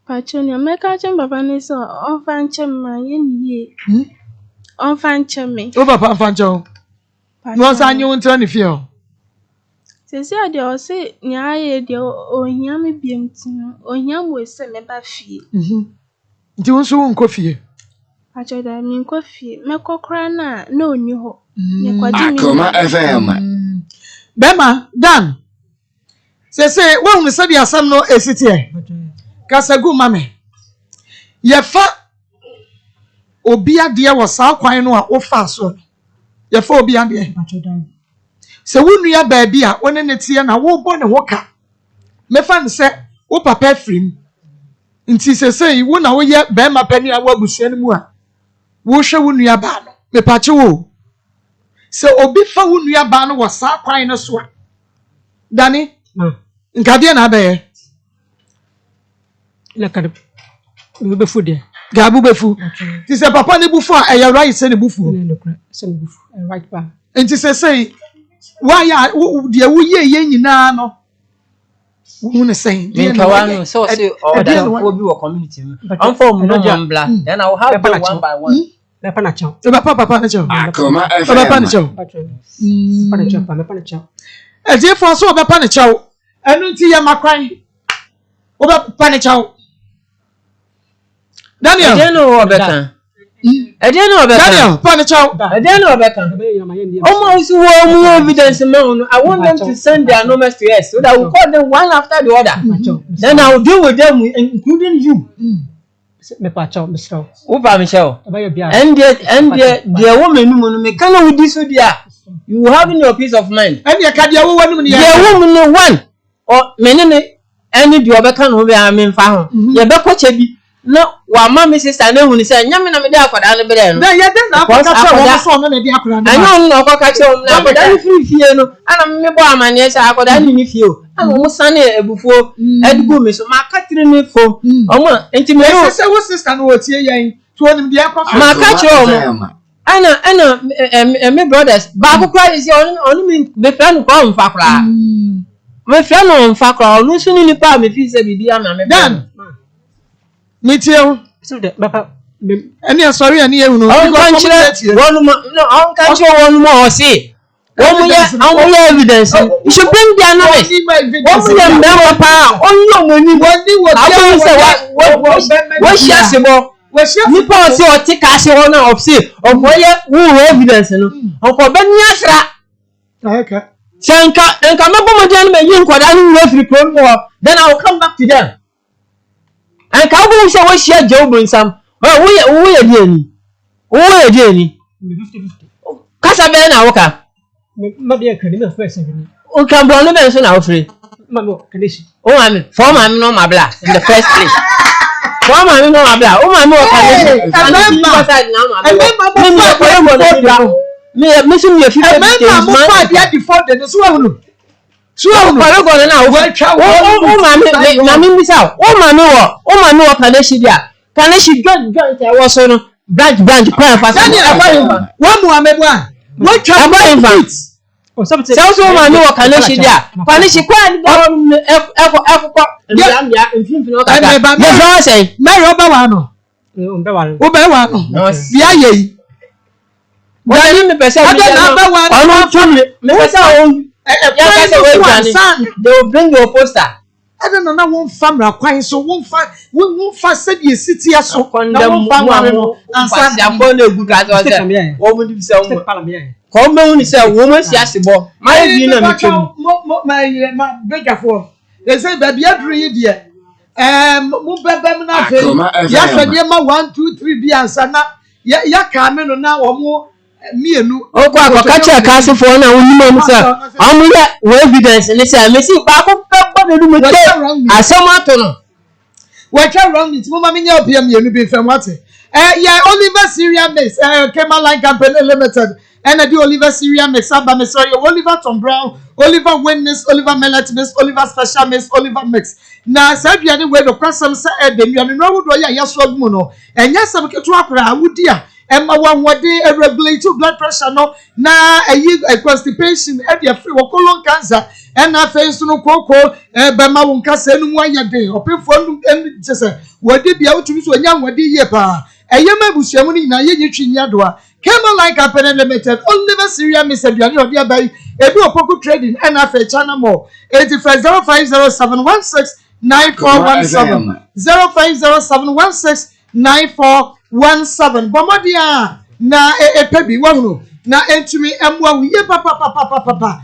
Pacho ni me ka che papa ni so on fan che ma ye ni ye on fan che me o papa fan che o no sa anyu ntra ne fie o se ade o se nya ye de o hia me biem tin o hia mo se me ba fie nti won so won ko fie Pacho da mi ko fie me kokra na oni ho ne kwadi mi Akoma FM Bema Dan se wo hu se dia sam no esitie kasagu mame ye fa obi ade wo sa kwan no a wo fa so ye fa obi ade se wo nua ba bi a woni ne tie na wo bo ne wo ka me fa ne se wo papa frim nti sesei wo na wo ye be ma pani a wo abusua no mu a wo hwe wo nua ba no me pa che wo se obi fa wo nua ba no wo sa kwan no so a dani nkade na abaye la kade be fu de gabu be fu ti se papa ne bufu a eye right se ne bufu se ne bufu right pa nti sesei wa ya de wo ye nyina no wo ne sen de no so order for be community am form no mambla then I will have one by one papa na chao papa na chao Akoma papa na chao papa na chao e je fo so papa na chao enu nti ya makwan wo papa na chao Daniel Daniel Obeka Daniel papa na chao Daniel Obeka almost one evidence man I want them to send their numbers to us so that we call them one after the other then I will deal with them including you me pa chao Mr. Opa Michelle and the woman no me can with this dia you having your peace of mind and ya ka dia wo wanu ne the woman no one or menene any the Obeka no be amemfa ho ye be koche bi no wa ma me sister na hunu say nyame na me dey akwada no bere no na ye dey na akwada che wo so no na dey akwada no anyo no akwaka che wo na akwada ni fie no ana me bo amane say akwada ni fie o ana mo sane ebufuo edugo me so ma ka tire me fo omo enti me say wo sister no wotie yen to onim dey akwa ma ka che o ana me brothers ba ko cry say onu me be friend ko mfa kra me friend no mfa kra onu so ni pa me fi say bibi ama me dan Mitio, so the papa any sorry and you know, one country one more see. One evidence. You should bring their knowledge. One power. Only what she has about. You pass your tick as you honor of see of where who evidence and of okay. Sanka and come up with gentlemen, you inquire then I will come back to them. And can say what share job in some? Well, we are Jenny. 50-50. Casabena, okay. Maybe a academy first. O can be only mention our free. Mamma, condition. Oh, I'm for my no my black in the first place. For my no my black. Oh, my more condition. I'm missing your future. I'm before the so para go na o ma mi misa o ma mi wo kaneshi dia kaneshi joint e wo so no branch plan fast wo mu amebu a wo twa about o so ma mi wo kaneshi dia kaneshi kwa ni ekoko mbia mfimfini o kaka ye so say me roba wa no o be wa no bia ye Dani me pesa mi no tumi me pesa o they will bring your poster. I don't know one family quite so one said you city as so one family and some good as woman come on say woman see as bo my you know my bigger for they say baby every year mo bebe na fe ya fe dey ma 1 2 3 bi ansa na ya ka me no na omo mienu okwa akọkacha kasi for na onimo mu say omo ye we evidence ni say me si ba ko pe do mu te asemato no we try wrong it mo ma me nya opia mienu bi fam wate yeah Oliver Syria Mix Kema Line Company Limited and the Oliver Syria Mix aba me sorry Oliver Tom Brown Oliver Witness Oliver Melody Mix Oliver Special Mix Oliver Mix na sabia ni we do kwasam say the mienu no wo do ya yeso mu no enya sam keto akora awudi a Emma one regulate blood pressure no na constipation e dey free colon cancer and na face no koko be ma won kasa enu anya dey opefo nu say wodi bia utumi so nya wodi ye pa eyema busuamu ni na ye nyetwi ado a Kema Line Company Limited Oliver Syria Mix aduane odi abai ebi opoku trading and na fe channel more 850507169417 0507169417 bomodia na epebi wahunu na entumi emwa wiye papa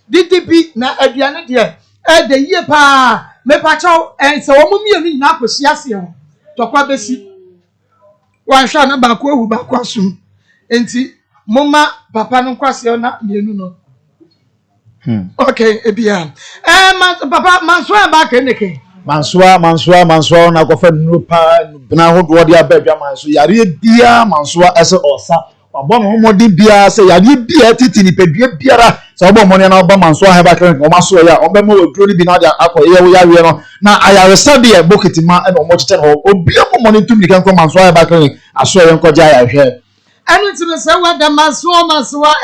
DDB na aduane de de yie pa me pa chaw se wo mienu na akosi ase ho tokwa besi wan hwa na ba ko ehu ba ko asum enti moma papa no kwase na mienu no okay ebia papa manso ba keneke mansoa na kofa no pa na hodo de abadwa manso yare bia mansoa ese osa wabɔ no homɔde bia sɛ yare bia titi ni pedua biara sɛ wobɔ mɔne na wobɔ mansoa heba clinic o maso ya ɔbɛma waduro ni bi na de akɔyɛ wo yawe no na ayaresa de bokiti ma na ɔmɔkyete no obia bɔ mɔne tum ni kan ko mansoa heba clinic aso yɛ nkɔgya ayahwɛ ɛno nti sɛ wada mansoa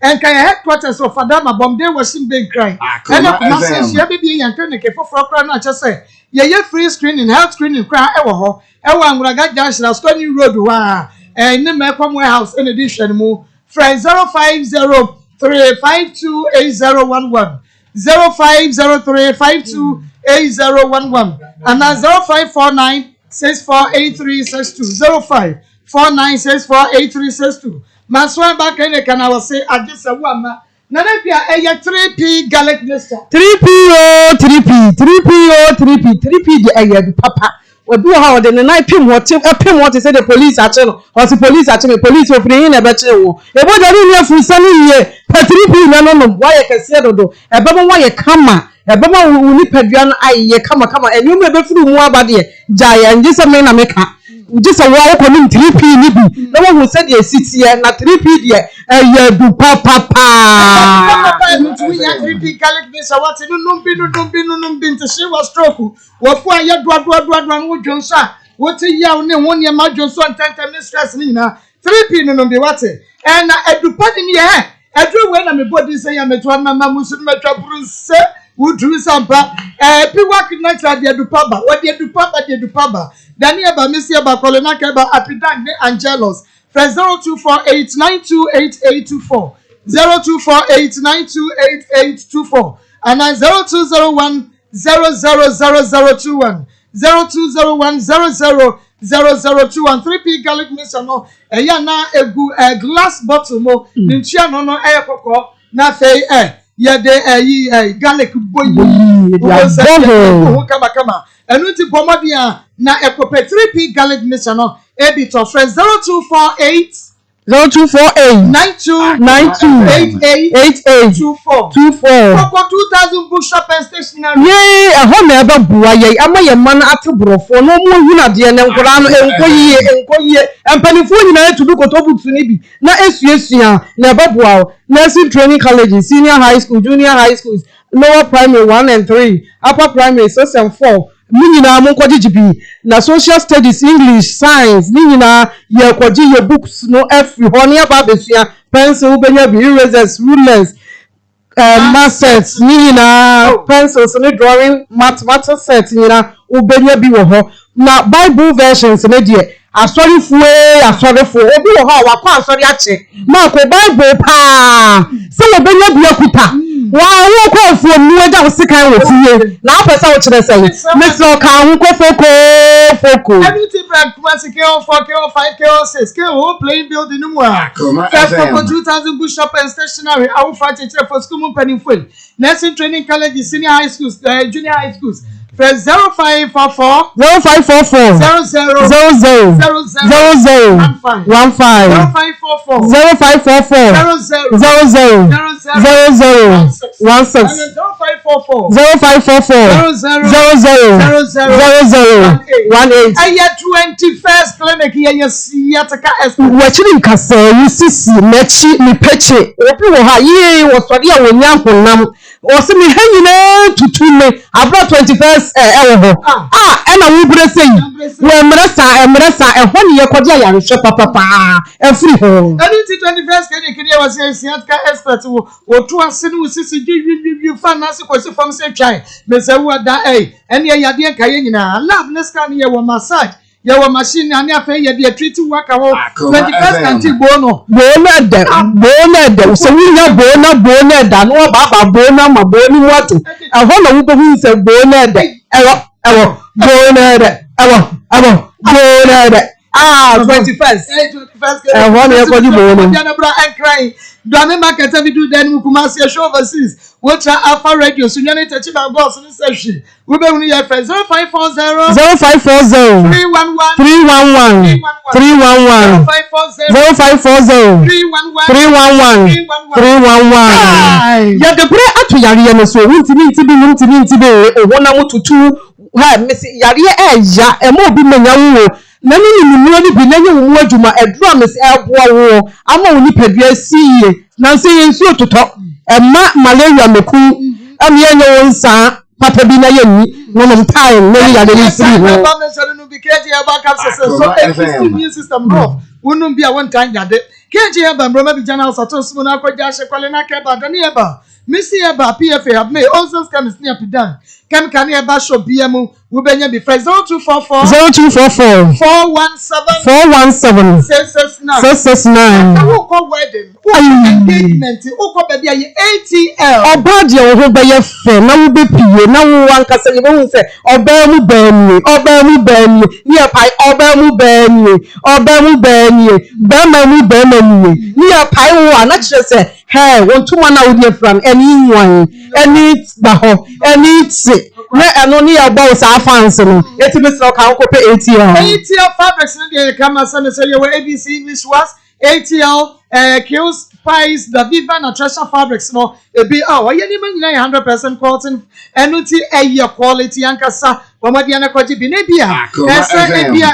and can headquarters of Fadama Bombe was in Big Cry. And a massive baby and clinic for Frocran, I just say, yeah, free screening, health screening, cry, ever, when I got Josh, I'll stone you road, and the Macom warehouse in addition, move, friend 0503528011, 0503528011, and that's 0549648362, 0549648362. Maswa back in the can I was say I just a woman. Nanapia a 3P Gallic Mister. 3P the air papa. We do how the night pim what say the police at channel or the police at me police of in a better. A boy that for sunny year, 3P no why I can say do a baba why a camera. A baba will nip Pedrian I come and you may be through more body giant just a man I make just a wall coming 3P nibi. No one who said yes 6 year na 3P there. Do papa. 3P Gallic Mister what no bin to she was stroke. What for ya do with Johnson. What a young one year my Johnson 10 stress Nina. 3P no be what and I do part in the air. Everywhere I'm a body say I'm a one mamma Muslim Bruce. Would do something. People next at the Dupaba. What the Dupaba? Daniel Bamisia Bacolonaka Apidan Angelos. Press 0248928824. 0248928824. And 0201 000021. 0201 000021. 3P Gallic Mission. And yana a glass bottle mo. Ninchia no air coco. Na fay ye garlic boy. Kama. And we take Bomadia na ekope 3P Gallic Mission no ebit of friends 0248 928824 for 2000 bookshop and stationery. Yay, a home ever boy, am I a man at the bro for no more you not the and Pennyphone to look at books to Nibi. Now, yes, never wow. Nursing training colleges, senior high school, junior high schools, lower primary 1 and 3, upper primary 6 and 4. Nina mo kwaji jibi na social studies English science nina ye kwaji ye books no every honey aba besia pencil benya bi erasers rulers masters nina pencils no drawing mathematics set nina ubenya bi wo ho na Bible versions ne de asori fue obi wo ho wa kwa asori ache ma ko Bible pa se ubenya bi akuta wa wo ko fu mu eja wo sikan wo tie na apesa wo kire say Mr. Ka hu ko foko everything brand classic KO 4 KO 5 KO 6 KO playing building no first for 2000 bookshop and stationery our factory for school Pennyphone nursing training college senior high schools junior high schools press 0544 0544 21st clinic here you see ataka wachiri nkasa yusisi mechi ni peche obi wo ha ye wo sori a wonya honam wo se me hanyina tutume abra 21st ewo ena wo bure sei wo emresa ehwo ne yekodia ya hwe papa efri ho eni 21st clinic here was say ataka expert wo to ase ne usisi gwi fa na se kwese fam se twan me se wo da eni yade nka ye nyina lab ne scan ye wo massage yawa machine ani afa ye de treat waka wo 21st anti bono da so we nya bona da no baba bona ma boni wato ehwo na wo behu se bona da ewo bona da 21st ehwo na ko di bona na bra and crying do me market we do then we kuma see show overseas what alpha radio so nyane tachi na boss ni say she we be unu your friend 0540 311 ya de bre atu yare no so wuntimi ntibi ehwo na mututu ha mesi yare ya emo bi menya wo na ni ni bi na nye wo adwuma eduro mesi eboa wo ama wo ni padua siye na nse yensu ototo ema malaria meku ami enye wo nsa papa bi na yeni no no time na yare ni free ho ba me sere no bi keje ya ba capsule so immune system no wonum bi a won tan yade keje ya ba mbroma bi jana osato sumo na akwaja ahye kwale na ka ba dani ya ba misi ya ba PFA have me also scams near pidan chemical near ba shop BM we benya be 0244 417 669 who call wedding engagement who call baby ATL obadi o ho be ye fe na wo be pie na wo ankasa ye bo se oba mu bani ni apai oba mu bani ba ma mu bani ni apai wo na kire se hey won tuma na wo die fran any one any ba ho any ti na eno ni agba sa fans no eti bi so kan ko pe ATL fabrics no dey come as say you ABC English was ATL kills pies the Viva na treasure fabrics no e be oye ni nyina 100% cotton enuti eye quality ankasa wamadi na kwaji bi ne bia esa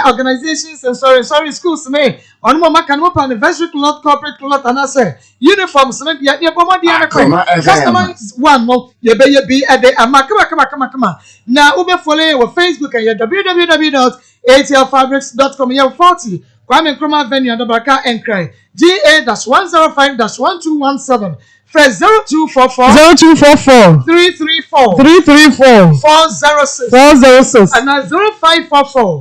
organizations and sorry schools me on mo maka no anniversary cloth corporate cloth and say uniforms no bia ne wamadi na kwa customers one no ye be ye bi ade kama na ube follow our Facebook and www.atlfabrics.com ye 40 Kwame Nkrumah Venue and Baraka Enkrai GA-105-1217 First 0244 334 406 and 0544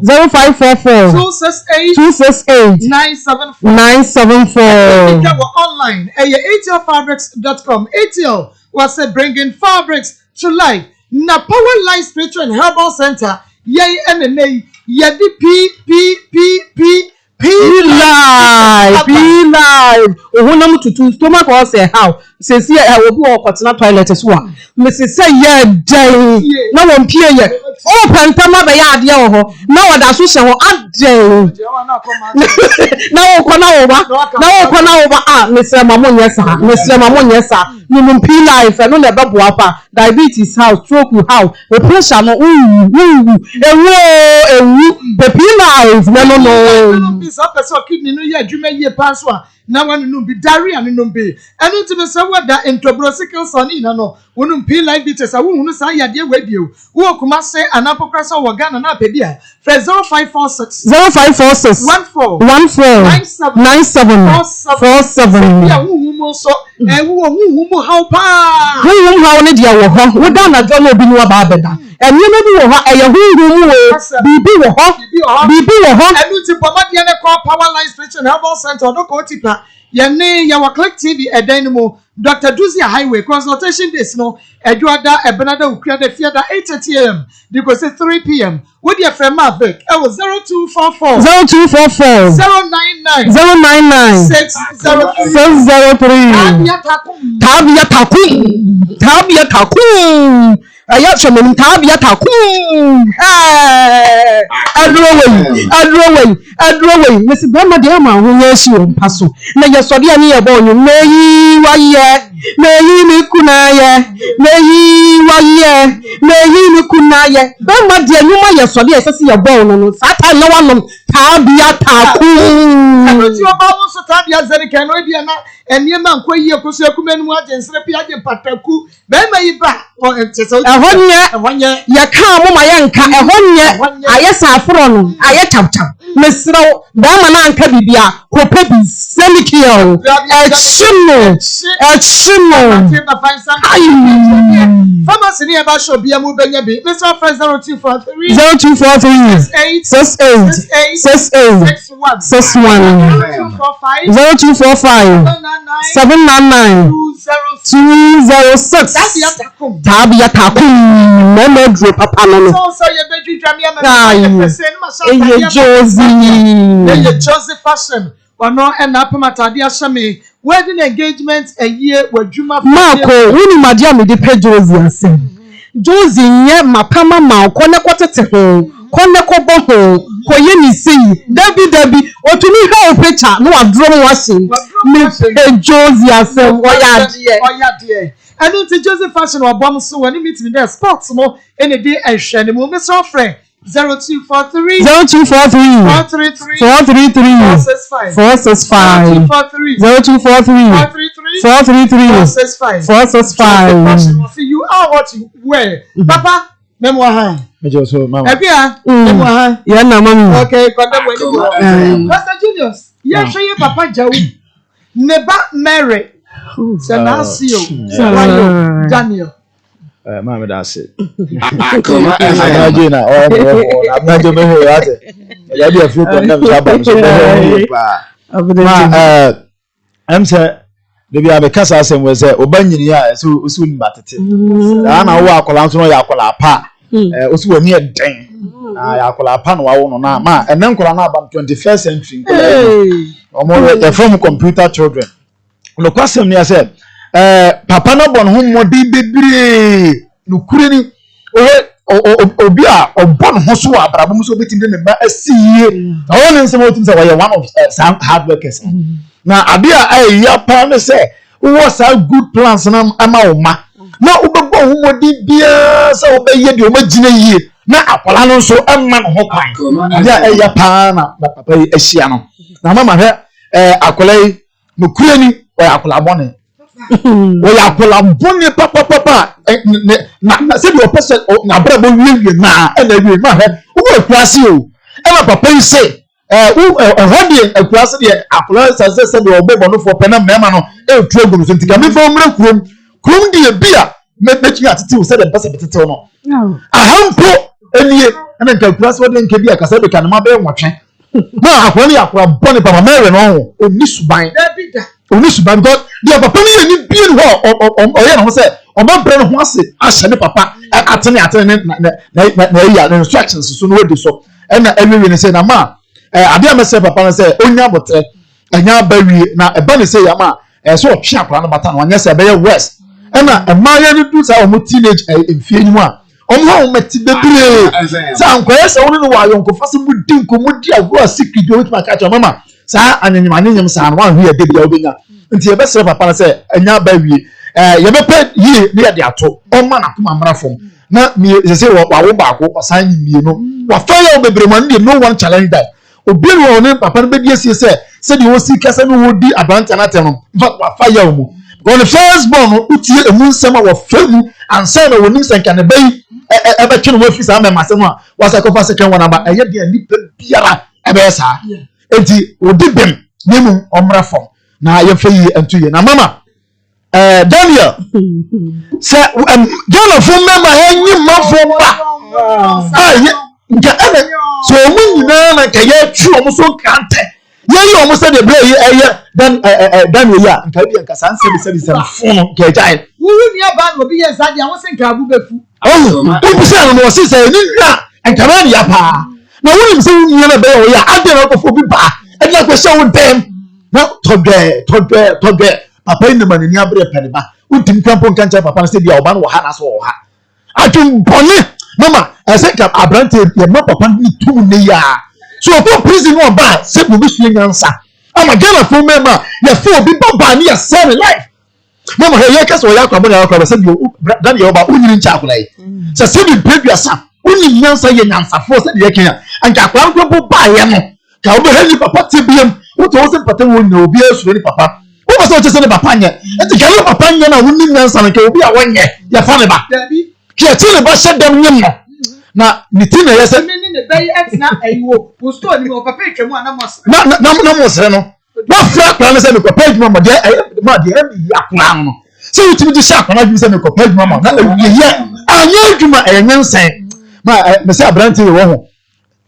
268 974 online atlfabrics.com ATL was bringing fabrics to life na Power Line Spiritual and Herbal Center yay MMA yadi P live ohunam tutu stomach all say how say see e wo bi o kotena toilet so a me say ye dan na won pie ye o pantama be ya ade wo ho na wada so hye ho adan na wo ko na wo ba me say mamo nye sa ni mo pie live no na be boa pa diabetes how stroke how o pressure no ewu the pie live no this person kidney no ye adwuma ye pass a na wan no bi diarrhea no be enu ti be say wada enterobrosical sonina no wonu pin like bites a wonu sa yade wadie wo kuma se anapokra so wo Ghana na pedi a 0546 1497 ya wuhumo so wuhumo how pa wuhumo how ne dia wo ho wo da na jo no bi no ba abeda enu no bi wo ho eye wuhumo wo bibi wo ho enu ti pomade ne call Power Line Spiritual Herbal Center do ko tipa yene ya wa Click TV edan mo Dr. Duzia Highway consultation days no edwada ebenada ukriada fiada 8:30 am because 3 p.m. with your friend Maverick I was 0244 099 603 Tabia takum aya chomem tabia takum adrowe mesi bama de ama ho yeshi o mpaso na yesode ani ye bo nyu meyi mi kunaye bama de anyuma yesode esese ye bo no sata na wanom tabia takum ti oba wo so tabia zeri kan no bia na eniema nkwa yi ekoso akumanu agensere pia je pataku bama yi ba ehonye ye ka mo ma ye nka ehonye ayesa afro no aye chapchap mesro bama na nka bibia ko pebi semikiel echimo pharmacy ni eba shop bia mu benya bi Mr. Friends 0243 0245 799 206 tabia takum meme dro papa no so ye bedwi dwame ama Josie fashion wano and apamatade asame wedding engagement a year wadwuma Marco woni madia me de pe Josie asem Josie nye mapama ma ko ne kwotete ho konne ko boho ko ye ni sei dabi otumi ha o picture no adro mo asin me Josie asem oya de enu ti Josie fashion obom so wani meeting there sports mo ene dey ehwe ne mo me so friend 0243 433 465 433 See you are what you wear. Papa, memoir ha. So mama. Ebia, memoir ha. Ya na mami. Okay, condemn when Pastor Julius, ya show you papa jawu. Neba Mary. Senasio. Daniel. Mama, that's it. Akoma FM. I'm not doing it. I do a few I'm saying, maybe I'm a casa and was a Obanya, so soon batted. I'm a walk along to Yakola Pa. Also, we're near Dane. Yakola Pan, Ma, and then Colana about 21st century. Or more from computer children. No question, I said. Papa no bon home modi bebre no kureni obi a obon ho so abrabom so betinde ne ma asiye awon nsem otum say we one of some hard workers na ade a ya pa ne say wo sa good plans na ama wo ma na obebo ho modi bia say obeye de o magina yie na akwala no so amma no ho kwan ade a ya pa na papa yi ahia no na mama hwe akwala yi no kureni o akwala bone we akola boni papa na se do person na brabo wie na na wie ma he wo akurase o e ma papa yi se hodi akurase de akola se de obebo no for pena mema no e tu egum so ntika me fo mra krom de bia mechi atete se de person betete no ahampo enie na nka akurase wo de nka bia kasa be kanama be nwotwe na akola ni akora boni papa mere no oni suban oni suban god dia papa ni ni bi no oye no say o ma bre no ho ase ahye ne papa atene na ya instructions so no we so na every ni say na ma ade am say papa no say onya botre anya bawie na eba ni say ya ma so o twa akora no bata no anya say be west na ma ya ni do say o mo teenage enfie ni mu a o mo ha o meti bebre sa ankoye say woni no wa yonko fase mu din ko mu di agro secret o tuma ka cha mama sa anyanyim sa no wa hu ya de bia obenya nti ye besere papa na say anya bawie ye bepe yi ne de ato o ma na kuma mra fom na mi say wa wo baako osan nyimie no wa fa ya bebre man de no one challenge that obi no ne papa no be die say de wo sika say no wo di advance na tem no wa fa ya mu go the first born no utie emu nsema wa fa mu ansa na wonim sanka ne bai e be twe no ofisa ama masem a wa say ko fa second one aba eye de ni biara e be sa enti odi bem nemu omra fom na ye fa yi antu ye na mama Daniel say Daniel fo mema enyi mafo ba nka ene so mu nyina na ka ye twu omo so kante ye yi omo se de bre ye Daniel ya nka bi nka sanse bi se funu ke jai wu ni aba no bi ye sa dia wo se nka abu befu o bi se no se se ni nka nka ba ni ya pa na wo ni se wu ni na be o ya ade na ko fo bi ba e na ko se wo dem na togbe papa ni mani ni abre pene ba utim kampo nkancha papa na se dia oba no ha na so ha atum boni mama I say ka abrante ye ma papa ni tum ne ya so for prison no ba se bu bi sue nyansa ama gana fo mema ye fo bi baba ni ya save life mama he ka so ya kwa bona ya kwa se bi dan ye oba unyiri ncha akula yi se bi previous unyi nyansa ye nyansa fo se de kenya anka kwa nko ba ye no ka obo he ni papa tibiam woto wo se pata wo na obi asuro ni papa wo ba se wo chese ni papa nye enti ka papa nye na wonni nyansa na ka obi a wonye ya fa ne ba ki ati ne ba shedam nyem no na niti na yese ni ne bai etina ayiwo wo store ni wo papa etwemu ana mos na mosre no wa fra kwa na se me papa edwuma ma de mi yakura no se wutimi di sha kwa na dwuma se me papa edwuma ma na ye anya edwuma enyansan ma me se abrante wo ho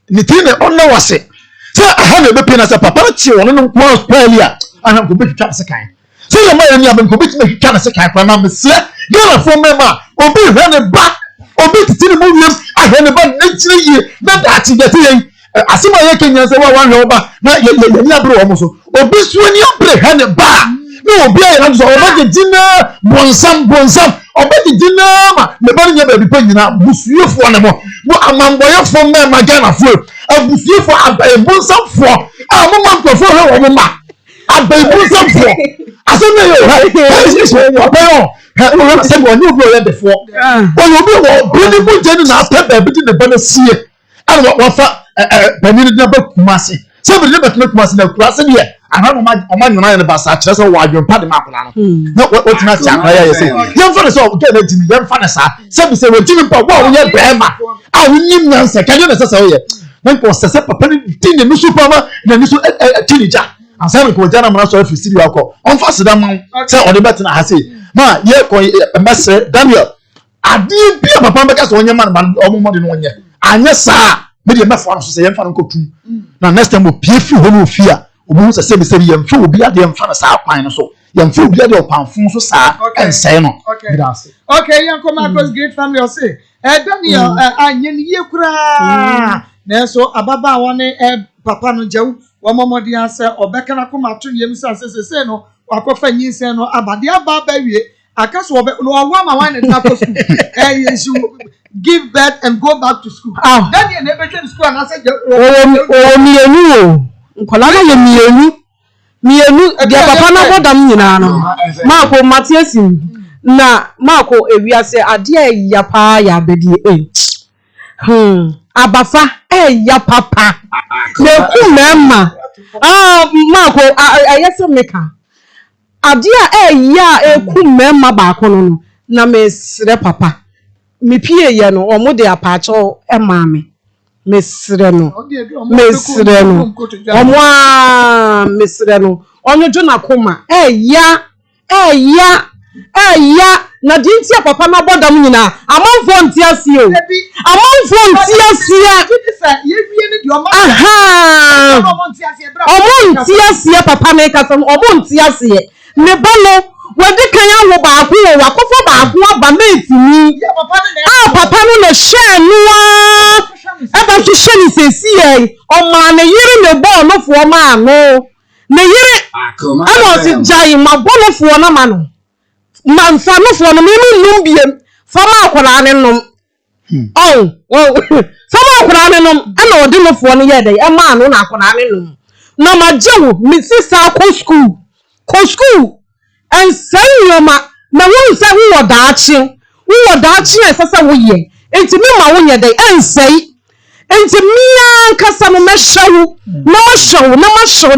niti ne onno wase se aha na be pina se papa chi wono no kwa Australia ana ko be twa se kan se ye ma ye ni aben ko be twa twa se kan kwa na me se gala fo mema obi hwe ne ba obi titiri mu wiem ahwe ne ba na chire yie na da chi de te yen asema ye kenya se wa hwe oba na ye ni abro omo so obi suo ni abre hwe ne ba na obi aye na so oba de jina bonsam oba de jina ma ne ba nya ba bi pa nyina busuefo ne mo bo amamboye fo me magana fo abufie fo abayebunsa fo amoma nkofo he wo mama abayebunsa fo asome yo ha obayo ha se bo ni obi o le fo o yo bi wo bi mu je ni na pa ba bi ne ba na sie ana wa fa panini na ba kumase se bi ne ba kumase na kurase ne ana no ma nyona ne ba sa kire so wa adwempa de makona no na what na cha akra ya say yem fa ne so get na jimi yem fa ne sa se bi se wo jimi pa wo ye bema a wo nyim nyanse ka je ne se wo ye na ko se papa ne tin ne nusu pa ma na nusu tinija ansa ko jana mara so afisi ri akọ on fa seda man se o de bet na ha say ma ye ko messe Daniel adi bi papa be ka so onye man omo de no onye anya sa me de me fa no so se yem fa no ko tu na next time o pie fi ho no ofia obu se se yem fa obi ade yem fa na sa kwan no so yem fa obi ade opanfo so sa ensay no okay yan ko Maa Akos great family o say Daniel anye ni ye kura na so ababa woni papa no jewu wo momodi anse obeka na ko mato yem sa se no wakofa nyinsen no abade aba wie akaso obe no wa ma wan na ko school you should give birth and go back to school Daniel na be to school and say mienu nkola na ye mienu dia papa na bodam nyina no Maa ko Matiasin na Maa ko ewiase ade ya pa ya bedi abafa ya papa le ku mema Maa ko ayese meka ade ya eku mema ba ko no na mesre papa mepie ye no omode apaacho ema mesre no mesre no onyo jo na koma na dintia papa na bodam nyina amanfo ntiasie o amanfo ntiasie omontiasie papa me ka sam omontiasie ne balo wadi kan ya wo ba ko wakofo ba ko aba metimi papa no na share no eba to share ni sesi o ma ne yiri ne bo no fo ma no ne yiri ama si jai ma bo no fo na ma no man fa no fo no me num biem fa ma akola ne num fa ma akola ne num ana odi no fo no ye dey e ma no na akola ne num na ma jewu mi sister ko school and say yoma na won say wo daachi esasa wo ye enti me ma wo nye dey en say enti mia kasa mo mehwewu na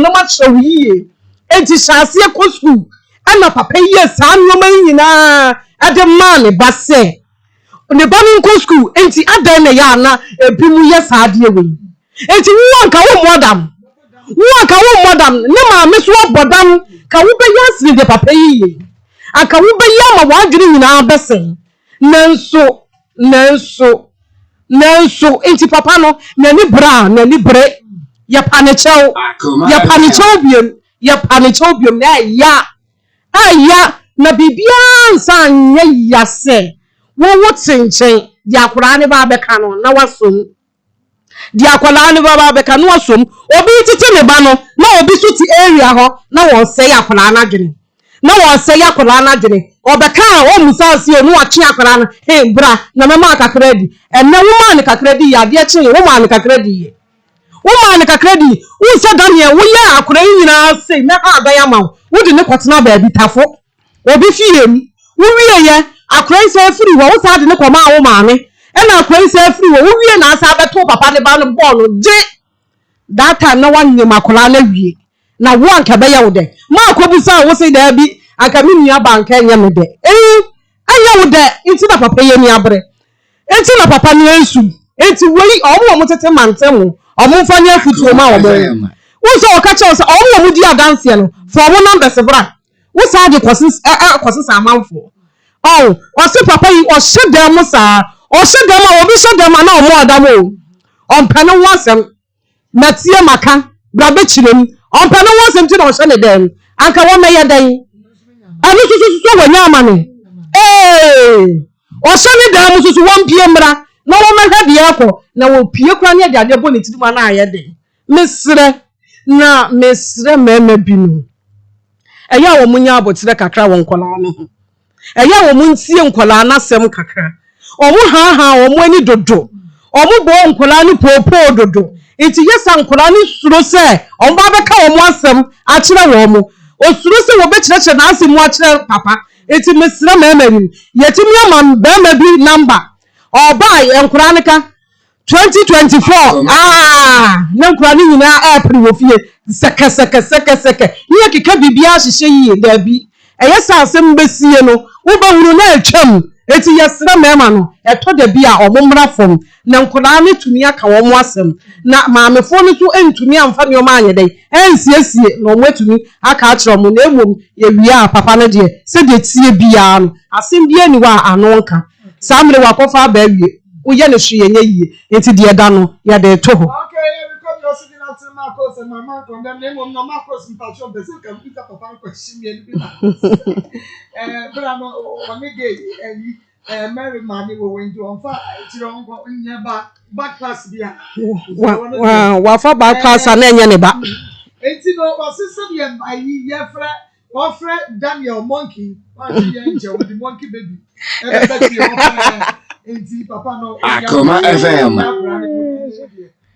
ma show yi enti shase ko school ana papa yi sa nyoma nyina ade man ba se ne ba no ko school enti adan na ya na ebi mu ye sa ade we enti wo anka wo modam ne ma me so bodam ka wo be yasri de papa yi aka wo be ya ma wadwiri nyina besen nanso enti papa no na ni bre ya panechew biem na ya na bibia nsa nya yase wo tenchen di akora ne ba beka no na wasom di akwala ne baba beka no asom obi tete ne ba no na obi so ti area ho na won say akwala na dwene obeka o musa si no achi akwala na bra na mama kakra di enne wo ma ne kakra di ya de chi wo ma ne kakra di wo se Daniel wo ya akwala nyina sei na aba ya ma wo de ne kwotena ba bi tafo obi fiem wo wie ye akwala se firi wo sa de ne koma wo ma ne na akwai se free wo wie na asa beto papa ne ba no ball je data na wanye makola na wie na wo anka be ye wo de ma akobusa wo se da bi aka mi nua banka enye me de anya wo de enti na papa ye ni abre enti na papa ni ensu enti wei omo mo tete mantemu omo fanya afutuo ma omo wo so o ka che so omo mo di adanse no for omo numbers bra wo sa de kwasisa amanfo o se papa yi o shede mo sa o shede ma obi shede ma na omo adamo on pano wasem na tie maka bra be chirem on pano wasem ti na o shede dem anka wo meye dan ani susu wanya amane o shede dem susu won pie mra na wo mehwe de akọ na wo pie kwa ne de ade bo ne tiduma na aye de mesre meme binu eya wo munya abotire kakra won kola no eya wo muntie nkola na sem kakra omo ha omo ani dodo omubo nkola ni popo dodo enti yesa nkola ni suro se omba beka omo asem a kire wo mo osuro se wo be kire na asem wo a kire papa enti mesira memarim yetimi ama be ma bi number obai enkora nika 2024 na nkora ni nyina april wo fie seke ye keka bibia hihye yi da bi eyesa asem besie no wo ba huru na atwam eti yesra mema no eto da bi a omomra fom na nkora ne tumi aka wo mo asem na maamefo no so entumi amfa ne o ma anye dai ensiesie na omo atumi aka akire mo na emom ye wia papa no de se de tie bia no asem bia ni wa anonka samre wakofa ba wie wo ye ne hwe ye yie enti de da no ya de to ho. Maa Akos and Mama condemn them on Maa Akos in Pacho, the second Peter Papa question me. But I'm on gay and Mary Mammy will went to on fire. It's your uncle in your back class beer. Wafa back class and then Yaniba. It's no sister and by ye, or Fred Daniel Monkey, angel with the monkey baby. And Papa no Akoma FM.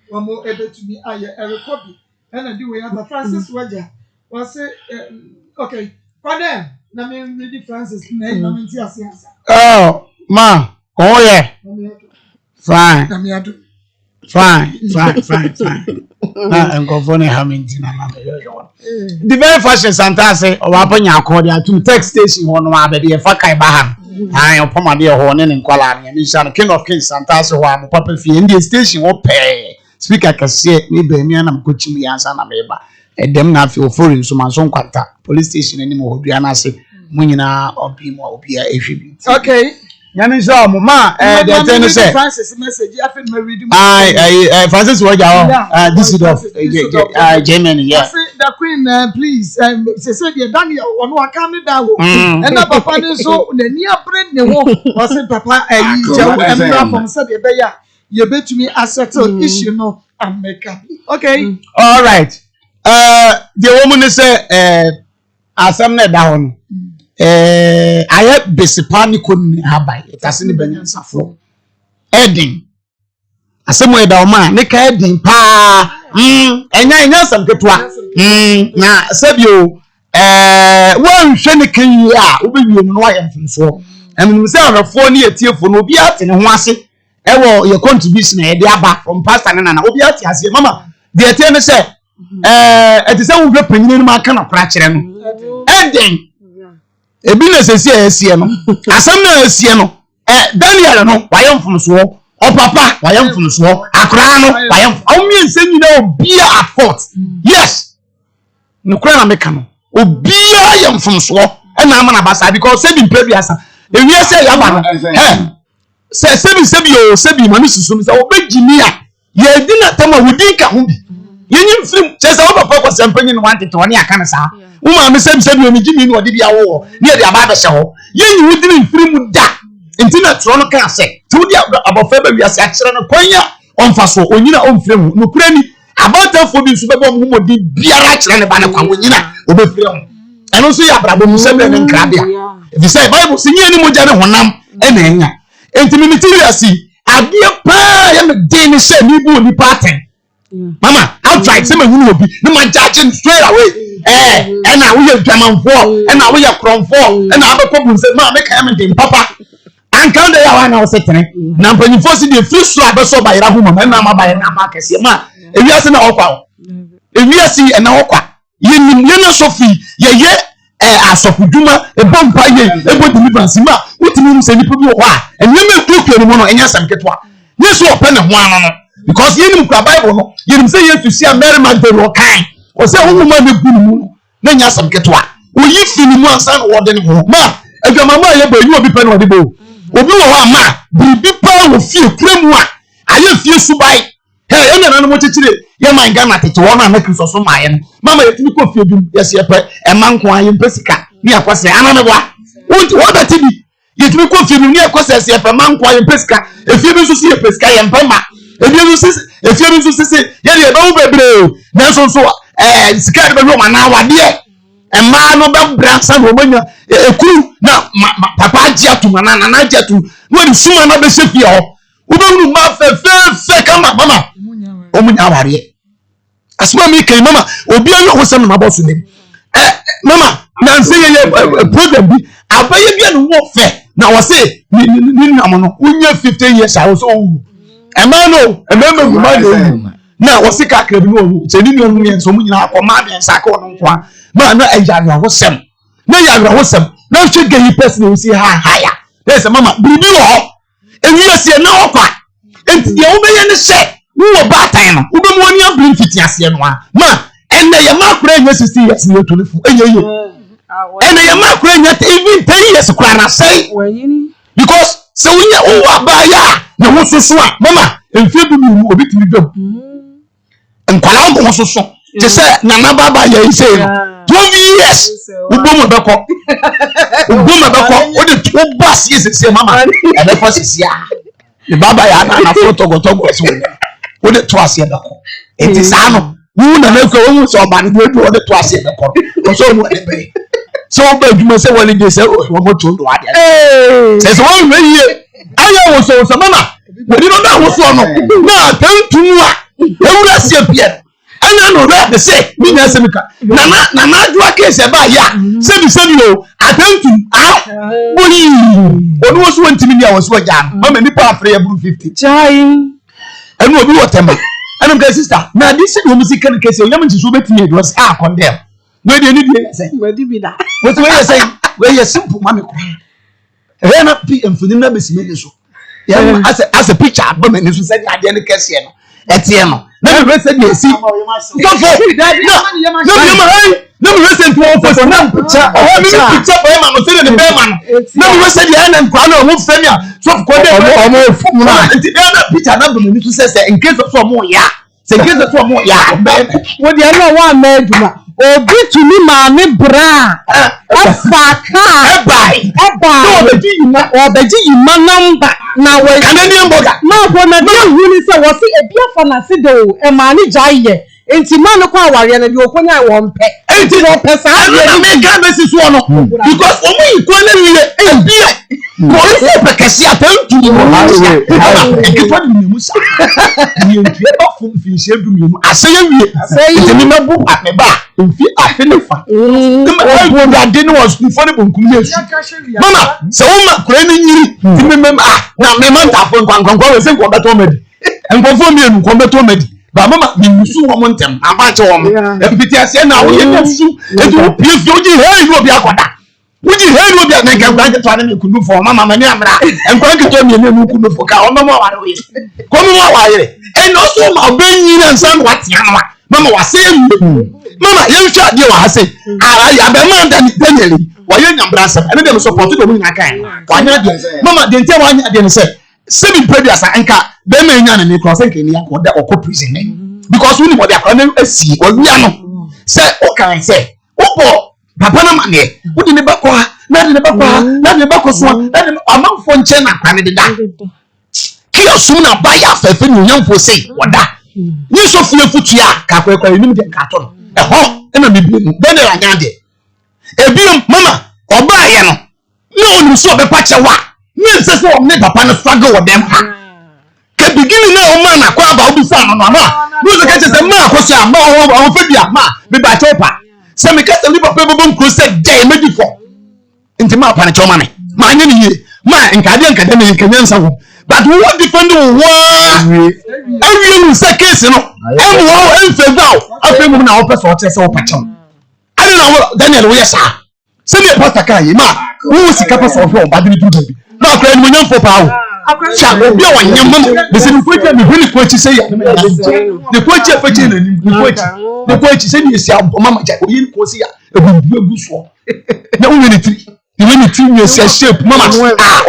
One more able to be a copy. And I do we have a Francis Wedger. Was it okay? For them, I mean, really Francis name. Oh, ma. Oh yeah. Fine. I'm going Hamilton. The very first Santa say, or Wapanya Accordia to text station one baby, a Fakai Bahan. I am Pomadia Horn and Kuala, and Nishan, King of Kings, Santa, so I'm a papa fee in the station will pay. Speaker can say, maybe me and I'm coaching me as an ameba. And them not feel foreign, so my son contact police station anymore. Diana say, Munina or be more be a tribute. Okay. Yanisha, Mama, the say Francis message. I Francis Waja, this is Germany, yeah. The Queen, please, she said, you're Daniel, on what coming down. And now, Papa, so the near friend, was it Papa, and from Sadia. You bet me a settled issue, no, and make up. Okay. All right. The woman is as I'm not down. I have basic panic couldn't have by it as in the Benyan Safro. Edding. As somewhere down man, Nick Edding, pa, and I know some good one. Now, said you, one Shenikin, yeah, will be no I am from so. And we say on a 4 year tier for no be out in Wasi. Ewo your contribution e dey aba from pastor na obi ati ase mama dey tell me say e dey say wo gbe panyin ni ma kan akora kire no eden e bi na sesi asie no asem na asie no Daniel no wayem funu so o papa wayem funu so akora no wayem o mi ense nyina obi at fault yes no kura na meka no obi yem funu so e na ama na basa because say bi mpre bi asa e wi say ya ba no sebi manu susu say obegimia ye di na tama wudi ka hu bi yenyim film che say papa ko sempanyi no wanted to oni aka na sa uma me sebi omi gimi no odi bia wo ne de aba be hye ho yenyi wudi ni film da entina tro no ka say ti wudi abofa ba wi ase a kire no kwanya onfa so onyina onfrem no kura ni abatafo bi nso be bom hu modi biara kire ne ba ne kwa onyina obefrem eno so ya brabo mu sebi ne nkra bia if you say bible sinye ni moja ne honam e na enya enti mi materiasi adie pa ya me den se ni bu ni pattern mama outright say me hunu obi ni ma judge straight away na we ye dwamanfo na we ye kronfo na abekọ bu se ma me ka me den papa anka de ya wa na o setene na mpanyifo si de free so abeso ba yira hu mama na ma ba ya na ma kese ma ewiase na okwa ewiase na okwa ye nim ye na sofi ye asofuduma ebompa ye ebo deliverance ma utimi mu se nipa bi wo ha enyeme tutu ni mo no enya samketwa yesu ope ne ho ano no because ye nim kwa bible no ye nim se yesu si Mary Magdalene kan o se hu ma be gunu mu no na enya samketwa o yi fini mu ansa no wode ne ho ma adwamama ye ba yi obi pe no wode bo obi wo ha ma bibi pa wo fie kuremu a aye fie subai hey ena na mo chichire ye man Ghana tete wona na Kristo so ma ye no mama ye tumi ko fie dum yes ye pe e man ko aye mpesika ni akwase ana ne bwa what that be ye tumi ko fie dum ni akwase ye pe man ko aye mpesika e fie bi so si ye pesika ye mpema e bi so si e fie bi so si ye de ba wo bebre na so sika de be wo ma na wade e ma no be bransa no manya e kuru na papa agia tu na na agia tu no di suma na be se fie ho Ubenu ma fe kama mama. Omunya ware. Asma mi kai mama, obi ayo ho sem na boss nim. Mama, na nse ye program bi, abaye bi anu wo fe. Na wo say ni nam no, unya 15 years I was owu. Emano, ememe guma na wo sika kra bi no owu. Se ni ni onu yen so mu nyina akoma den saka ono nko. Ma na ejagra ho sem. Na yagra ho sem. Na hwe gay person we say higher. Yes mama, bibi wo. Ewi ase na okwa. Enti ye wo be ye ne se. Wo ba tan no. Wo be mo ani abrin fiti ase no a. Ma enne ye ma kra nya 60 years ni otolifu. Enye. Enne ye ma kra nya even 10 years kra na say. Because so we wo abaya na wo soso a mama emfie bi mu obi timi dwam. Nkwala wo soso. Te say na na baba ye say no. 12 years. Ubomo beko. O de two bus yes say mama. E be for sisia. The baba ya na photo go so. O de two ase beko. It is ano. Wu na na ko wo so ba ni do o de two ase beko. O so mo e be. So ba djuma say wali dey say wo mo to do ade. Say so wo ye. Aya wo so mama. We di no na wo so no. Na tantu a. Ewura se bia. Anya no re say me na semika na adwa case ba ya sebi o atantu boni onu so ntimi dia wo so ja mama ni pa afre ya bru 50 chai enu obi wotema anam ka sister na di se no music kan case o yam nti so betimi do say condemn we dey ni dey say we di bi da what we say we are simple mama ko e na pi emfuni na besime so ya as a picture ba me so say ade ne case no etie no na me say dey see no me say to for na picture o me picture boy man no say the bear man na me say dey na nkwa na o fe me so ko dey o mo fu mu na nti dey na picture na be me so say in case of mo ya say in case of mo ya wo dey na wa ma aduma obi tumi ma me bra afaka obeji yima number na we Canadian burger ma ko na dey huni say wo si ebia fa na se do e ma ni jaye enti ma no kwa aware na bi okonya wo mpe enti no pesa na me ga mesi so no because omo iko na wiye ebia ko se pekesi atantu ni mo e ko ni musa ni entu e ba fun fi se du mi mu aseye wiye enti ni mabu ameba mfi afenefa ma bo da de no was for ne bonkum na esu mama se wo ma kure ni nyiri ti me na me man ta fon kwankwankwa we se ko beto medi enkwofo mi enu ko beto medi ba mama mi musu wo montem abache wo empiti ase na wo ye nsu edu pie fi oji he ni obi akoda oji he ni obi na nka to ane me kunu fo mama mani amra enkwa nketo mi enu kunu fo ka ono mo ware we ko mi wa ware e no so ma obenyi na nsan watia no mama wase mama ye twa de wa hase ara ya be man da Daniel wa ye nyambra sam ene dem support do mu nya kan wa nya de mama de ntia wa nya de ne se bi previous anka be me nya na ni cross nke ni akọ da okọ prison because we ni mo de akọ na asi owia no se o kan se o bo papa na mane o di ne ba kwa na de ne ba kwa na de ne ba ko so na de amanfo nche na kwa ne de da ki osum na ba ya afefe ni nyamfo sei woda ni so fie futua ka kwa ni de ka to no e ho e na bibie mu de na anya de ebiom mama oba ye no na onu so be pa che wa ni nse so o ne papa na struggle with them ke beginning na o ma na kwa ba obi fa no no no so ka che se ma akoso a ma o fa bia ma be ba chopa se me ka se li papa bo bom crusade dey meji for nti ma pa na choma me ma anya ni ye ma nkade ne nkanya nsa wo but we want defend wo every you say case no em wo em fe gba afa mu na wo pese o che se wo pa chom ani na wo Daniel wo yesa se me pastor kan yi ma wo sika pese o fe o ba bi du bi na akra ni mo nyam fo pa wo cha obi o nyam mo be se ni kwachi me huni kwachi se ya ne kwachi afachi na ni kwachi se ni esi mama ja o yin ko se ya ebu so na wo ni tri ni tri ni esi shape mama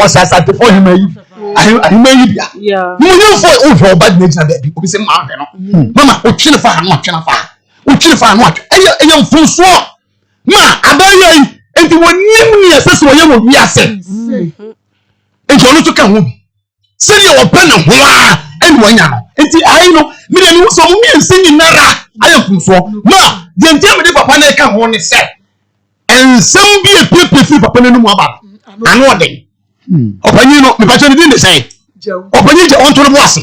o sa sa te for him ayi ayi bia mo nyam fo o fo ba ni na be obi se ma fe no mama o twene fa no eyam fo so ma abayi enti wonim ni asese wo ye wo wi ase enti onu to ka ho se ni wo pe na ho a eni wanya no enti ayi no mi na ni so mo mi ensi ni nara ayafun so ma de enti me de papa na ka ho ni se ensem bi epepe fi papa na nu mu aba anu oden opanyi no me pa che ni dey say Open je on to the boss.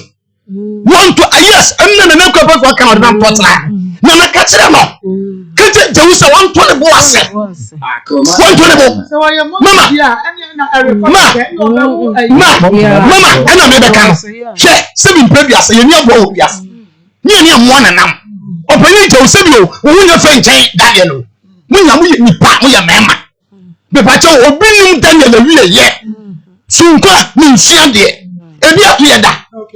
Want to yes, and na ko ba kan na potla. Na na ka kire no. Kete je usa want to the boss. Want to the boss. Mama. Mama, and I made a can. She 7 previous, you near bow, yes. Near 1 and now. Open it to Sabio, who your friend Daniel. When you part with your mamma. The pacho will bring Daniel a real yet. Soon, means Shandy. And yet,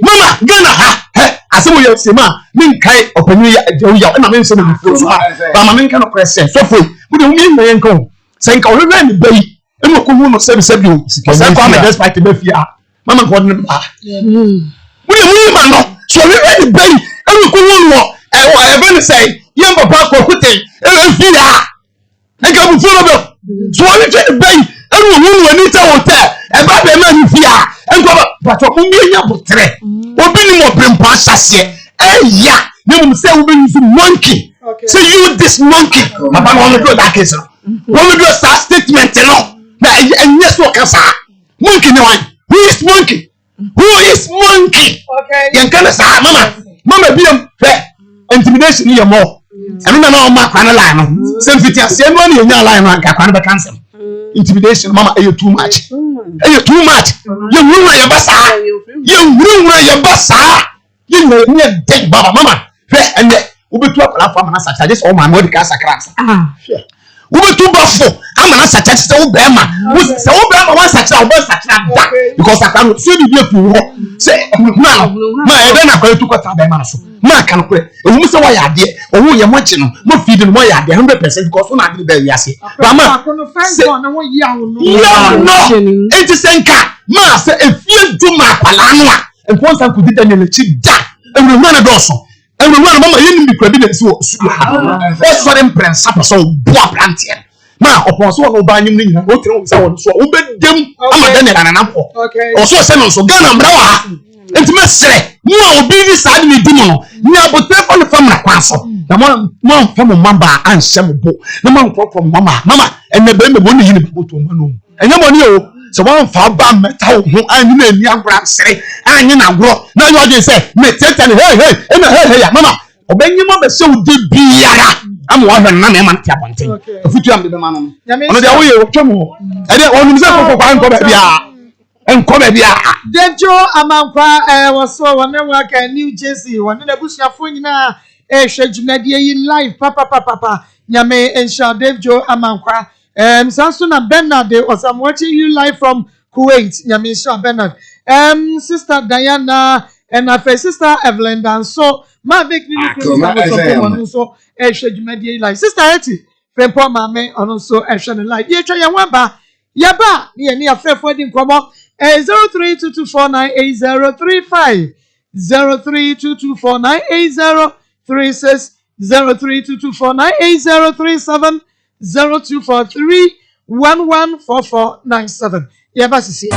Mama, Gana, I saw you say, Ma, Min Kai, open you, and I mentioned before. But my cannot press so free. We don't mean my uncle. Saying, I'll remain the baby. And look who knows 7 because I come just fight the Befia. Mama called them. We man, so we ready, baby. And look who know. I want to say, young papa, put it. I come follow. So I will tell the baby. And we need to hotel. And by the man here. And go but what me ya butre. Obi mo brim pass here. Yeah. You say we be monkey. Say you this monkey. Papa want to do that case. Want to do a statement no. And yes what can say. Monkey no one. Who is monkey? Who is monkey? Okay. Yan can say mama be fair. Intimidation here more. And no ma kwana line. Same fit ya same one in your line man ka kwana be cancel. Intimidation mama are you too much? Are you too much? You ruin your basa. You ruin your basa. You know me dead baba mama. Fair and we be to a platform na such this all my body can sacrifice. Sure. We be too buffo. I'm not such as the Obama. So Obama wants such a that because I can't see the people say, now, my then I'm going to cut out the man. Ma can quit. And we say why I did, or who you're watching, more feeding why I did 100% because we're not very assy. Mama, no, it is Senka. Master, if you do my palana, and once I could get a cheap that, and we run a dorsal. And we run mama you be credit so that's for them prince so boa plantier na upon so no ban nim ni o tire so so o be dem ama den na na po o so se no so Ghana mra wa entime sere mu a obi ni sa de di mo no ni abotre for the family kwaso na mo fam mamba an hyem bo na mo nkofo mama enne be me bo ni yini bo to mo no enye mo ni o so one fa ba meta ho anyi na ani agora sere anyi na agoro na you dey say me tete hey mama obenyi mo be se udi biara am wa hwe na me man tia bonten ofutu am de be manu ono de wo ye twemo e de onu se kokko kwa nko ba bia Dejo amankwa was so one work New Jersey one na busuafo nyina hwe dwumadie yi live papa nyame ensha Dejo amankwa Samson and Bernard was I'm watching you live from Kuwait nyame ensha Bernard sister Diana and my sister Evelyn dan so Mavic ni so hwe dwumadie live sister Eti Fempo mame ono so hwe live ye twa ye waba yaba ni afrefo di nkomo 0322498035 0322498036 0322498037 0243114497 yaba sisi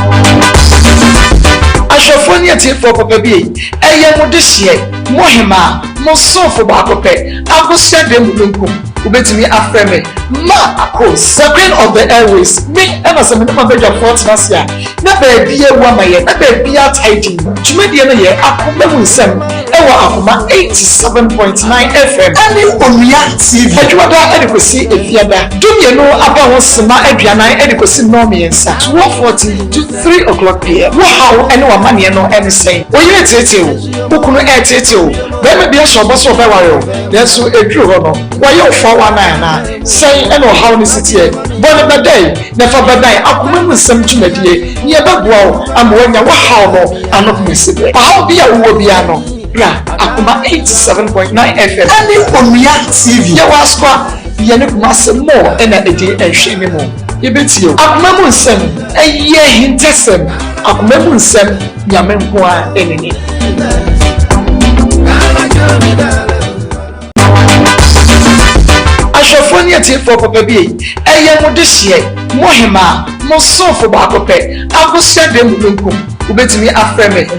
Ashofoni ati for papa bi eye mo de hye mo hema mo sofo ba kope akosia de mulunkum ubetimi afreme Maa Akos the queen of the airways me ever some na beja port nasia na ba bia wa maye na ba bia tidy tumedie no ye akoma mu nsem ewo Akoma 87.9 FM ani onua TV adwada edikosi efiada dumye no aba ho sema aduanan edikosi no miensa 12:40 to 3 o'clock p.m. Wow ene wa mane no ene sei oye tete o bukunu tete o be me bia so boso be ware o yeso edru ho no wa ye 419 na sei ene o hawo ni sitie bone bedai na fa bedai Akoma mu nsem tumadie ni e begua o amwonya wa hawo no ano kumesibe hawo bia wo bia no ra Akoma 87.9 FM ani onua TV ye wa skwa ye ne kuma se mo ena edi ehwe mi mo ye betio Akoma mu nsem eye hintesem Akoma mu nsem nyame nko a enini Ashofoni ati for papa bi eye mo de hye mo hema mo sofo ba kope akosia de mulunkum ubetimi afreme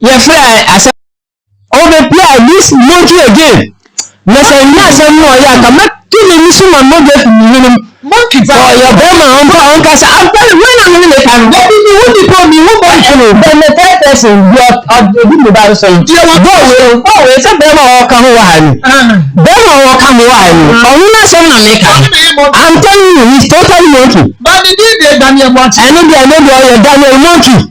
Your friend, I said, oh, the play this monkey again. No, say, yes, I'm more. Yeah, come back to the mission of monkey. Oh, your grandma, uncle, I'm telling you, when I'm in the time, what did you want to call me? What about you? Then the third person, you are doing about something. Oh, it's a better or come one. Better or come one. Oh, you're not saying I'm telling you, he's totally monkey. But he did Daniel Monkey. I know you're Daniel Monkey.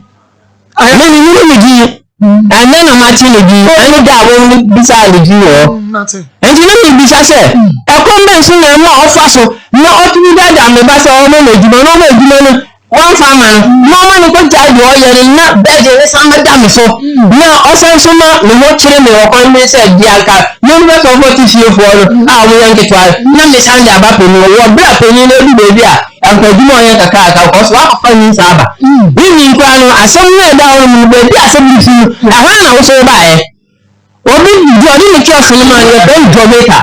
I mean, you know, and then I'm actually and that won't be beside you. And you know, because I said, a convention and more fossil, not to be that I'm the best of no one farmer, no one could tell you, you're not better than some madame. So now, also, so much, the more children or on me said, Bianca, no rest of what is here for our young guitar. None is under a bapper, or black penny, baby. And for you more a car, because what funny Saba. We mean, as somewhere down in the baby, as a beauty, I ran also by. Or maybe you are in the church in Jamaica.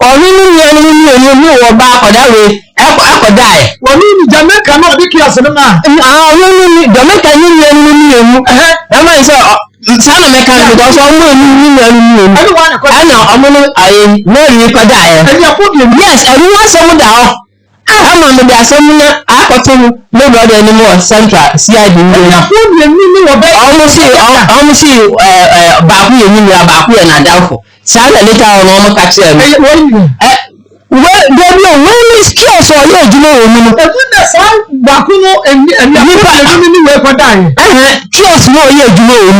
Or really, or back or that way, I die. Well, Jamaica, not be careful, man. Jamaica, you son of mechanic, because I know, I know you could die. Yes, I want someone down. I'm on the Assembly. I got to nobody anymore. Central CID. Almost see Baku and Adolfo. Sada later on almost catch them. Well, when is chaos or you know, Bakuno and chaos no, you know.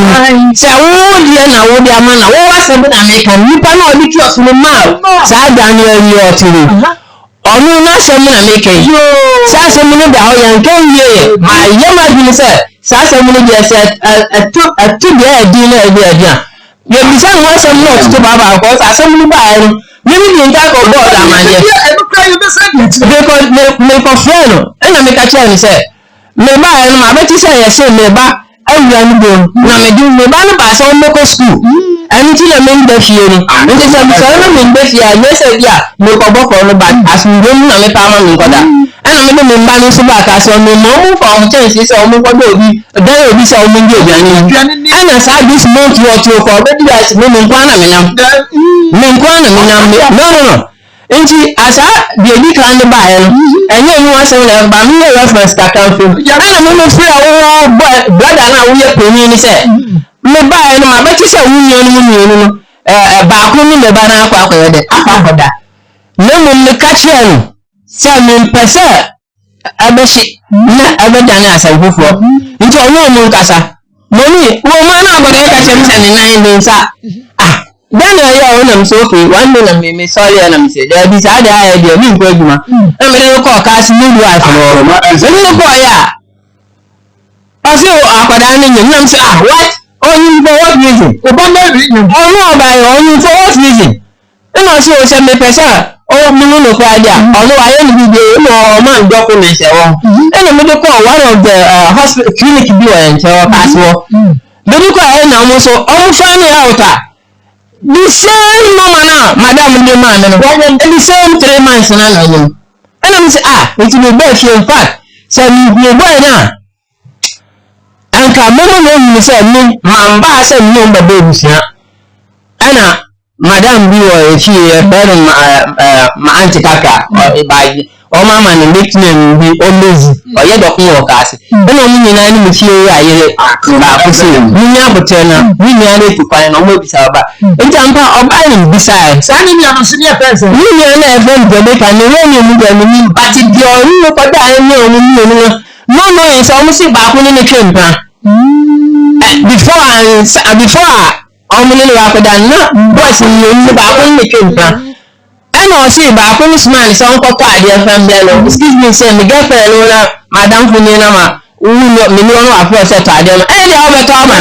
Say, oh, dear, now, what dear man, oh, I said, American, you cannot be chaos no mouth. Sada, you're to ọ̀nù náà sẹ́mu náà mẹ́kẹ́ yìí sáà sẹ́mu ní dàá ọ̀yàn kẹ́ ń yé màá yẹ́ máa bí mi sẹ́ sáà sẹ́mu ní bíi ẹsẹ̀ ẹ̀tú bíi ẹ̀dín náà ẹ̀dín ẹ̀dín à yẹ bí sẹ́mu wọ́n sẹ́mu náà tuntun bàbá àkọ́ sáà sẹ́mu ní báyìí nù mímí ní nǹkan kọ̀ bọ́ọ̀lù àmàlẹ́ mẹ́kọ̀ fúlẹ́ẹ̀nù ẹ̀nà mi kàkí ẹ̀nu sẹ́ mẹ́bà ẹ̀nu màá bẹ́ tí sẹ́ yẹ sẹ́ mẹ́bà ẹ̀wùrẹ́ níbo nà mẹ́bà ní bàá sẹ́ mẹ́kọ̀ skul ẹni tí lè ń gbé fìyè ni ní sẹ́ bí sọ́ọ́ náà mi ń gbé fìyè àyẹ́sẹ̀ bí à mo kọ̀ bọ́ fọ́ ọ́nù bá àsùnwó nínú àmì pa ọmọ mi kọ́dà ẹnà mi ní mi ń bá ní súbà ká sọ mi mọ̀ ọ́n fọ ọ̀hún tẹ̀ sí sọ ọmọ gbọ́dọ̀ òbí ọ̀dẹ́rẹ́ òbí sọ ọmọ ndí òbí ẹni ẹnà sáà bí smoke ọtí ọkọ̀ ọ̀bẹ bí wàá sí mi nkọ́ ànà mi nam no nti asa bí ebi kan ní báyẹn ẹ̀yẹ́ ìlú wọn sẹ́wọ̀n lẹ́yìn bá mi yẹ reference kàkà fún ẹnà mi ní fi àwọn brọ́dà náà wúyẹ pèmí ní sẹ́ mi báyẹn mà bẹ́ tí sẹ́ wúyẹ ní mú baako ní mi bá náà kọ́ akọ̀yẹ́ dẹ̀ akọ̀dà lẹ́mu mi kàkí ẹ̀ nù sẹ́ mi pẹ̀sẹ̀ ẹbẹ̀ṣẹ̀ ní ẹbẹ̀dà ní àṣà ìfúfọ́ nti ọ̀nà ọ̀mú nkàṣà mo ní wọ́n máa náà bọ̀dọ̀ ẹ̀ka ṣe mi sẹ́ ní náà ní nsá bẹ́ẹ̀ni ẹ̀yẹ ọ̀hún nà mi sọ fè wọ́n ní nà mi sọ́ọ́lì ẹ̀ nà mi sẹ́ dẹ́bi sáà dẹ́ ayẹ dẹ́ mi nkọ́ ẹ̀dùnmá ẹ̀ mi ní kọ́ ọ̀ká sí nílùú àìfọ̀ ẹ̀mí ní kọ́ ọ̀yà ọ̀sẹ̀ àkọ́dà ní yẹn nà mi sẹ́ what only for what reason ọ̀nà ọ̀bà ẹ̀ only for what reason ẹ̀nà ọ̀sẹ̀ ọ̀sẹ̀ mi pẹ̀sẹ̀ ọwọ́ mi nínú kọ́ adé à ọ̀nà ayé mi gbé ẹ̀nà ọmọ àǹdọ́kùn mi ṣẹ̀ wọ́n ẹ̀nà mi dúkọ̀ one of the hospital clinic bí wọ̀ ẹ̀ ń tẹ́ wọ́n pass wọ́ mi dúkọ̀ ẹ̀ nà ọmọ so ọmọ fáwọn ẹ̀ ọ̀tà the same mama now madam ndé máa nínú the same 3 months náà nà ọ̀yẹ́ ẹ̀nà mi sẹ́ ètò mi bẹ́ẹ̀ fi in fact sẹ́ mi bọ́ ẹ̀ náà ẹ̀ǹkà mọ́mọ́ náà mi sẹ́ mi màá bá a sẹ́ mi ní ọ̀bà bẹ́ẹ̀ bùsùn ẹ̀nà madam bi wɔ efi ɛfɛrɛ ma anti kaka ɔbaaji ɔmo ama ne nickname bi ɔmezi ɔyɛ dɔko wɔ kaase ɛna ɔmo nyinaa ne mo fie yi ayere baako se munya abotire na mi nua ne ti kwan na ɔmo ebisa ɔba nti ampa ɔbaa ne bisa ɛ saa ne nua no so ne yɛ fɛn sɛ ne nua na ɛfɛ Jamaica ne wɔn ne mu dɛ ne ni bati deɛ ɔno ne kɔda ɛne ɔmo mu no no yɛ sɛ ɔmo si baako ne ne twɛ mpa before ọmọ nínú akọ̀dà náà bọ́ọ̀sì ní baako ní ètò nǹkan ẹnna ọ̀sẹ̀ baako ní smile sọ nkọ́kọ́ adìẹ fẹ́m bẹ́ẹ̀ lọ excuse me sẹ́ mi gẹ́fẹ́ ló na madam fún mi náà ma wúlò mi ní wọn wà fún ọ̀sẹ̀ tó adìẹ ẹ̀ ẹ̀ ọbẹ̀ tó ọmọ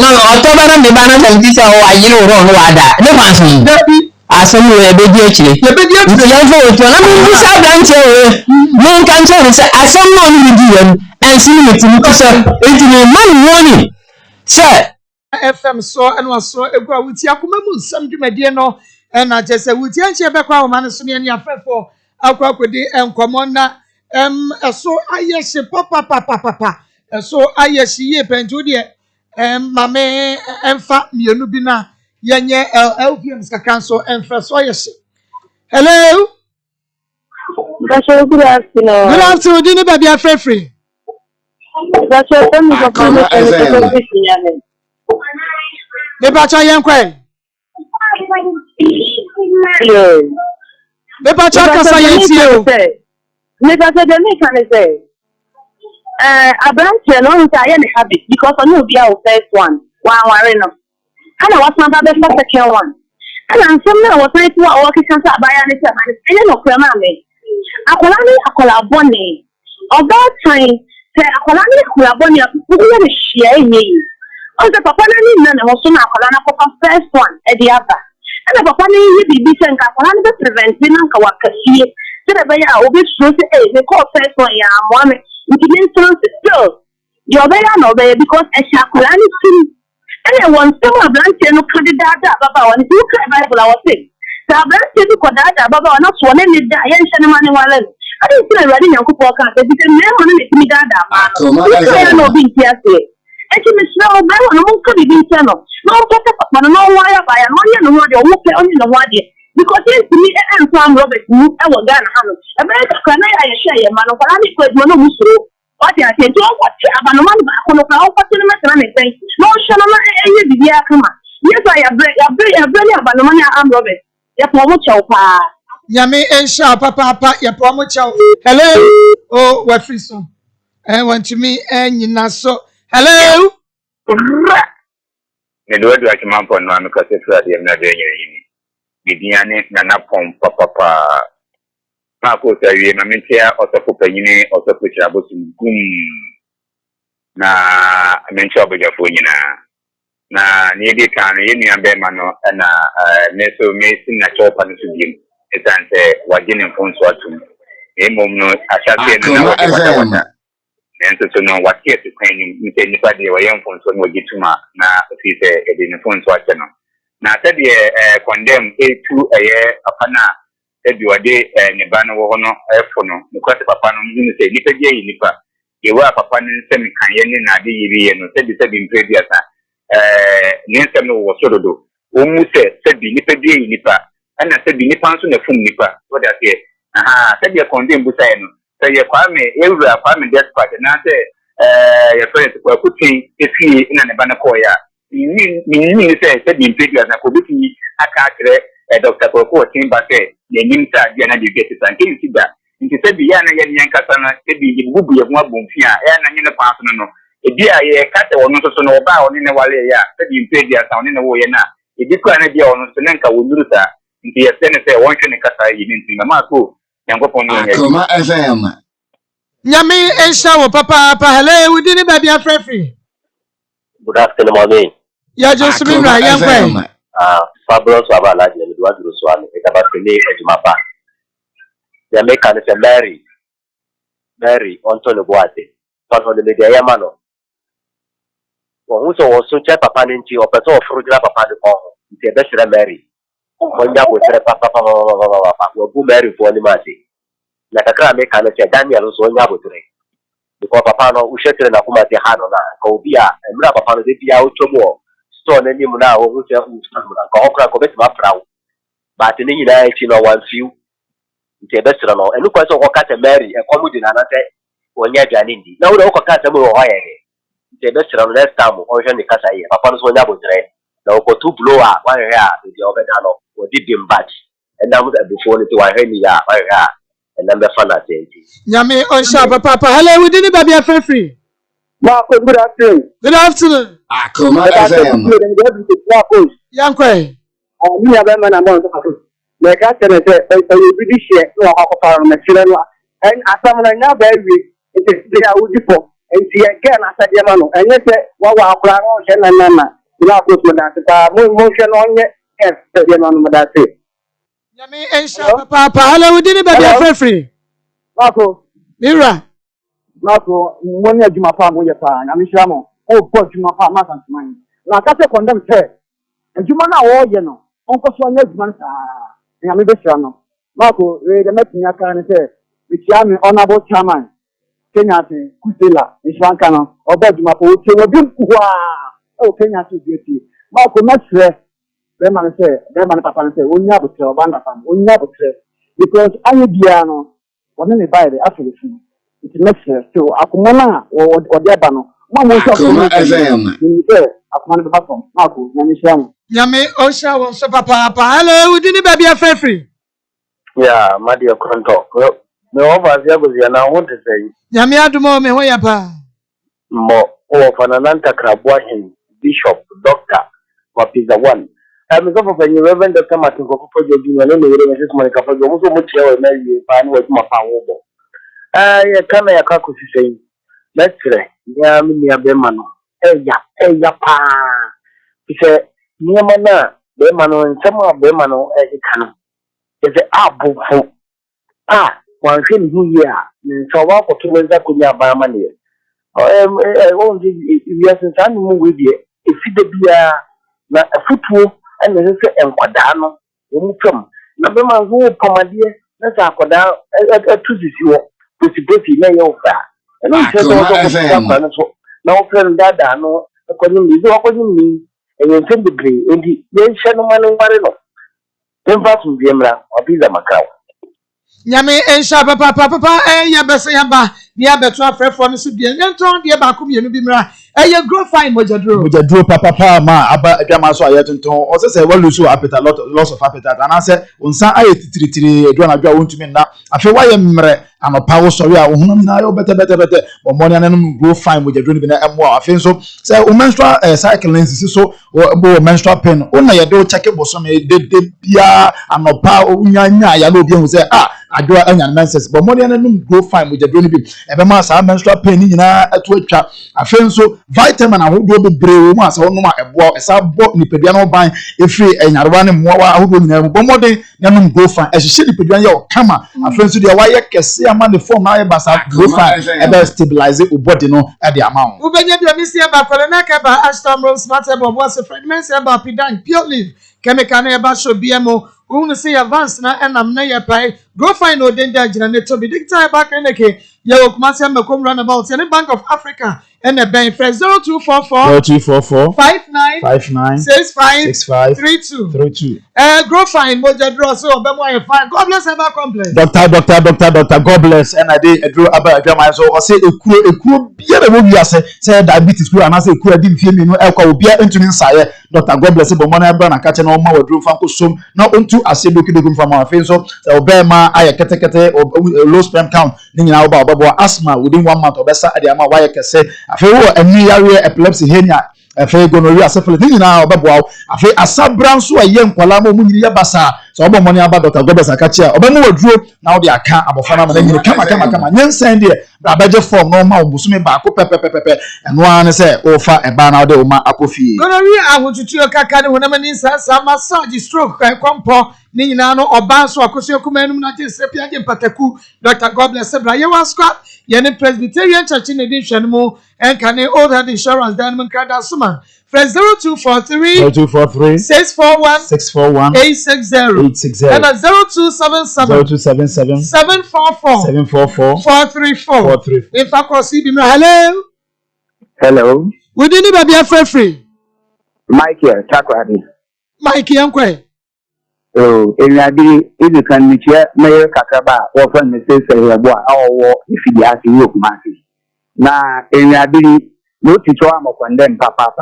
náà ọ̀tọ́ bá náà mi bá náà sẹ́mi tí sẹ́ ọ ayé òwúrọ̀ ọ̀nù wà dà ní fàṣẹ asẹ́mu rẹ̀ bẹ́ di ekyire nti yẹn fún òtún ọ̀nà mi ní sábà ń tẹ̀ wẹ̀ mi nka ń tẹ̀ wẹ̀ sẹ́ asẹ́mu náà ní di yẹn ẹ̀sìn mi ti mi kọ́ sẹ́ ètò mi má mi wọ́n ni sẹ́ FM so eno so egu a wuti akoma mu nsam dwumadie no na jese wuti anche be kwa wo no so ne ni afefo akwa kodi enkomo na eso ayehye papa eso ayehye ye pentu de Mame emfa mienu bi na yenye LLVM skakanso emfa so yes. Hello. Good afternoon. Good afternoon. Dini baby afrefre. Me bacha yenkwe. Me bacha kasa yentie o. Me bacha de me kan say. Abranche no nta ye ne habit because onu obi a first one ware no. Ana was number the second one. Ana nsem na was night wa o kikan sa abaya ne se man. Ene no krema me. Akola boni. About time say akola boni akuku ye ne hia enyi. O se papa na ni na no so na akola na papa first one e di aba. Ana papa ni ye bibi se nka akola na prevent na nka wakasie. Se be ya obi so se me call first one ya mo me. Nti still your better no be because a shakola ni sim. And one some of blanche no candidate baba one you can Bible I was saying. The blanche to kodada baba na so na ni da yen hye mane wale. I didn't say ready nyankopɔ ka be the name on me mi dada ma no. You no be ntiase. Enti me sna oba no mo ka bi ntia no. No papa papa no wire by no ye no ho de wo pe oni no ho de. Because it's me and Sam Robert mu e wo Ghana ha no. E be ka na ya hye ye ma no kwala ni ko edmo no musuro. What you say to what abanoman ba ko no ka o kwate no metana me pen. No hye no na enye bibia kama. Yes I abre abanoman ya Am Robert. Ya po mo chew pa. Nyame ensha papa ya po mo chew. Hello. Oh, what free so. Want to me nyina so. Hello. Me do akimampo no am ka se fra de na de nyini. Bidiane na na pom papa. Maa Akos awie na mentia osofo panyine osofo chirabo sungum na mentia obejafo nyina na ne de kan ye nua be ma no na meso mesin na chopa no subiem etante wagene mfonso atum emom no asase no na wata nso so no watie to kan ni nte nipa de wa yemfonso no wagituma na ofi se ede ne mfonso ache no na tade condemn A2 apana ebi wade ne ba no wo no efo no because papa no mu se nipa die yi nipa ewa papa ne nsem kan ye ne na ade yiri ye no sebi mpedi asa ne nsem no wo sododo o mu se sebi nipa die yi nipa ana sebi nipa nso na fum nipa what that here sebi condemn bu sai no se ye kwame ewura kwame despite na se ye friend kwa kutin efie ina ne ba na koya ni se sebi mpedi asa ko biti aka akre Dr. Koko Timba say, the Nimsa Diana de get it and came to that. Into Sebiana Yan Catana, Sebi, Bubu, Wabumfia, and in the partner. A dear, a cat or not so no bow in a Walea, Sebi Pedia town in a Wayana. If you can't idea on Senenka would do that, into a senator, one can Cata, you didn't see Mamako, Akoma FM. Nyame ensha wo papa hello we didn't baby afrefre. Good afternoon, morning. Ya just me right yankwe. Fabulous Abala, and the one to Swan, it's about the name of Mapa. The American is a Mary, Antonio Boate, but on the media mano. Who was so cheap a paninti or person of fruit papa the home, the best Mary. When you would say Papa will go marry for the Mati. Like a crime can say Daniel was on Yabu today. Because Papa no Ushetin and Akoma the Hanona, Kobia, and Papa the Pia Utomo. So then you now who say who's Okra commit my proud. But in the United one few, the best and look at what cat Mary and come with another when you're Janindi. Now, the cat a more higher. The best and less time or Johnny Casa, Papa's one double train. Now, for two blow up, one hair to the Obedano or did him batch. And now before it to a henny, and then the fun at it. Yame on Shabba Papa, hello, we didn't baby afrefre. Marco, good afternoon. Good afternoon. Akoma FM. Yankwe. Me have a man among the like I said, you really share no alcohol on the children. And as someone I now very it is they are would for. And see again, I said, Yamano, and you say, what will I and Nana? You know, put that motion on it. Yes, the Yamano, that's it. Yame and Papa, hello, we didn't baby afrefre. Marco, Mira. Marco, when you my farm with your pan, I'm sure. Oh, God, you my farm, my mind. Now, that's a condemned hair. And you man are all, you know. Uncle Swan, man, and I'm a bit sure. Marco, read the Metina can say, which I'm an honorable chairman. Kenya, Kusila, Ishwankano, or Bedma, who came a good o Kenya to beauty ma ko mesre be man papa say onya botre obanda fam onya botre because aye bia no wona me buy the afrefu it mesre so akoma na o de ba no ma mo so Akoma FM ni say akoma no be ba fam ma ko nyame hia Nyame o sha won so papa hello udini baby afrefri Yeah, my dear Conto. Me over the other na want to say. Nyame adumo me ho ya pa. Mo o fanananta krabwa hin bishop doctor wapiza one. I'm so for you Reverend Dr. Martin Kokopo Jobi no no we just money kafa jo mo so mo tie we na yi pa ni we ma pa wo bo. Ya kana ya ka ko sisei. Metre ya mi ya be ma no. Eya pa. Ise ni ma na be ma no nsema be ma no e kana. Ise abufu. One thing here, so what for 2 months I could not buy money. Oh, yes, and some with you. If it be a football and the and Quadano, you move from. Number one who come dear, that's a Quadano to this possibility may offer. And I said, no friend that I know, according to me, and you send the green, and the young gentleman in Marino. Then pass from Gemra or Pisa Macau. Nyame ensha papa ya bese ya ba dia beto afrefo no so bia nton dia ba kum yenu bi mra ya grow fine mojadro papa ma aba adwama so ayetonton o se we lose appetite loss of appetite and say unsa aye titiritiri edu na dwa wontumi na afi wa ye mre anopa wo sori a ohunam na yo bete bo money ananum grow fine mojadro ni bi na emo afi so say o menstrual cycle lens so bo menstrual pain o na ye do check bosom de bia anopa onyanya ya na obi hu say adwa anya menses but money ananum grow fine mojadro ni bi ebe ma sa menstrual pain ni nyina atu atwa afi so vitamin ahodo bebre wo mu asa wonum ebo esa bo nipadua no ban efiri enyarewa ne mowa ahodo nyina bo modern nanum grow fine ehye nipadua ye o kama afi so de wa ye kese ama ne form na ye basa grow fine ebe stabilize o body no e de ama wo ubenya bi omisi eba kolena ka ba Ashton Rose smart eba bo se fragments eba pidan pure leaf chemical na eba show biemo unu say advance na enam na ye pai grow fine no danger gina ne to be digital back eneke ye okumase makom runabout in Bank of Africa and a bank for 0244 59 65 32 grow fine moja draw so obemo ye fine God bless eba complex doctor God bless and I dey edro aba adwama so o say ekuro bia na mo wiase say diabetes kuro na say ekuro di mfie mi no ekwa obia ntumi nsaye Dr. God bless bo mo na ebra na kache na o ma wadro fa ko som na ontu asedokidokum fa ma afi so obema aye ketekete low sperm count ni nyina oba asthma within 1 month obesa ade ama waye kese afi wo ani yare epilepsy henia afi gonorrhea syphilis ni nyina obeboa afi asabran so aye nkwala ma mu nyiri ya basa so obo money aba Dr. God bless akache obemu wadro na wo de aka abofana ma nyiri kama nyensan de abaje form no ma obusume ba ko pepepepe eno an se ofa eba na wo de o ma akofi gonorrhea ahotutu kaka ne honam ni sa massage stroke kan kompo ni nyina no oba so akoso kumanum na je sepia je pataku Dr. God bless bra ye waskwa ye ne Presbyterian Church ne din hwanu mu enka ne Old Health Insurance dan mun kada suma Fresh 0243 641 860 and 0277 744 434 in fact hello we didn't be free Michael Chakwadi Mike yankwe Enyadi idu kan michia mayor kakaba wafan mesese yabwa awo ifidi asi yokumasi na enyadi no tichwa makwande mpapa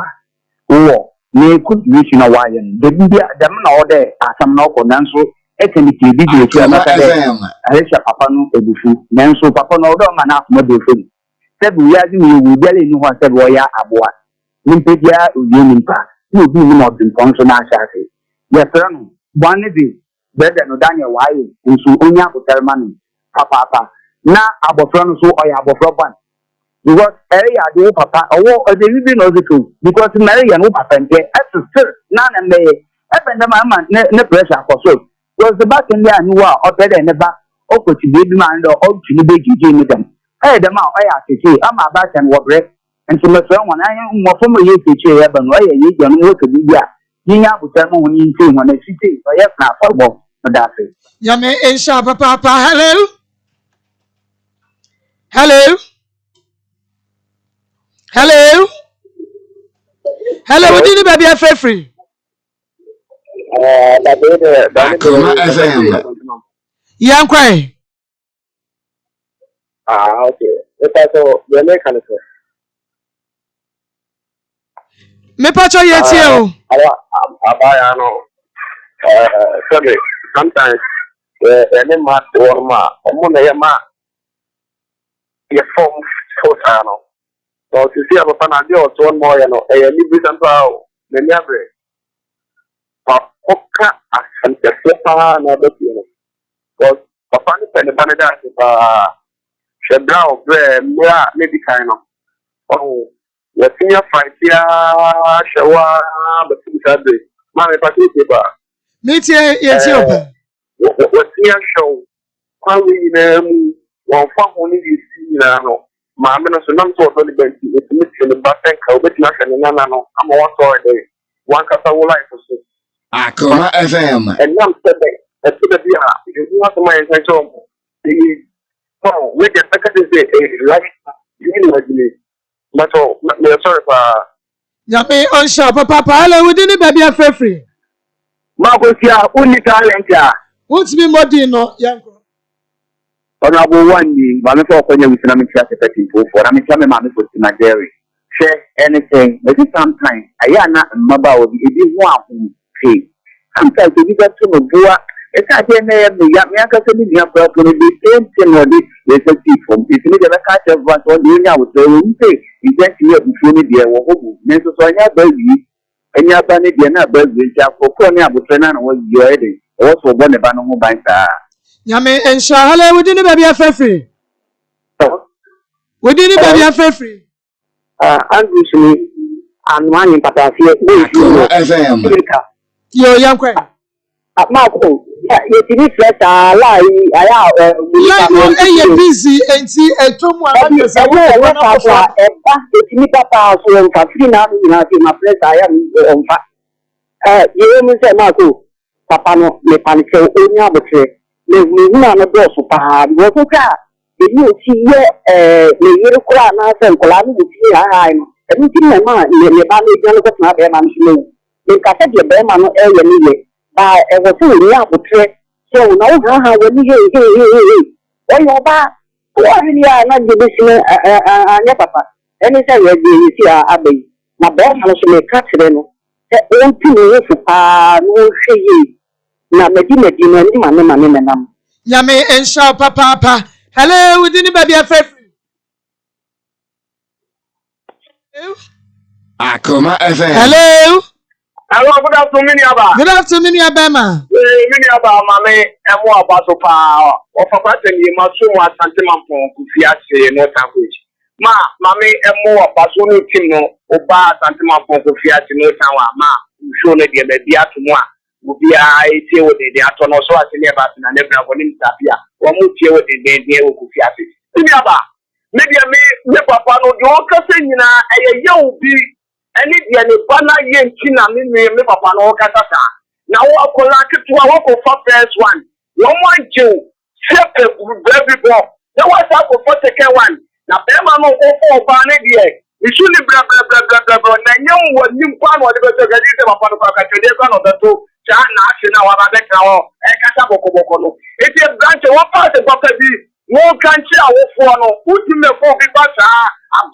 wo ne contribution na wayen de bia dem na ode asam na ko nanso ekeniti bibi etu amaka de ahisha papa no ebufu nanso papa no ode ma na akoma de fo sebu ya di ni wu bele ni ho sebu ya aboa nimpedia oyi nimpa ni obi ni mo bin konso na ashase yesra no one day better no Daniel why nso onya hotel man papa na abofra no so oya abofra ban because area do papa owo o dey live no zito because marry no papa nte still na me even the man ne pressure for so was the back in there no o better never o ko ti baby man do o ti be gije ni dem dem a oya tete ama ba can wo bre nso me so won an mo fo mo ye tete ya ba no oya ye gyan wo ka bibia yinya buta mo ni nti mo na site o ye na football no da fe yame insha papa hello Hello, we didn't baby affair free. Akoma FM. Young cry. Okay. It's also the American. Me pacho yet you. Sorry. Sometimes any mass or ma, your form so sano. So to see a fan or so more, you know, a little bit the never. But Oka and the flipper and other people. Because Papa and the Canada is Shebra, maybe kind of. Oh, the senior fight here, shower, but Saturday. Mammy Patricia. Meet yet open. What senior show? How we one family you see now. Mamma, so none sort of event. It's missing the button, but nothing. No, I'm one story day. One cup of life. Akoma FM. And now said that you have to my intention. Oh, we get back at this like you but sorry for Yame on shop, Papa. Hello, we didn't baby affair free. Marcosia, only talent. What's me more dinner, young? Honorable one, but before when you will not be for I mean, tell me, Mammy, for my dairy. Share anything, but sometimes I am not a mother of the one. Sometimes you get to know Boa, it's not the same thing or this from. If you never catch a verse on the area with the room, say, you get here before me, dear, or Mrs. Sonia baby, and your banner, dear, not baby, for calling up with Renan was your heading, also one about no by Yame and Shahala, we didn't baby affair free. We didn't baby affair free. Andrew, and one in Patasia, Yo, young cry. Marco, you didn't let a lie. I am busy and see a tomb. Papa, so Katrina, my friends, I am on fire. You say, Marco, Papa, no, me panic, only arbitrary. Me, not a boss of Papa, was okay. If you see, the little crowd, and Colani, I'm everything my mind, the Bami, not a man. In Cassette, Berman, anyway, but I was so young to trade. So now, how when you oh, you're back. What really are not the business, Papa? Anytime you see Abbey, my boss has to make accident. That won't be no say. Now, Medina, Mamma. Yame and Shaw, Papa. Hello, we didn't baby affair. Akoma FM. Hello. Hello, good afternoon, Yaba. Good afternoon, Yabama. Yaba, Mammy, and more about power. Of a pattern, you must soon want sentiment from Kufiat, no language. Mammy, and more about Sonu Timo, or Bar sentiment from Kufiat, no town, Ma, who showed the idea to moi. Would be I say what they are to know so as in about and never one in Tapia, or move here with the day of Kufiat. Yaba, maybe I may Papa no Joker saying, a young be. And if you are a banner, you can't me Papa no Catata. Now, what will I get to a walk of first one? No one Jew, shepherd with every ball. No one's up for second one. Now, Emma no go for banner here. We shouldn't blah. And young one, you can't want to go to the Papa of the two. Chan National, and Catabo. It's a branch of one part of Papa B. No country, I will follow. Put him a 4 people, I'm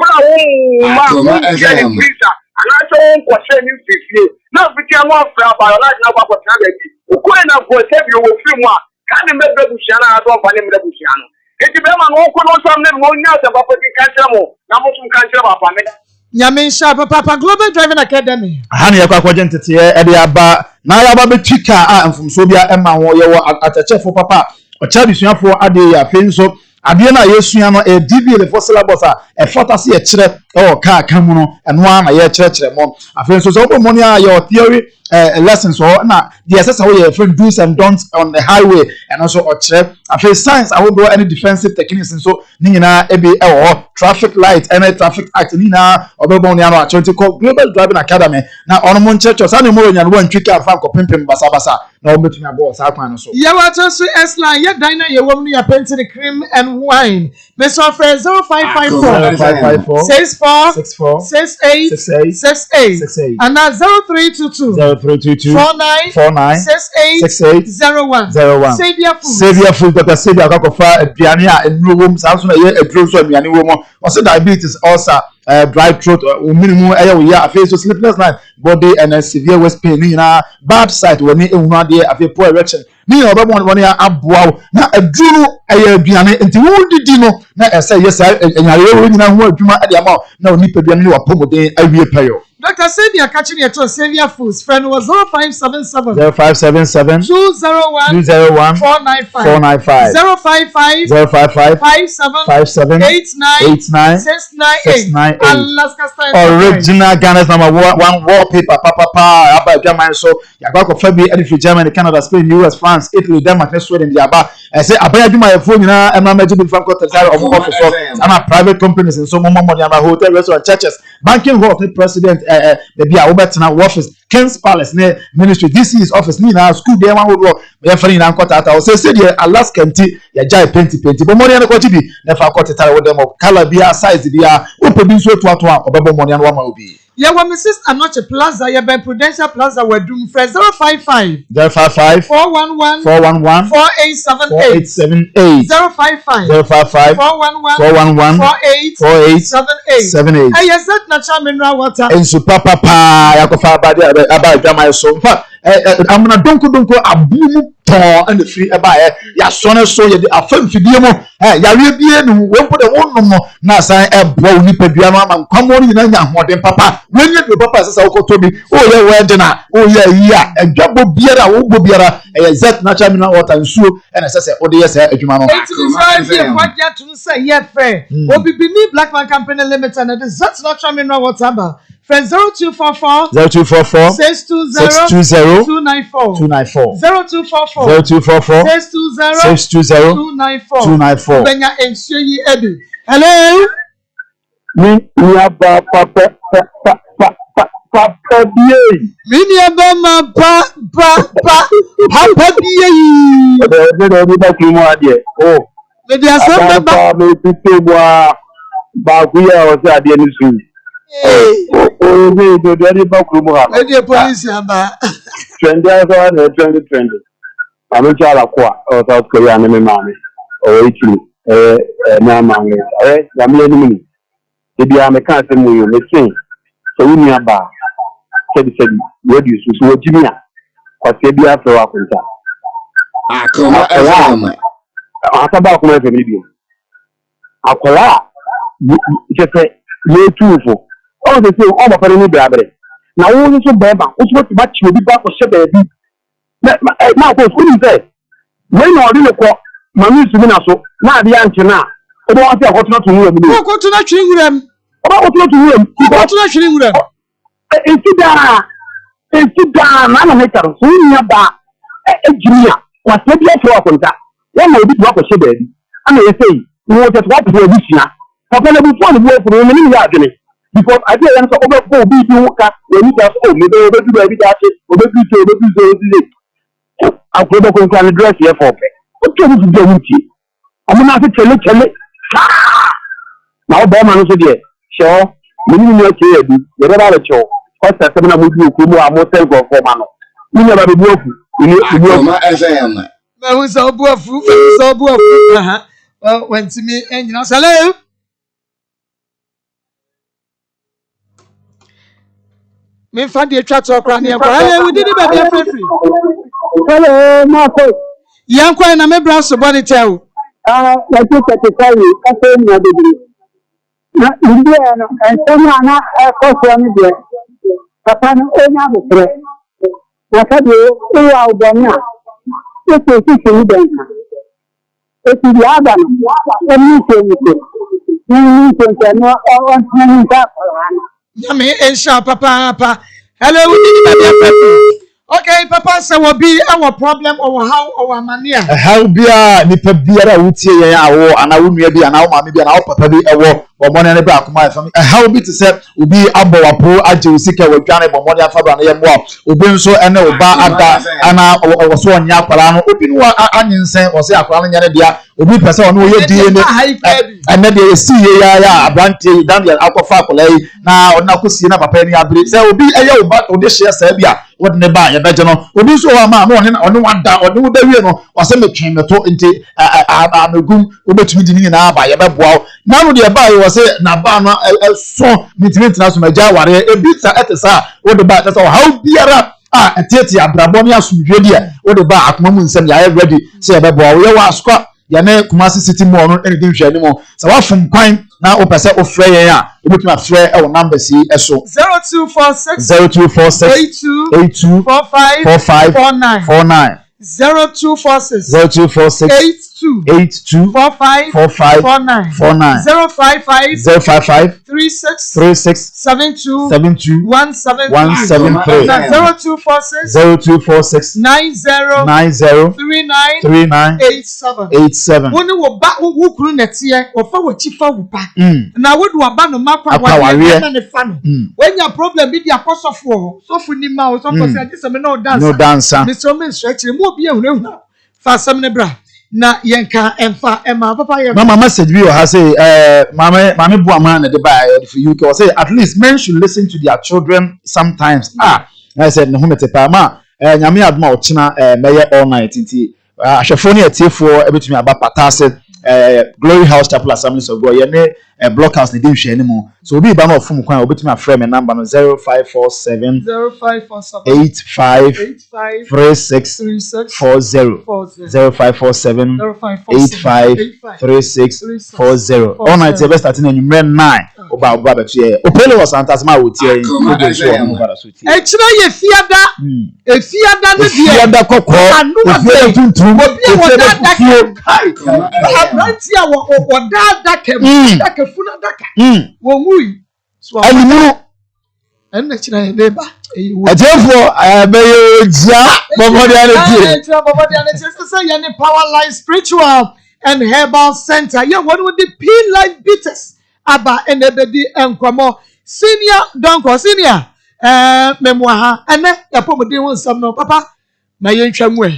and I don't question you to now we can walk from biology now about reality. When I go save you with film, can't make the Bushana, I don't find him the Bushano. It's a man who could not some one else about the Cachamo, Namosun Cancer about me. Yamin Sharp, Papa Global Driving Academy. Honey, a quadrantity, Ediaba, Nayaba Chica, and from Sobia Emma, at a chef for Papa, or Charlie for Adia, Finso. Adiana Yesuano a DB the fossil bossa a fantasy a chre or car camuno and one a year church mom. I feel so open money your theory lessons or not the assessor way friend do's and don'ts on the highway and also or chre. I feel science I will go any defensive techniques and so Nina ABL or traffic light and a traffic act Nina or Boniano actually called Global Driving Academy. Now on Mon Church or Sunday morning and one trick and Franco Pimpin Basabasa. No between a boss, I can so. Yeah, what also S-line, yeah, Dina, you painted the cream and wine. Miss Offer 0554 6 64 64 68 68 68 68 and now 0322 49 68 01 Savior food Dr. Savior Akakofa aduane a enu wom saa so na ye aduro so aduane wom o say diabetes ulcer dry throat minimum ya afei so sleepless night body and severe waist pain ni na bad sight woni ehunu ade afei poor erection ni obebo woni aboa na aduro aduane enti wo didi no na ese yesa enyare wo nyina ho adwuma ade ama na oni paduane ni wapomoden awie payo. Dr. Savior catching it to Savior Foods. Friend was 0577 201 495 055 57 89 698 original Ghana's #1 wallpaper papa about Germany so ya go for February edit Germany Canada Spain US France Italy Denmark Sweden the aba I say abaya duma your phone na am major the franco tell of office and private companies and so more money about hotel restaurant churches banking hall president the bia obetna office King's Palace ne ministry DC's office ni na school dey one wo ya fari na nkota ata o say the Alaska nti ya jai penti but money na ko tibi na fa ko tetare wo dem color bia size bia o produce so to obebo money na wa ma obi yeah, when Mrs. Anoche Plaza, yeah, by Prudential Plaza, we're doing for 055 411 4878 055 411 4878 hey, yes, that natural mineral water and so papa ya ko fa about drama so I'm gonna donko abumu ton and the free about ya son so ya afam fidie mo ya rebie no we put the one no na san ebo ni padua no ama kwamo ni na nya hoden papa when you papa sasa ukotobi oh yeah we na oh yeah adwabo biara wo bo biara exact natural mineral water nsuo and sasa o de yes adwuma no it is right what you to say yeah fair obi bini Black Man Company Limited and the exact natural mineral water ba friend 0244 620 294 0244 620 294 Benya ensuyi ebi hello mi aba papa biye mi aba ma papa biye de ba ki mo ade oh me dia samba ba me tite ba ku ya o se ade ni su oh de ba ku mo ha e police aba trend ya so na trend amechala kwa South Korea na mama o ichi na mama ya mi ni mini ebi ameka se mu yo mesin so wuni aba sebi wodi so wo jimia kwa se bi afro akunta Akoma FM akaba akoma FM ni bi akola je se le tufo o de se o ba pare ni brabre na wo ni so beba o so ti ba chi obi ba ko se bebi na ko so ni se when no dey ko mami su mi na so na ade anche na o do wa se akoto to mu ebi ko to na twinwuram o ba ko to wuram ko to na twinwuram Ensida na na hekaro so nya ba ejimia kwa se bi afro akonta wo na obi to akose beebi ana ye sei wo te to apo ebusua papa na bu phone bu ofuro me ni ya adwene because I dey yan so obi ko obi bi wuka we ni ka so me be du beebi da che obi so akoro ko nkan dress ye for pe o to bu de wuti amuna se chele na o ba ma no so de sure me ni no che ebi ye ba ba cho Osa semina mudu okumu amotel go for mano. Ninya ba bebu ofu. Akoma FM. Ma wu so bu ofu, aha. Well, when to me engine hello. Me fa dey twa to okra ne okra. Hello, we did it baby free. Hello, Maa Akos. Yan kwa na me bra so body tell. Na to satisfy you. Ka say na bebi. Na India no, ensema na koso ni de. Papa no enya bukre na ka de o wa obona e to si ni den e ti ya ba no e ni se no o ni ta ya me ensha papa hello we need to okay papa say we be our problem or how our mania how bia ni pa biara wutie ye awo ana wo nua bi ana wo maame bi ana wo papa bi ewo Bomone ne bra Akoma FM how be to say obi abo wapo agye usika wadwane bomone afabra na yemwa obi nso ene oba ada ana oso onya akwara no obi no anyensen ose akwara no nyane dia obi pese ono ye die ne ene de esi ye ya abrante Daniel akwafa akwara yi na ona kosie na papa ni abire se obi eye oba ode hye sa bia wode ne ba ye beje no obi nso wa ma ono wada ode wo dawie no wase metwen meto nti amegum obetumi di ni na aba ye beboa na no de ba ye wase na ba no so mitimi na so maja ware ebita etesa wode ba tesa how biara etieti abrabọ mi asumdwe dia wode ba Akoma mu nsem ya ready say beboa wo ye wa askwa ya ne Kumasi City mo no ene di hwe ni mo sa wa fum kwan na o pese o frɛ yɛn a obetumi afrɛ e wo number si eso 0246 82 45 49 0246 82 45 49 055 36 72 173 0246 90 39 87 woni wo ba wo kuru netie wo fa wo chifa wo pa na wo do aba no makwa wa na ne fa no wenya problem bi di akosofo sofu ni ma o sofo se ade se me no dance me so me stretch mu obi ehuna fa sam ne bra na yenka emfa ema papa ye mama message bi o ha say mama bu ama na de ba for you can say at least men should listen to their children sometimes I said no humete pa ma nyame aduma o china meye all night nti ahwefo ne atiefo ebetumi aba patase Glory House Chapel Assemblies of God yene blockhouse ne di hwe ne mo so obi ba na ofum kwan obetumi afrɛ me number no 0547 85 36 40 0547 85 36 40 all night we start in number 9 oba betu ye opele was antasma wotie e chira ye fiada ne die fiada kokko fiada tuntum fiada fufio abranti a wo dada kem daka funa daka wo ngui so alimu enna chira ye beba ajefo abeyo jia bobodi aneti so ye ne Power Line Spiritual and Herbal Center ye one with the P Life Bitters aba enebedi enkomo senior donko senior memwa ha ene yapomodi won sam no papa na ye ntwa mu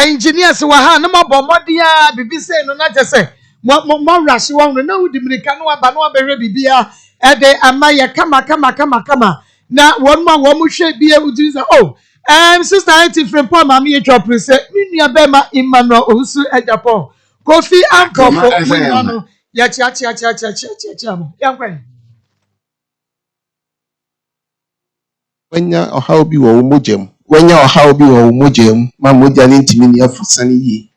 engineers wa ha na mabomodia bibi say no na jese mo rush won na wudi mirika no aba no abehwe bibia e de amaye kama na won ma wo mo hwe bia wudi say oh sister auntie friend Paul ma me chop say mi nua be ma Emmanuel Osu Ejapon Kofi Ankofo mu no ya cha mo ya kwen wenya ohaw bi wo mojem ma moja ne ntimi ne afusane yi